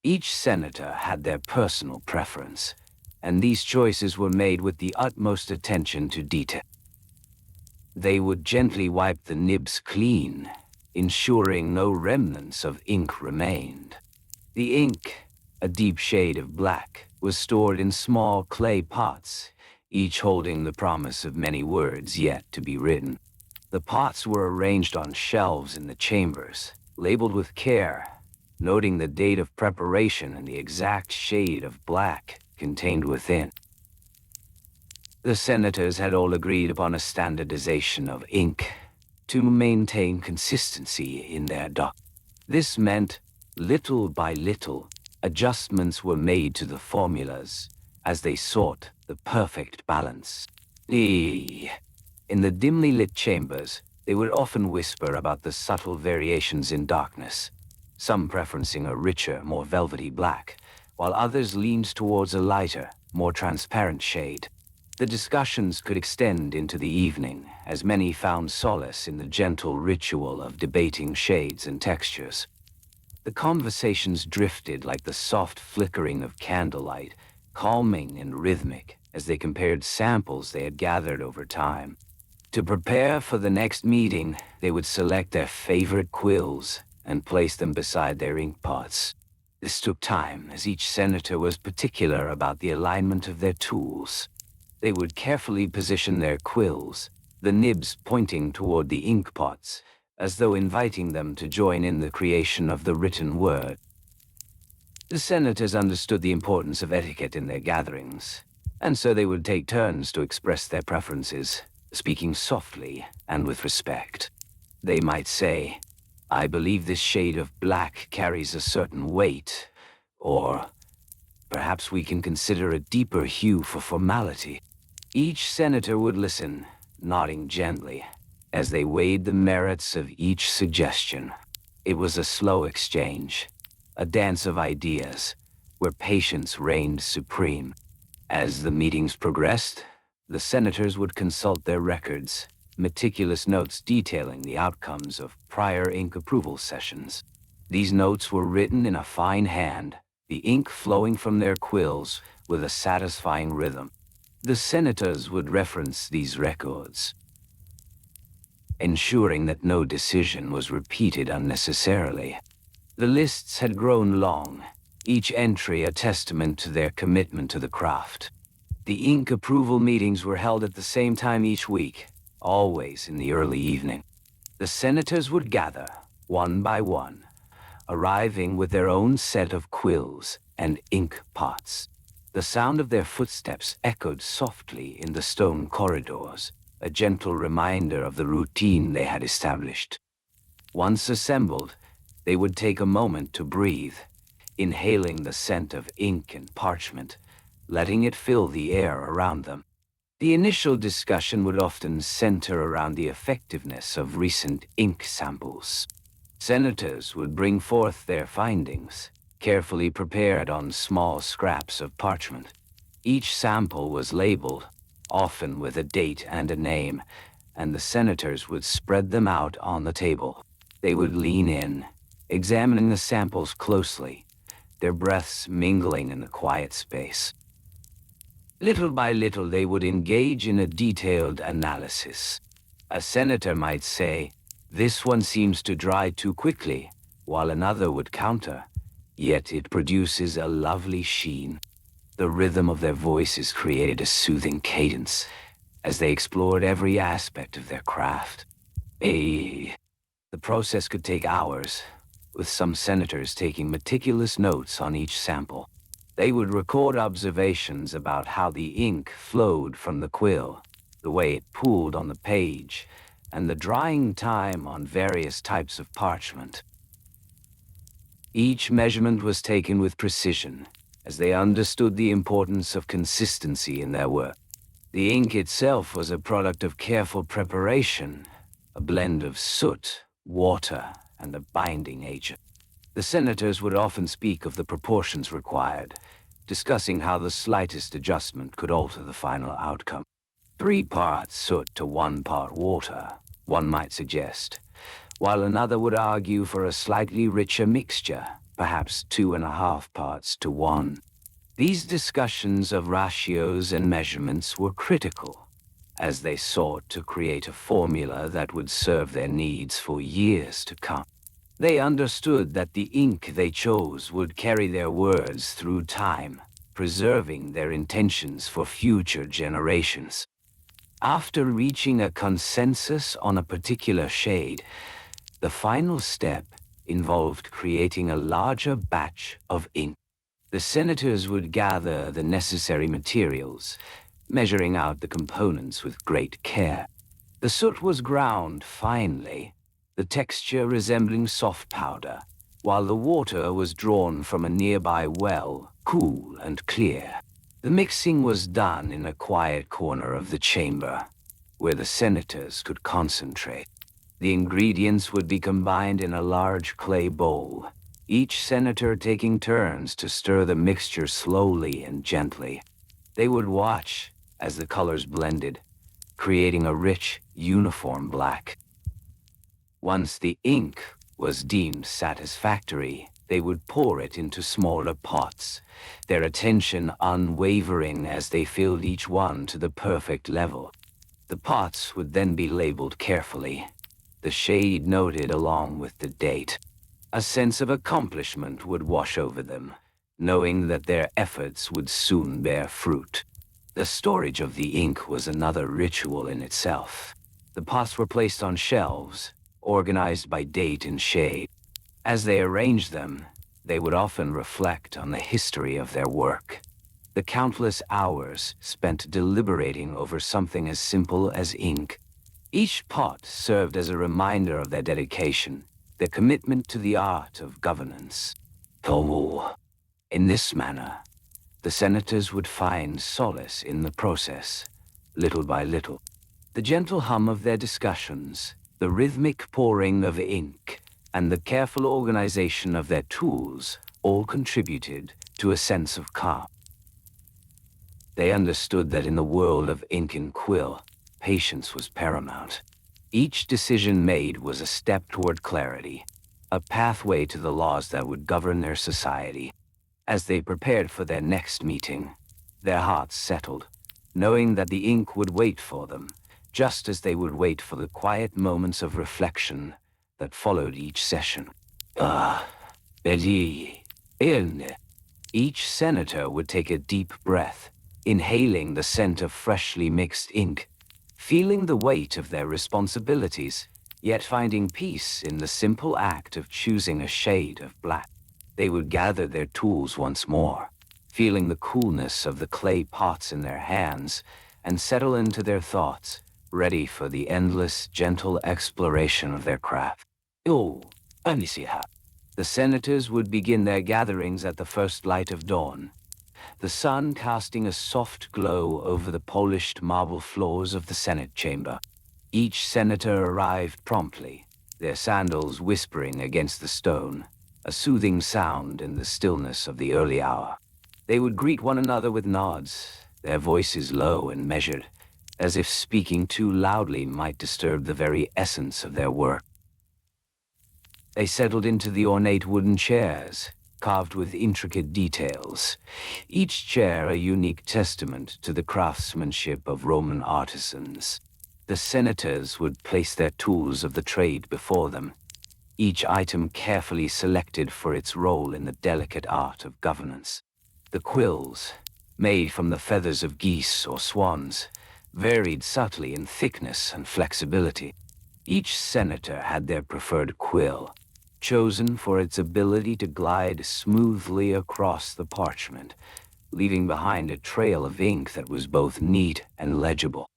Each senator had their personal preference, and these choices were made with the utmost attention to detail. They would gently wipe the nibs clean, ensuring no remnants of ink remained. The ink, a deep shade of black, was stored in small clay pots, each holding the promise of many words yet to be written. The pots were arranged on shelves in the chambers, labeled with care, noting the date of preparation and the exact shade of black contained within. The senators had all agreed upon a standardization of ink to maintain consistency in their doc. This meant, little by little, adjustments were made to the formulas as they sought the perfect balance. In the dimly lit chambers, they would often whisper about the subtle variations in darkness, some preferencing a richer, more velvety black, while others leaned towards a lighter, more transparent shade. The discussions could extend into the evening, as many found solace in the gentle ritual of debating shades and textures. The conversations drifted like the soft flickering of candlelight, calming and rhythmic as they compared samples they had gathered over time. To prepare for the next meeting, they would select their favorite quills and place them beside their ink pots. This took time, as each senator was particular about the alignment of their tools. They would carefully position their quills, the nibs pointing toward the ink pots, as though inviting them to join in the creation of the written word. The senators understood the importance of etiquette in their gatherings, and so they would take turns to express their preferences, speaking softly and with respect. They might say, "I believe this shade of black carries a certain weight," or, "Perhaps we can consider a deeper hue for formality." Each senator would listen, nodding gently, as they weighed the merits of each suggestion. It was a slow exchange, a dance of ideas, where patience reigned supreme. As the meetings progressed, the senators would consult their records, meticulous notes detailing the outcomes of prior ink approval sessions. These notes were written in a fine hand, the ink flowing from their quills with a satisfying rhythm. The senators would reference these records, ensuring that no decision was repeated unnecessarily. The lists had grown long, each entry a testament to their commitment to the craft. The ink approval meetings were held at the same time each week, always in the early evening. The senators would gather, one by one, arriving with their own set of quills and ink pots. The sound of their footsteps echoed softly in the stone corridors, a gentle reminder of the routine they had established. Once assembled, they would take a moment to breathe, inhaling the scent of ink and parchment, letting it fill the air around them. The initial discussion would often center around the effectiveness of recent ink samples. Senators would bring forth their findings, carefully prepared on small scraps of parchment. Each sample was labeled, often with a date and a name, and the senators would spread them out on the table. They would lean in, examining the samples closely, their breaths mingling in the quiet space. Little by little, they would engage in a detailed analysis. A senator might say, "This one seems to dry too quickly," while another would counter, "Yet it produces a lovely sheen." The rhythm of their voices created a soothing cadence as they explored every aspect of their craft. The process could take hours, with some senators taking meticulous notes on each sample. They would record observations about how the ink flowed from the quill, the way it pooled on the page, and the drying time on various types of parchment. Each measurement was taken with precision, as they understood the importance of consistency in their work. The ink itself was a product of careful preparation, a blend of soot, water, and a binding agent. The senators would often speak of the proportions required, discussing how the slightest adjustment could alter the final outcome. 3 parts soot to 1 part water, one might suggest, while another would argue for a slightly richer mixture, perhaps 2.5 parts to 1. These discussions of ratios and measurements were critical, as they sought to create a formula that would serve their needs for years to come. They understood that the ink they chose would carry their words through time, preserving their intentions for future generations. After reaching a consensus on a particular shade, the final step involved creating a larger batch of ink. The senators would gather the necessary materials, measuring out the components with great care. The soot was ground finely, the texture resembling soft powder, while the water was drawn from a nearby well, cool and clear. The mixing was done in a quiet corner of the chamber, where the senators could concentrate. The ingredients would be combined in a large clay bowl, each senator taking turns to stir the mixture slowly and gently. They would watch as the colors blended, creating a rich, uniform black. Once the ink was deemed satisfactory, they would pour it into smaller pots, their attention unwavering as they filled each one to the perfect level. The pots would then be labeled carefully, the shade noted along with the date. A sense of accomplishment would wash over them, knowing that their efforts would soon bear fruit. The storage of the ink was another ritual in itself. The pots were placed on shelves, organized by date and shade. As they arranged them, they would often reflect on the history of their work. The countless hours spent deliberating over something as simple as ink. Each pot served as a reminder of their dedication, their commitment to the art of governance. Oh, in this manner, the senators would find solace in the process, little by little. The gentle hum of their discussions, the rhythmic pouring of ink, and the careful organization of their tools all contributed to a sense of calm. They understood that in the world of ink and quill, patience was paramount. Each decision made was a step toward clarity, a pathway to the laws that would govern their society. As they prepared for their next meeting, their hearts settled, knowing that the ink would wait for them, just as they would wait for the quiet moments of reflection that followed each session. Each senator would take a deep breath, inhaling the scent of freshly mixed ink, feeling the weight of their responsibilities, yet finding peace in the simple act of choosing a shade of black. They would gather their tools once more, feeling the coolness of the clay pots in their hands, and settle into their thoughts, ready for the endless, gentle exploration of their craft. The senators would begin their gatherings at the first light of dawn, the sun casting a soft glow over the polished marble floors of the Senate chamber. Each senator arrived promptly, their sandals whispering against the stone, a soothing sound in the stillness of the early hour. They would greet one another with nods, their voices low and measured, as if speaking too loudly might disturb the very essence of their work. They settled into the ornate wooden chairs, carved with intricate details, each chair a unique testament to the craftsmanship of Roman artisans. The senators would place their tools of the trade before them, each item carefully selected for its role in the delicate art of governance. The quills, made from the feathers of geese or swans, varied subtly in thickness and flexibility. Each senator had their preferred quill, chosen for its ability to glide smoothly across the parchment, leaving behind a trail of ink that was both neat and legible.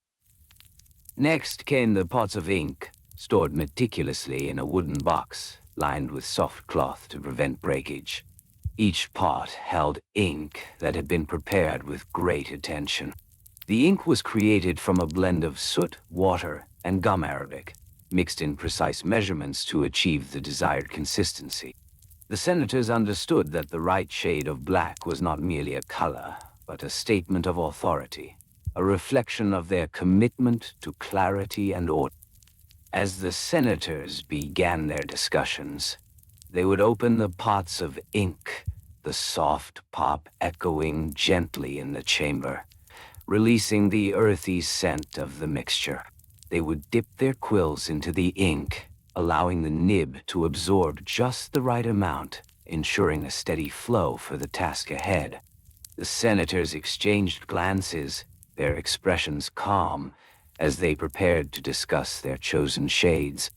Next came the pots of ink, stored meticulously in a wooden box, lined with soft cloth to prevent breakage. Each pot held ink that had been prepared with great attention. The ink was created from a blend of soot, water, and gum arabic, mixed in precise measurements to achieve the desired consistency. The senators understood that the right shade of black was not merely a color, but a statement of authority, a reflection of their commitment to clarity and order. As the senators began their discussions, they would open the pots of ink, the soft pop echoing gently in the chamber, releasing the earthy scent of the mixture. They would dip their quills into the ink, allowing the nib to absorb just the right amount, ensuring a steady flow for the task ahead. The senators exchanged glances, their expressions calm, as they prepared to discuss their chosen shades.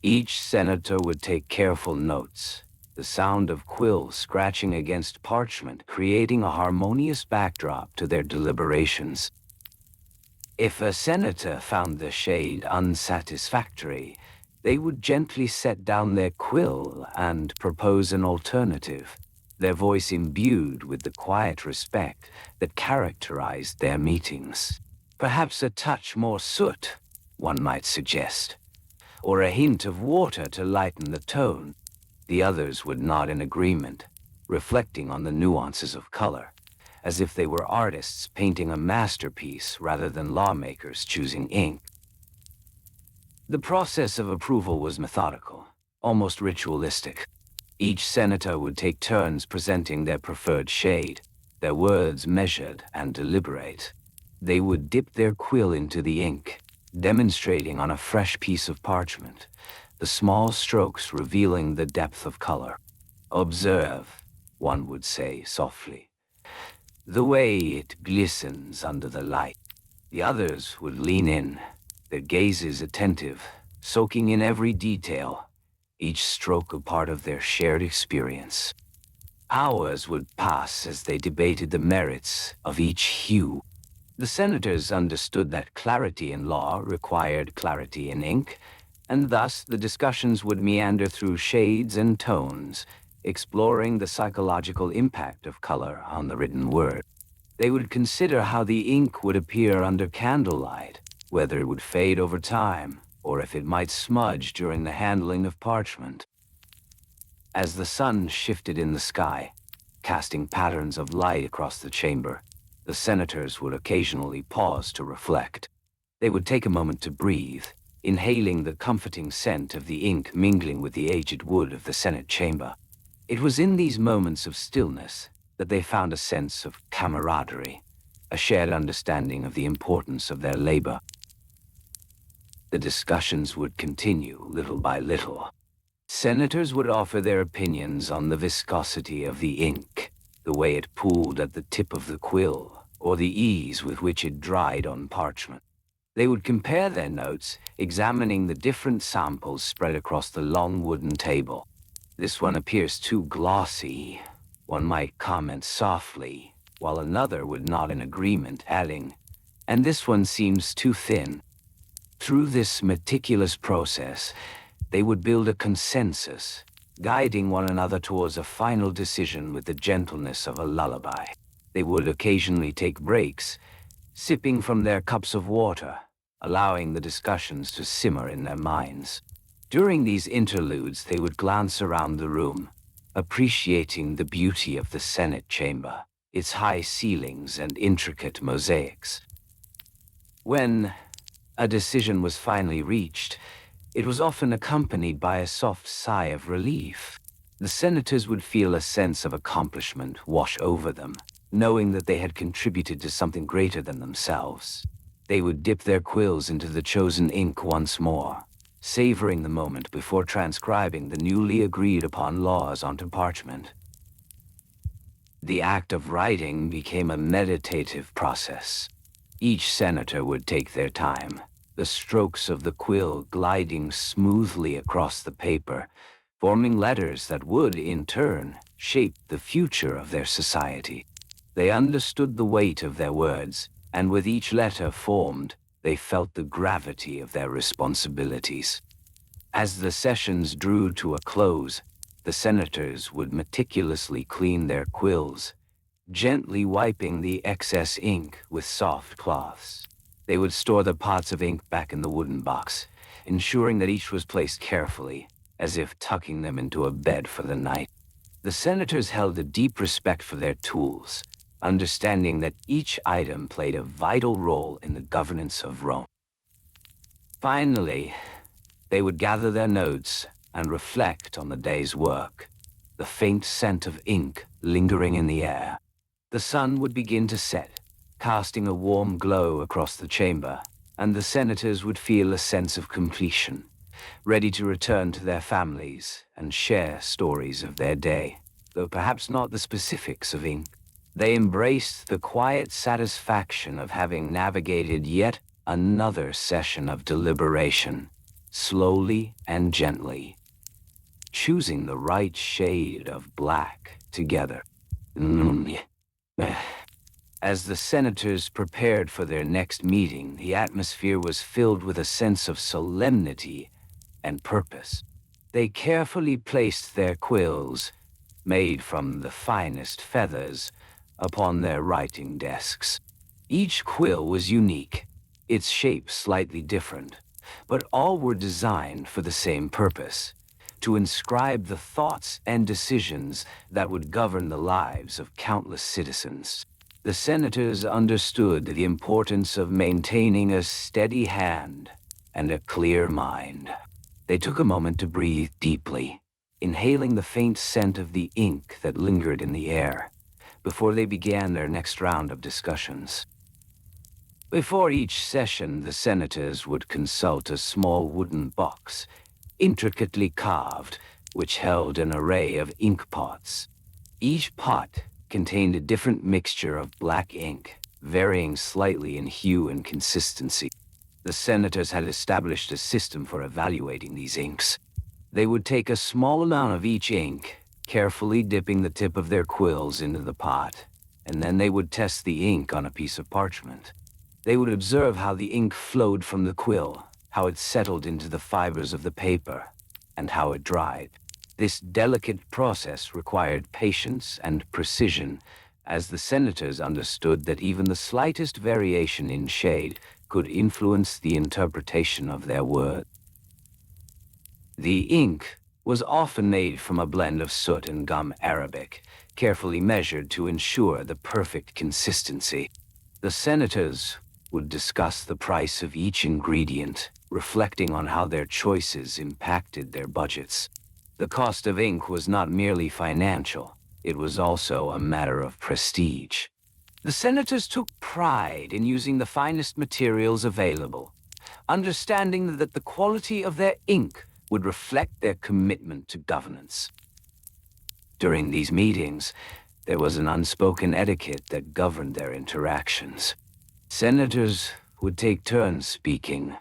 Each senator would take careful notes, the sound of quills scratching against parchment creating a harmonious backdrop to their deliberations. If a senator found the shade unsatisfactory, they would gently set down their quill and propose an alternative, their voice imbued with the quiet respect that characterized their meetings. Perhaps a touch more soot, one might suggest, or a hint of water to lighten the tone. The others would nod in agreement, reflecting on the nuances of color, as if they were artists painting a masterpiece rather than lawmakers choosing ink. The process of approval was methodical, almost ritualistic. Each senator would take turns presenting their preferred shade, their words measured and deliberate. They would dip their quill into the ink, demonstrating on a fresh piece of parchment, the small strokes revealing the depth of color. "Observe," one would say softly, "the way it glistens under the light." The others would lean in, their gazes attentive, soaking in every detail, each stroke a part of their shared experience. Hours would pass as they debated the merits of each hue. The senators understood that clarity in law required clarity in ink, and thus the discussions would meander through shades and tones, exploring the psychological impact of color on the written word. They would consider how the ink would appear under candlelight, whether it would fade over time, or if it might smudge during the handling of parchment. As the sun shifted in the sky, casting patterns of light across the chamber, the senators would occasionally pause to reflect. They would take a moment to breathe, inhaling the comforting scent of the ink mingling with the aged wood of the Senate chamber. It was in these moments of stillness that they found a sense of camaraderie, a shared understanding of the importance of their labor. The discussions would continue little by little. Senators would offer their opinions on the viscosity of the ink, the way it pooled at the tip of the quill, or the ease with which it dried on parchment. They would compare their notes, examining the different samples spread across the long wooden table. "This one appears too glossy," one might comment softly, while another would nod in agreement, adding, "And this one seems too thin." Through this meticulous process, they would build a consensus, guiding one another towards a final decision with the gentleness of a lullaby. They would occasionally take breaks, sipping from their cups of water, allowing the discussions to simmer in their minds. During these interludes, they would glance around the room, appreciating the beauty of the Senate chamber, its high ceilings and intricate mosaics. When a decision was finally reached, it was often accompanied by a soft sigh of relief. The senators would feel a sense of accomplishment wash over them, knowing that they had contributed to something greater than themselves. They would dip their quills into the chosen ink once more, savoring the moment before transcribing the newly agreed upon laws onto parchment. The act of writing became a meditative process. Each senator would take their time, the strokes of the quill gliding smoothly across the paper, forming letters that would, in turn, shape the future of their society. They understood the weight of their words, and with each letter formed, they felt the gravity of their responsibilities. As the sessions drew to a close, the senators would meticulously clean their quills, gently wiping the excess ink with soft cloths. They would store the pots of ink back in the wooden box, ensuring that each was placed carefully, as if tucking them into a bed for the night. The senators held a deep respect for their tools, understanding that each item played a vital role in the governance of Rome. Finally, they would gather their notes and reflect on the day's work, the faint scent of ink lingering in the air. The sun would begin to set, casting a warm glow across the chamber, and the senators would feel a sense of completion, ready to return to their families and share stories of their day, though perhaps not the specifics of ink. They embraced the quiet satisfaction of having navigated yet another session of deliberation, slowly and gently, choosing the right shade of black together. As the senators prepared for their next meeting, the atmosphere was filled with a sense of solemnity and purpose. They carefully placed their quills, made from the finest feathers, upon their writing desks. Each quill was unique, its shape slightly different, but all were designed for the same purpose: to inscribe the thoughts and decisions that would govern the lives of countless citizens. The senators understood the importance of maintaining a steady hand and a clear mind. They took a moment to breathe deeply, inhaling the faint scent of the ink that lingered in the air, before they began their next round of discussions. Before each session, the senators would consult a small wooden box, intricately carved, which held an array of ink pots. Each pot contained a different mixture of black ink, varying slightly in hue and consistency. The senators had established a system for evaluating these inks. They would take a small amount of each ink, carefully dipping the tip of their quills into the pot, and then they would test the ink on a piece of parchment. They would observe how the ink flowed from the quill, how it settled into the fibers of the paper, and how it dried. This delicate process required patience and precision, as the senators understood that even the slightest variation in shade could influence the interpretation of their word. The ink was often made from a blend of soot and gum arabic, carefully measured to ensure the perfect consistency. The senators would discuss the price of each ingredient, reflecting on how their choices impacted their budgets. The cost of ink was not merely financial, it was also a matter of prestige. The senators took pride in using the finest materials available, understanding that the quality of their ink would reflect their commitment to governance. During these meetings, there was an unspoken etiquette that governed their interactions. Senators would take turns speaking,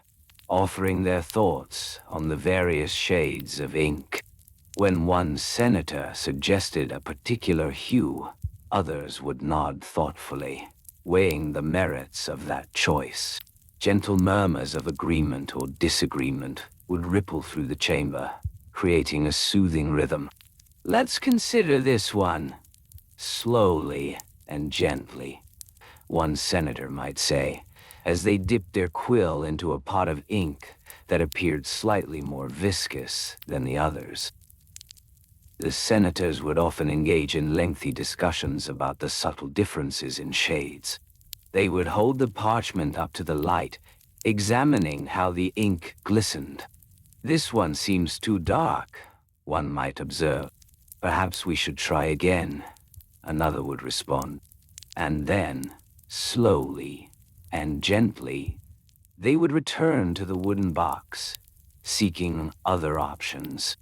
offering their thoughts on the various shades of ink. When one senator suggested a particular hue, others would nod thoughtfully, weighing the merits of that choice. Gentle murmurs of agreement or disagreement would ripple through the chamber, creating a soothing rhythm. "Let's consider this one," slowly and gently, one senator might say, as they dipped their quill into a pot of ink that appeared slightly more viscous than the others. The senators would often engage in lengthy discussions about the subtle differences in shades. They would hold the parchment up to the light, examining how the ink glistened. "This one seems too dark," one might observe. "Perhaps we should try again," another would respond. And then, slowly and gently, they would return to the wooden box, seeking other options.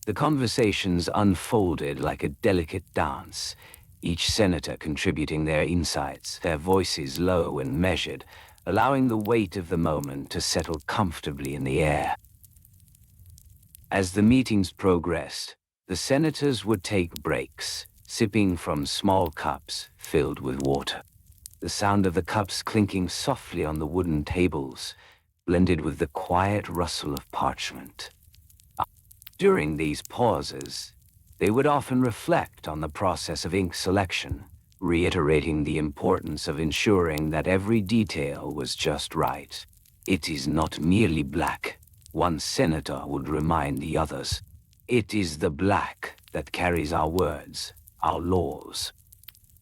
The conversations unfolded like a delicate dance, each senator contributing their insights, their voices low and measured, allowing the weight of the moment to settle comfortably in the air. As the meetings progressed, the senators would take breaks, sipping from small cups filled with water. The sound of the cups clinking softly on the wooden tables blended with the quiet rustle of parchment. During these pauses, they would often reflect on the process of ink selection, reiterating the importance of ensuring that every detail was just right. "It is not merely black," one senator would remind the others. "It is the black that carries our words, our laws."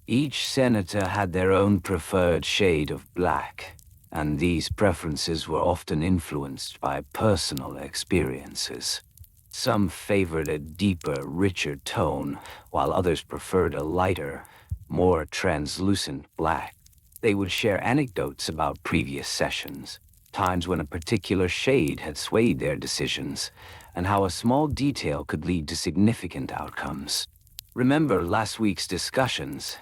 Each senator had their own preferred shade of black, and these preferences were often influenced by personal experiences. Some favored a deeper, richer tone, while others preferred a lighter, more translucent black. They would share anecdotes about previous sessions, times when a particular shade had swayed their decisions, and how a small detail could lead to significant outcomes. "Remember last week's discussions?"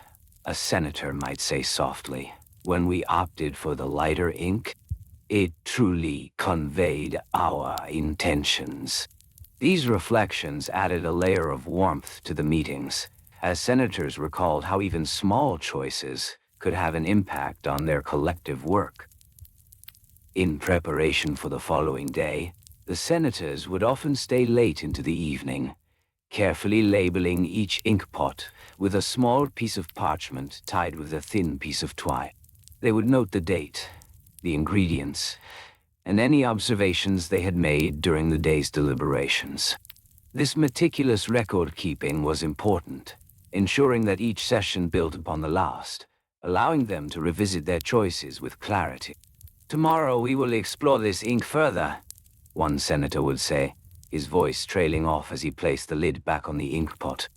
a senator might say softly, "when we opted for the lighter ink? It truly conveyed our intentions." These reflections added a layer of warmth to the meetings, as senators recalled how even small choices could have an impact on their collective work. In preparation for the following day, the senators would often stay late into the evening, carefully labeling each inkpot with a small piece of parchment tied with a thin piece of twine. They would note the date, the ingredients, and any observations they had made during the day's deliberations. This meticulous record-keeping was important, ensuring that each session built upon the last, allowing them to revisit their choices with clarity. "Tomorrow we will explore this ink further," one senator would say, his voice trailing off as he placed the lid back on the inkpot.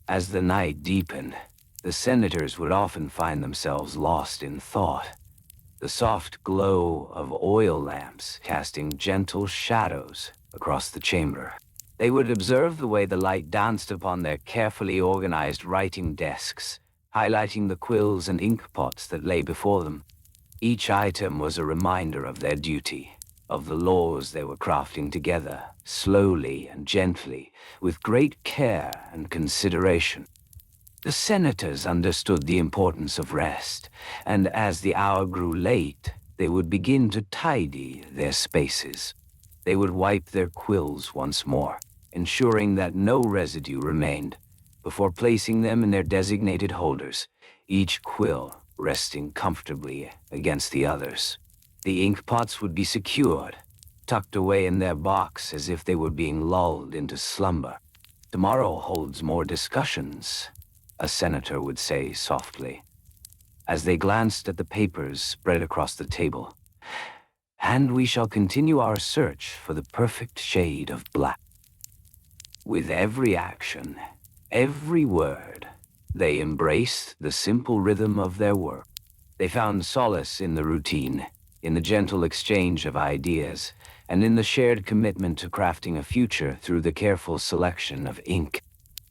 As the night deepened, the senators would often find themselves lost in thought, the soft glow of oil lamps casting gentle shadows across the chamber. They would observe the way the light danced upon their carefully organized writing desks, highlighting the quills and inkpots that lay before them. Each item was a reminder of their duty, of the laws they were crafting together, slowly and gently, with great care and consideration. The senators understood the importance of rest, and as the hour grew late, they would begin to tidy their spaces. They would wipe their quills once more, ensuring that no residue remained, before placing them in their designated holders, each quill resting comfortably against the others. The inkpots would be secured, tucked away in their box as if they were being lulled into slumber. "Tomorrow holds more discussions," a senator would say softly, as they glanced at the papers spread across the table. "And we shall continue our search for the perfect shade of black." With every action, every word, they embraced the simple rhythm of their work. They found solace in the routine, in the gentle exchange of ideas, and in the shared commitment to crafting a future through the careful selection of ink.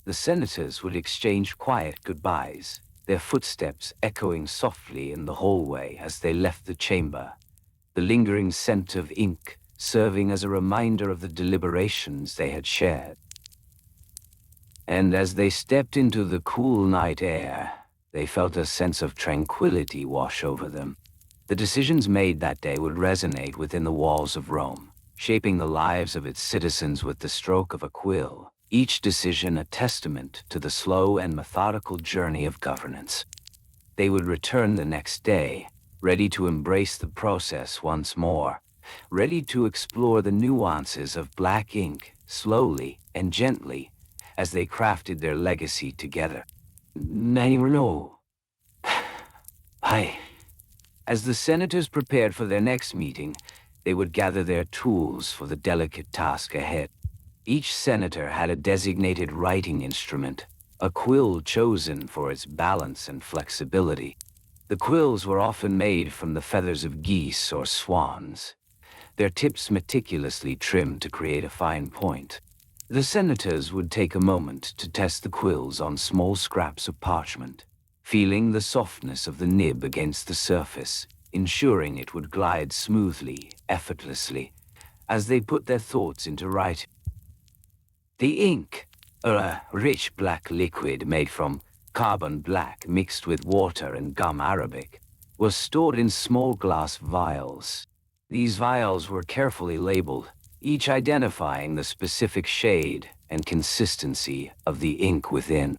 The senators would exchange quiet goodbyes, their footsteps echoing softly in the hallway as they left the chamber, the lingering scent of ink serving as a reminder of the deliberations they had shared. And as they stepped into the cool night air, they felt a sense of tranquility wash over them. The decisions made that day would resonate within the walls of Rome, shaping the lives of its citizens with the stroke of a quill, each decision a testament to the slow and methodical journey of governance. They would return the next day, ready to embrace the process once more, ready to explore the nuances of black ink slowly and gently as they crafted their legacy together. No. Hi. As the senators prepared for their next meeting, they would gather their tools for the delicate task ahead. Each senator had a designated writing instrument, a quill chosen for its balance and flexibility. The quills were often made from the feathers of geese or swans, their tips meticulously trimmed to create a fine point. The senators would take a moment to test the quills on small scraps of parchment, feeling the softness of the nib against the surface, ensuring it would glide smoothly, effortlessly, as they put their thoughts into writing. The ink, a rich black liquid made from carbon black mixed with water and gum arabic, was stored in small glass vials. These vials were carefully labeled, each identifying the specific shade and consistency of the ink within.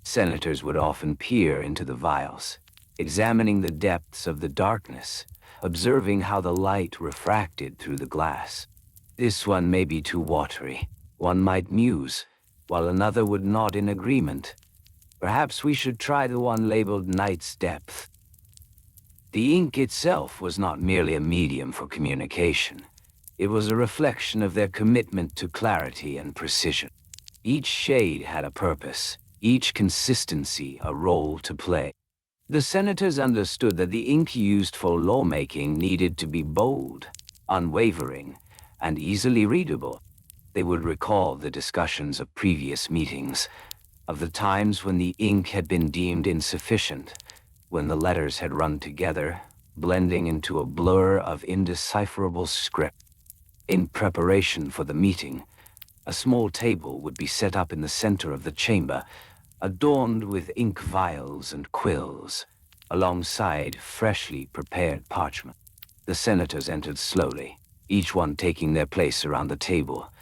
Senators would often peer into the vials, examining the depths of the darkness, observing how the light refracted through the glass. "This one may be too watery," one might muse, while another would nod in agreement. "Perhaps we should try the one labeled Night's Depth." The ink itself was not merely a medium for communication. It was a reflection of their commitment to clarity and precision. Each shade had a purpose, each consistency a role to play. The senators understood that the ink used for lawmaking needed to be bold, unwavering, and easily readable. They would recall the discussions of previous meetings, of the times when the ink had been deemed insufficient, when the letters had run together, blending into a blur of indecipherable script. In preparation for the meeting, a small table would be set up in the center of the chamber, adorned with ink vials and quills, alongside freshly prepared parchment. The senators entered slowly, each one taking their place around the table,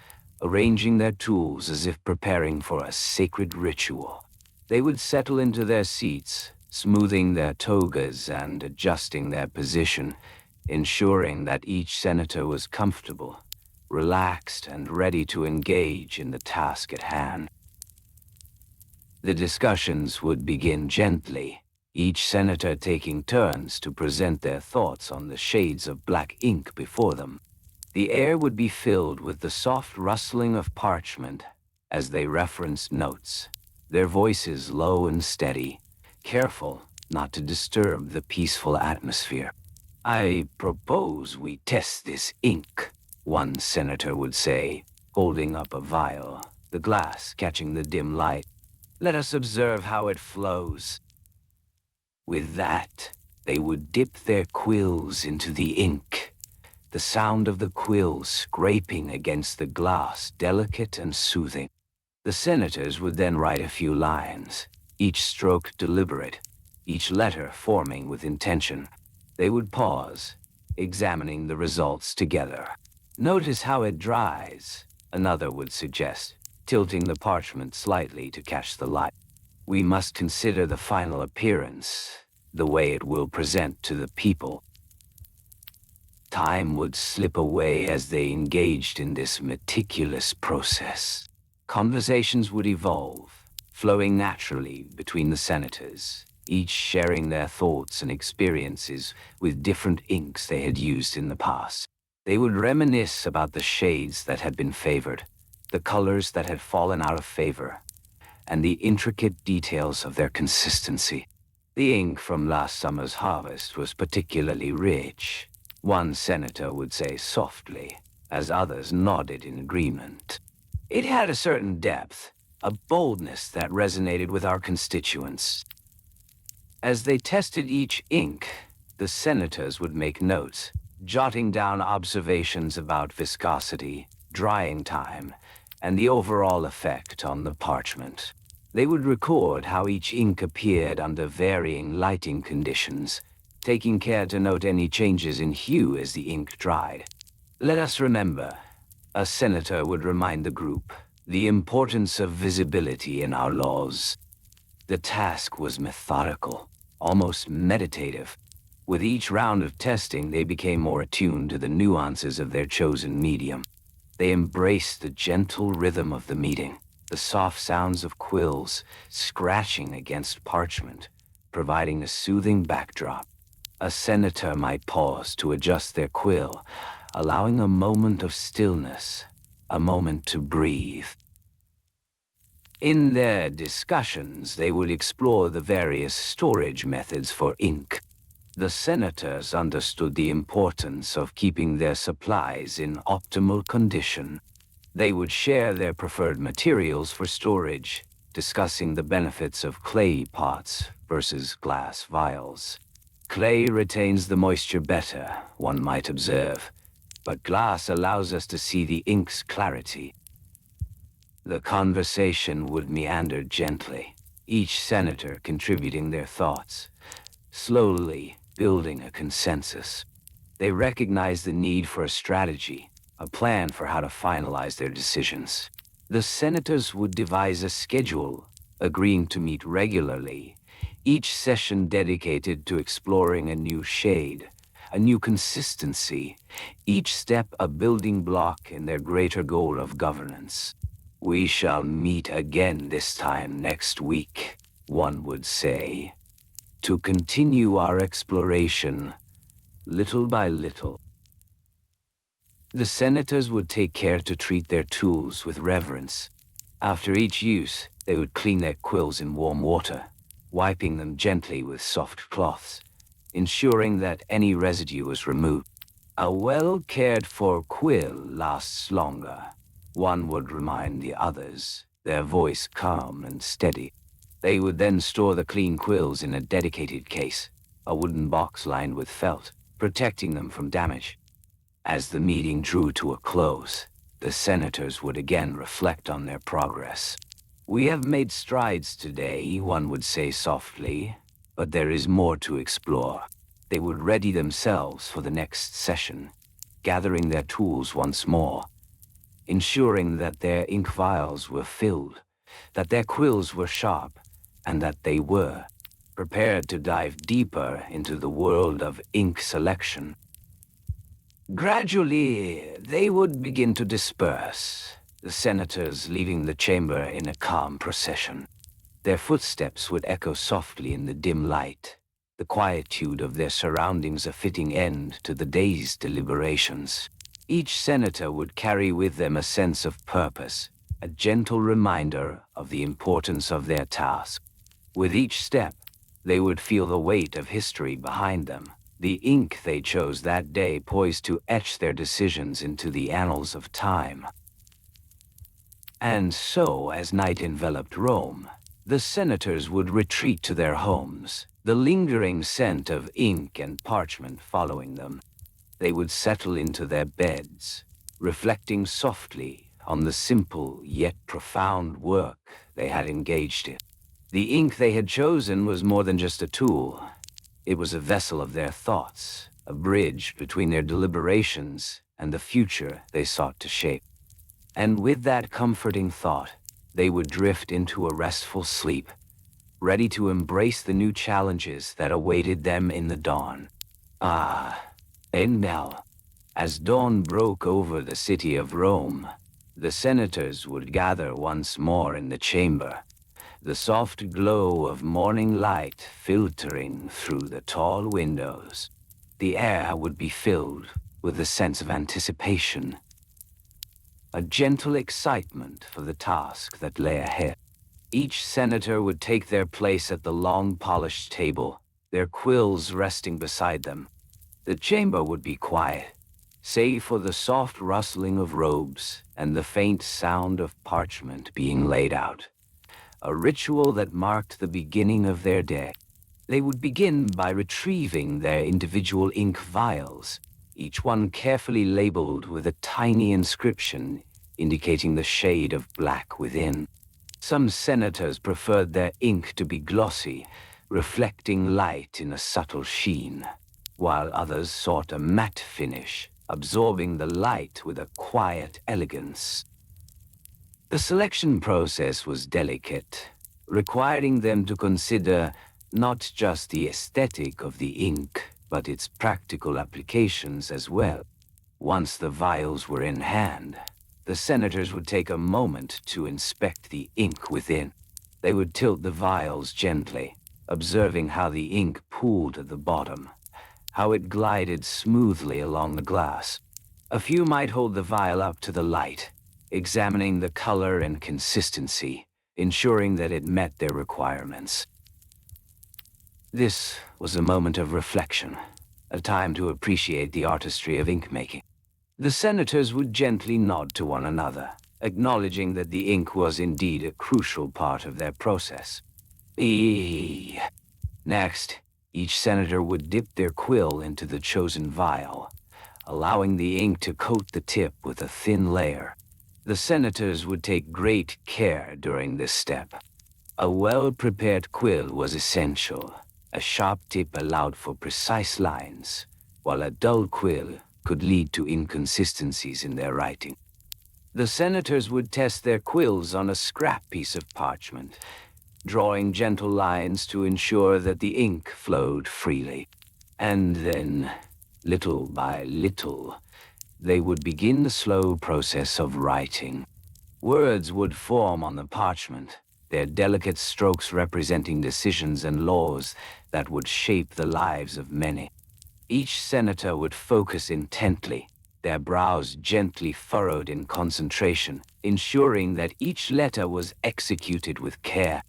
arranging their tools as if preparing for a sacred ritual. They would settle into their seats, smoothing their togas and adjusting their position, ensuring that each senator was comfortable, relaxed, and ready to engage in the task at hand. The discussions would begin gently, each senator taking turns to present their thoughts on the shades of black ink before them. The air would be filled with the soft rustling of parchment as they referenced notes, their voices low and steady, careful not to disturb the peaceful atmosphere. "I propose we test this ink," one senator would say, holding up a vial, the glass catching the dim light. "Let us observe how it flows." With that, they would dip their quills into the ink, the sound of the quills scraping against the glass delicate and soothing. The senators would then write a few lines, each stroke deliberate, each letter forming with intention. They would pause, examining the results together. "Notice how it dries," another would suggest, tilting the parchment slightly to catch the light. "We must consider the final appearance, the way it will present to the people." Time would slip away as they engaged in this meticulous process. Conversations would evolve, flowing naturally between the senators, each sharing their thoughts and experiences with different inks they had used in the past. They would reminisce about the shades that had been favored, the colors that had fallen out of favor, and the intricate details of their consistency. The ink from last summer's harvest was particularly rich, one senator would say softly, as others nodded in agreement. "It had a certain depth, a boldness that resonated with our constituents." As they tested each ink, the senators would make notes, jotting down observations about viscosity, drying time, and the overall effect on the parchment. They would record how each ink appeared under varying lighting conditions, taking care to note any changes in hue as the ink dried. "Let us remember," a senator would remind the group, "the importance of visibility in our laws." The task was methodical, almost meditative. With each round of testing, they became more attuned to the nuances of their chosen medium. They embraced the gentle rhythm of the meeting, the soft sounds of quills scratching against parchment, providing a soothing backdrop. A senator might pause to adjust their quill, allowing a moment of stillness, a moment to breathe. In their discussions, they would explore the various storage methods for ink. The senators understood the importance of keeping their supplies in optimal condition. They would share their preferred materials for storage, discussing the benefits of clay pots versus glass vials. Clay retains the moisture better, one might observe, but glass allows us to see the ink's clarity. The conversation would meander gently, each senator contributing their thoughts, slowly building a consensus. They recognized the need for a strategy, a plan for how to finalize their decisions. The senators would devise a schedule, agreeing to meet regularly, each session dedicated to exploring a new shade, a new consistency, each step a building block in their greater goal of governance. "We shall meet again this time next week," one would say, "to continue our exploration, little by little." The senators would take care to treat their tools with reverence. After each use, they would clean their quills in warm water, wiping them gently with soft cloths, ensuring that any residue was removed. A well-cared-for quill lasts longer, one would remind the others, their voice calm and steady. They would then store the clean quills in a dedicated case, a wooden box lined with felt, protecting them from damage. As the meeting drew to a close, the senators would again reflect on their progress. "We have made strides today," one would say softly, "but there is more to explore." They would ready themselves for the next session, gathering their tools once more, ensuring that their ink vials were filled, that their quills were sharp, and that they were prepared to dive deeper into the world of ink selection. Gradually, they would begin to disperse, the senators leaving the chamber in a calm procession. Their footsteps would echo softly in the dim light, the quietude of their surroundings a fitting end to the day's deliberations. Each senator would carry with them a sense of purpose, a gentle reminder of the importance of their task. With each step, they would feel the weight of history behind them, the ink they chose that day poised to etch their decisions into the annals of time. And so, as night enveloped Rome, the senators would retreat to their homes, the lingering scent of ink and parchment following them. They would settle into their beds, reflecting softly on the simple yet profound work they had engaged in. The ink they had chosen was more than just a tool. It was a vessel of their thoughts, a bridge between their deliberations and the future they sought to shape. And with that comforting thought, they would drift into a restful sleep, ready to embrace the new challenges that awaited them in the dawn. And now, as dawn broke over the city of Rome, the senators would gather once more in the chamber, the soft glow of morning light filtering through the tall windows. The air would be filled with a sense of anticipation, a gentle excitement for the task that lay ahead. Each senator would take their place at the long polished table, their quills resting beside them. The chamber would be quiet, save for the soft rustling of robes and the faint sound of parchment being laid out. A ritual that marked the beginning of their day. They would begin by retrieving their individual ink vials, each one carefully labeled with a tiny inscription indicating the shade of black within. Some senators preferred their ink to be glossy, reflecting light in a subtle sheen, while others sought a matte finish, absorbing the light with a quiet elegance. The selection process was delicate, requiring them to consider not just the aesthetic of the ink, but its practical applications as well. Once the vials were in hand, the senators would take a moment to inspect the ink within. They would tilt the vials gently, observing how the ink pooled at the bottom, how it glided smoothly along the glass. A few might hold the vial up to the light, examining the color and consistency, ensuring that it met their requirements. This was a moment of reflection, a time to appreciate the artistry of ink making. The senators would gently nod to one another, acknowledging that the ink was indeed a crucial part of their process. Next, each senator would dip their quill into the chosen vial, allowing the ink to coat the tip with a thin layer. The senators would take great care during this step. A well-prepared quill was essential. A sharp tip allowed for precise lines, while a dull quill could lead to inconsistencies in their writing. The senators would test their quills on a scrap piece of parchment, drawing gentle lines to ensure that the ink flowed freely. And then, little by little, they would begin the slow process of writing. Words would form on the parchment, their delicate strokes representing decisions and laws that would shape the lives of many. Each senator would focus intently, their brows gently furrowed in concentration, ensuring that each letter was executed with care.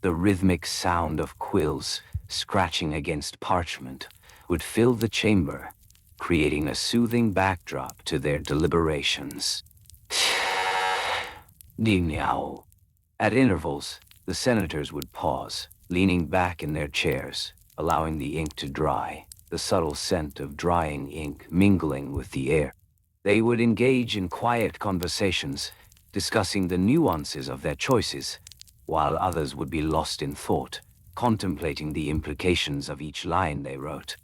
The rhythmic sound of quills scratching against parchment would fill the chamber, creating a soothing backdrop to their deliberations. Ding-niao. At intervals, the senators would pause, leaning back in their chairs, allowing the ink to dry, the subtle scent of drying ink mingling with the air. They would engage in quiet conversations, discussing the nuances of their choices, while others would be lost in thought, contemplating the implications of each line they wrote.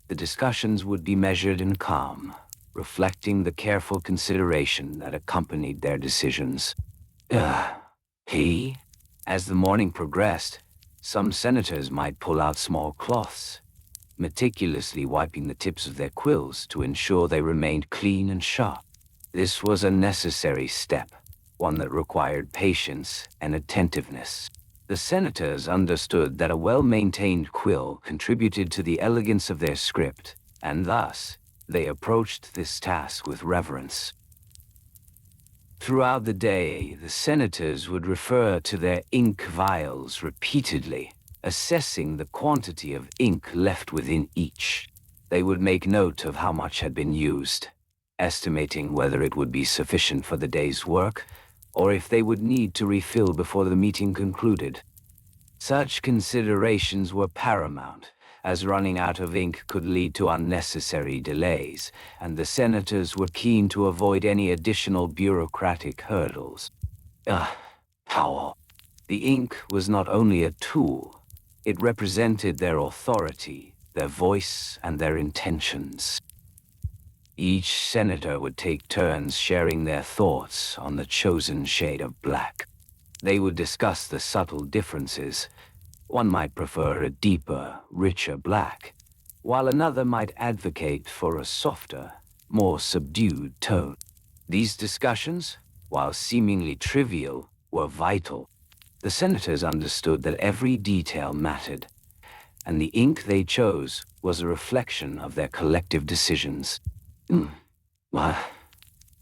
The discussions would be measured and calm, reflecting the careful consideration that accompanied their decisions. As the morning progressed, some senators might pull out small cloths, meticulously wiping the tips of their quills to ensure they remained clean and sharp. This was a necessary step, one that required patience and attentiveness. The senators understood that a well-maintained quill contributed to the elegance of their script, and thus, they approached this task with reverence. Throughout the day, the senators would refer to their ink vials repeatedly, assessing the quantity of ink left within each. They would make note of how much had been used, estimating whether it would be sufficient for the day's work, or if they would need to refill before the meeting concluded. Such considerations were paramount, as running out of ink could lead to unnecessary delays, and the senators were keen to avoid any additional bureaucratic hurdles. How? The ink was not only a tool, it represented their authority, their voice, and their intentions. Each senator would take turns sharing their thoughts on the chosen shade of black. They would discuss the subtle differences. One might prefer a deeper, richer black, while another might advocate for a softer, more subdued tone. These discussions, while seemingly trivial, were vital. The senators understood that every detail mattered, and the ink they chose was a reflection of their collective decisions.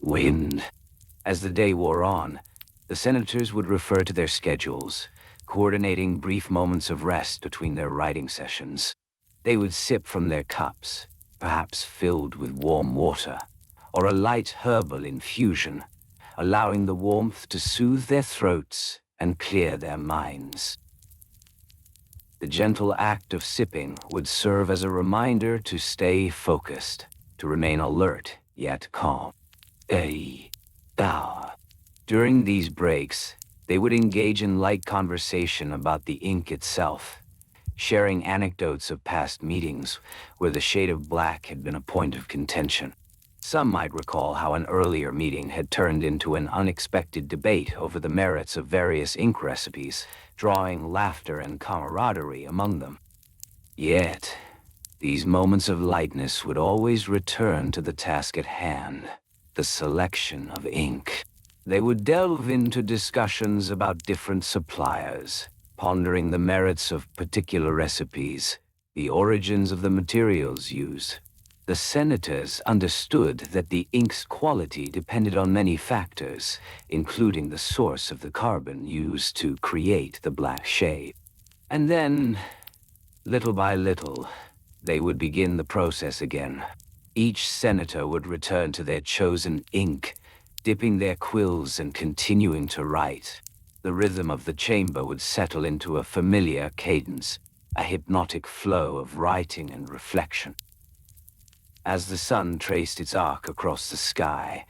Wind. As the day wore on, the senators would refer to their schedules, coordinating brief moments of rest between their writing sessions. They would sip from their cups, perhaps filled with warm water, or a light herbal infusion, allowing the warmth to soothe their throats and clear their minds. The gentle act of sipping would serve as a reminder to stay focused, to remain alert yet calm. During these breaks, they would engage in light conversation about the ink itself, sharing anecdotes of past meetings where the shade of black had been a point of contention. Some might recall how an earlier meeting had turned into an unexpected debate over the merits of various ink recipes, drawing laughter and camaraderie among them. Yet, these moments of lightness would always return to the task at hand, the selection of ink. They would delve into discussions about different suppliers, pondering the merits of particular recipes, the origins of the materials used. The senators understood that the ink's quality depended on many factors, including the source of the carbon used to create the black shade. And then, little by little, they would begin the process again. Each senator would return to their chosen ink, dipping their quills and continuing to write. The rhythm of the chamber would settle into a familiar cadence, a hypnotic flow of writing and reflection. As the sun traced its arc across the sky,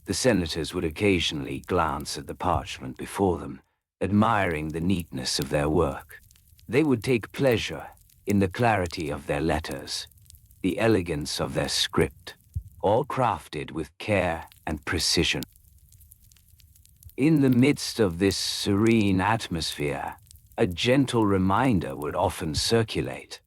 the senators would occasionally glance at the parchment before them, admiring the neatness of their work. They would take pleasure in the clarity of their letters, the elegance of their script, all crafted with care and precision. In the midst of this serene atmosphere, a gentle reminder would often circulate,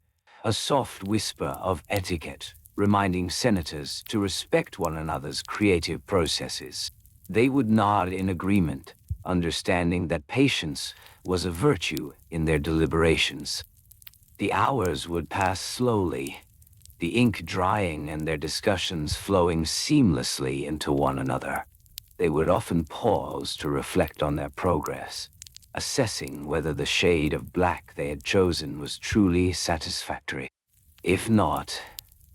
a soft whisper of etiquette, reminding senators to respect one another's creative processes. They would nod in agreement, understanding that patience was a virtue in their deliberations. The hours would pass slowly, the ink drying and their discussions flowing seamlessly into one another. They would often pause to reflect on their progress, assessing whether the shade of black they had chosen was truly satisfactory. If not,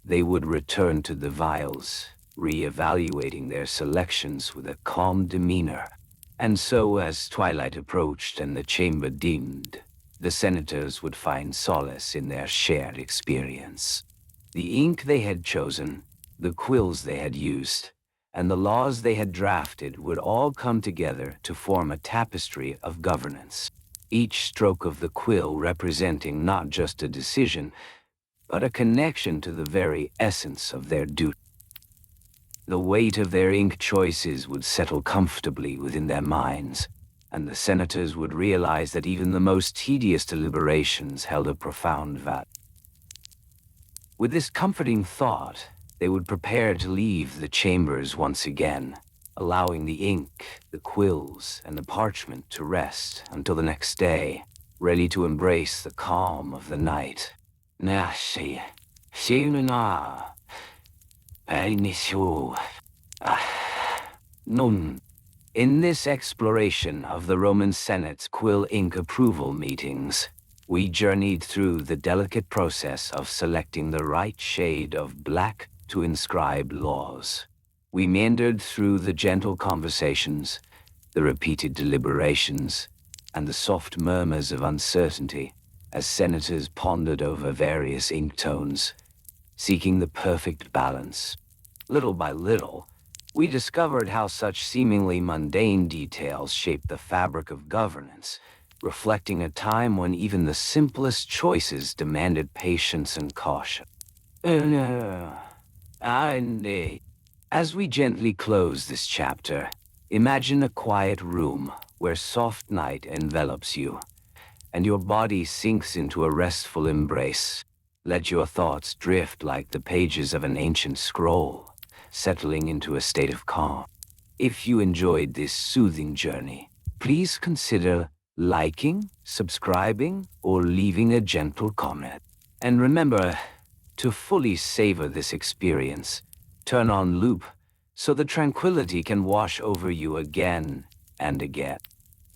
they would return to the vials, re-evaluating their selections with a calm demeanor. And so, as twilight approached and the chamber dimmed, the senators would find solace in their shared experience. The ink they had chosen, the quills they had used, and the laws they had drafted would all come together to form a tapestry of governance. Each stroke of the quill representing not just a decision, but a connection to the very essence of their duty. The weight of their ink choices would settle comfortably within their minds, and the senators would realize that even the most tedious deliberations held a profound value. With this comforting thought, they would prepare to leave the chambers once again, allowing the ink, the quills, and the parchment to rest until the next day, ready to embrace the calm of the night. In this exploration of the Roman Senate's quill ink approval meetings, we journeyed through the delicate process of selecting the right shade of black to inscribe laws. We meandered through the gentle conversations, the repeated deliberations, and the soft murmurs of uncertainty as senators pondered over various ink tones, seeking the perfect balance. Little by little, we discovered how such seemingly mundane details shaped the fabric of governance, reflecting a time when even the simplest choices demanded patience and caution. As we gently close this chapter, imagine a quiet room where soft night envelops you, and your body sinks into a restful embrace. Let your thoughts drift like the pages of an ancient scroll, settling into a state of calm. If you enjoyed this soothing journey, please consider liking, subscribing, or leaving a gentle comment. And remember, to fully savor this experience, turn on loop so the tranquility can wash over you again and again.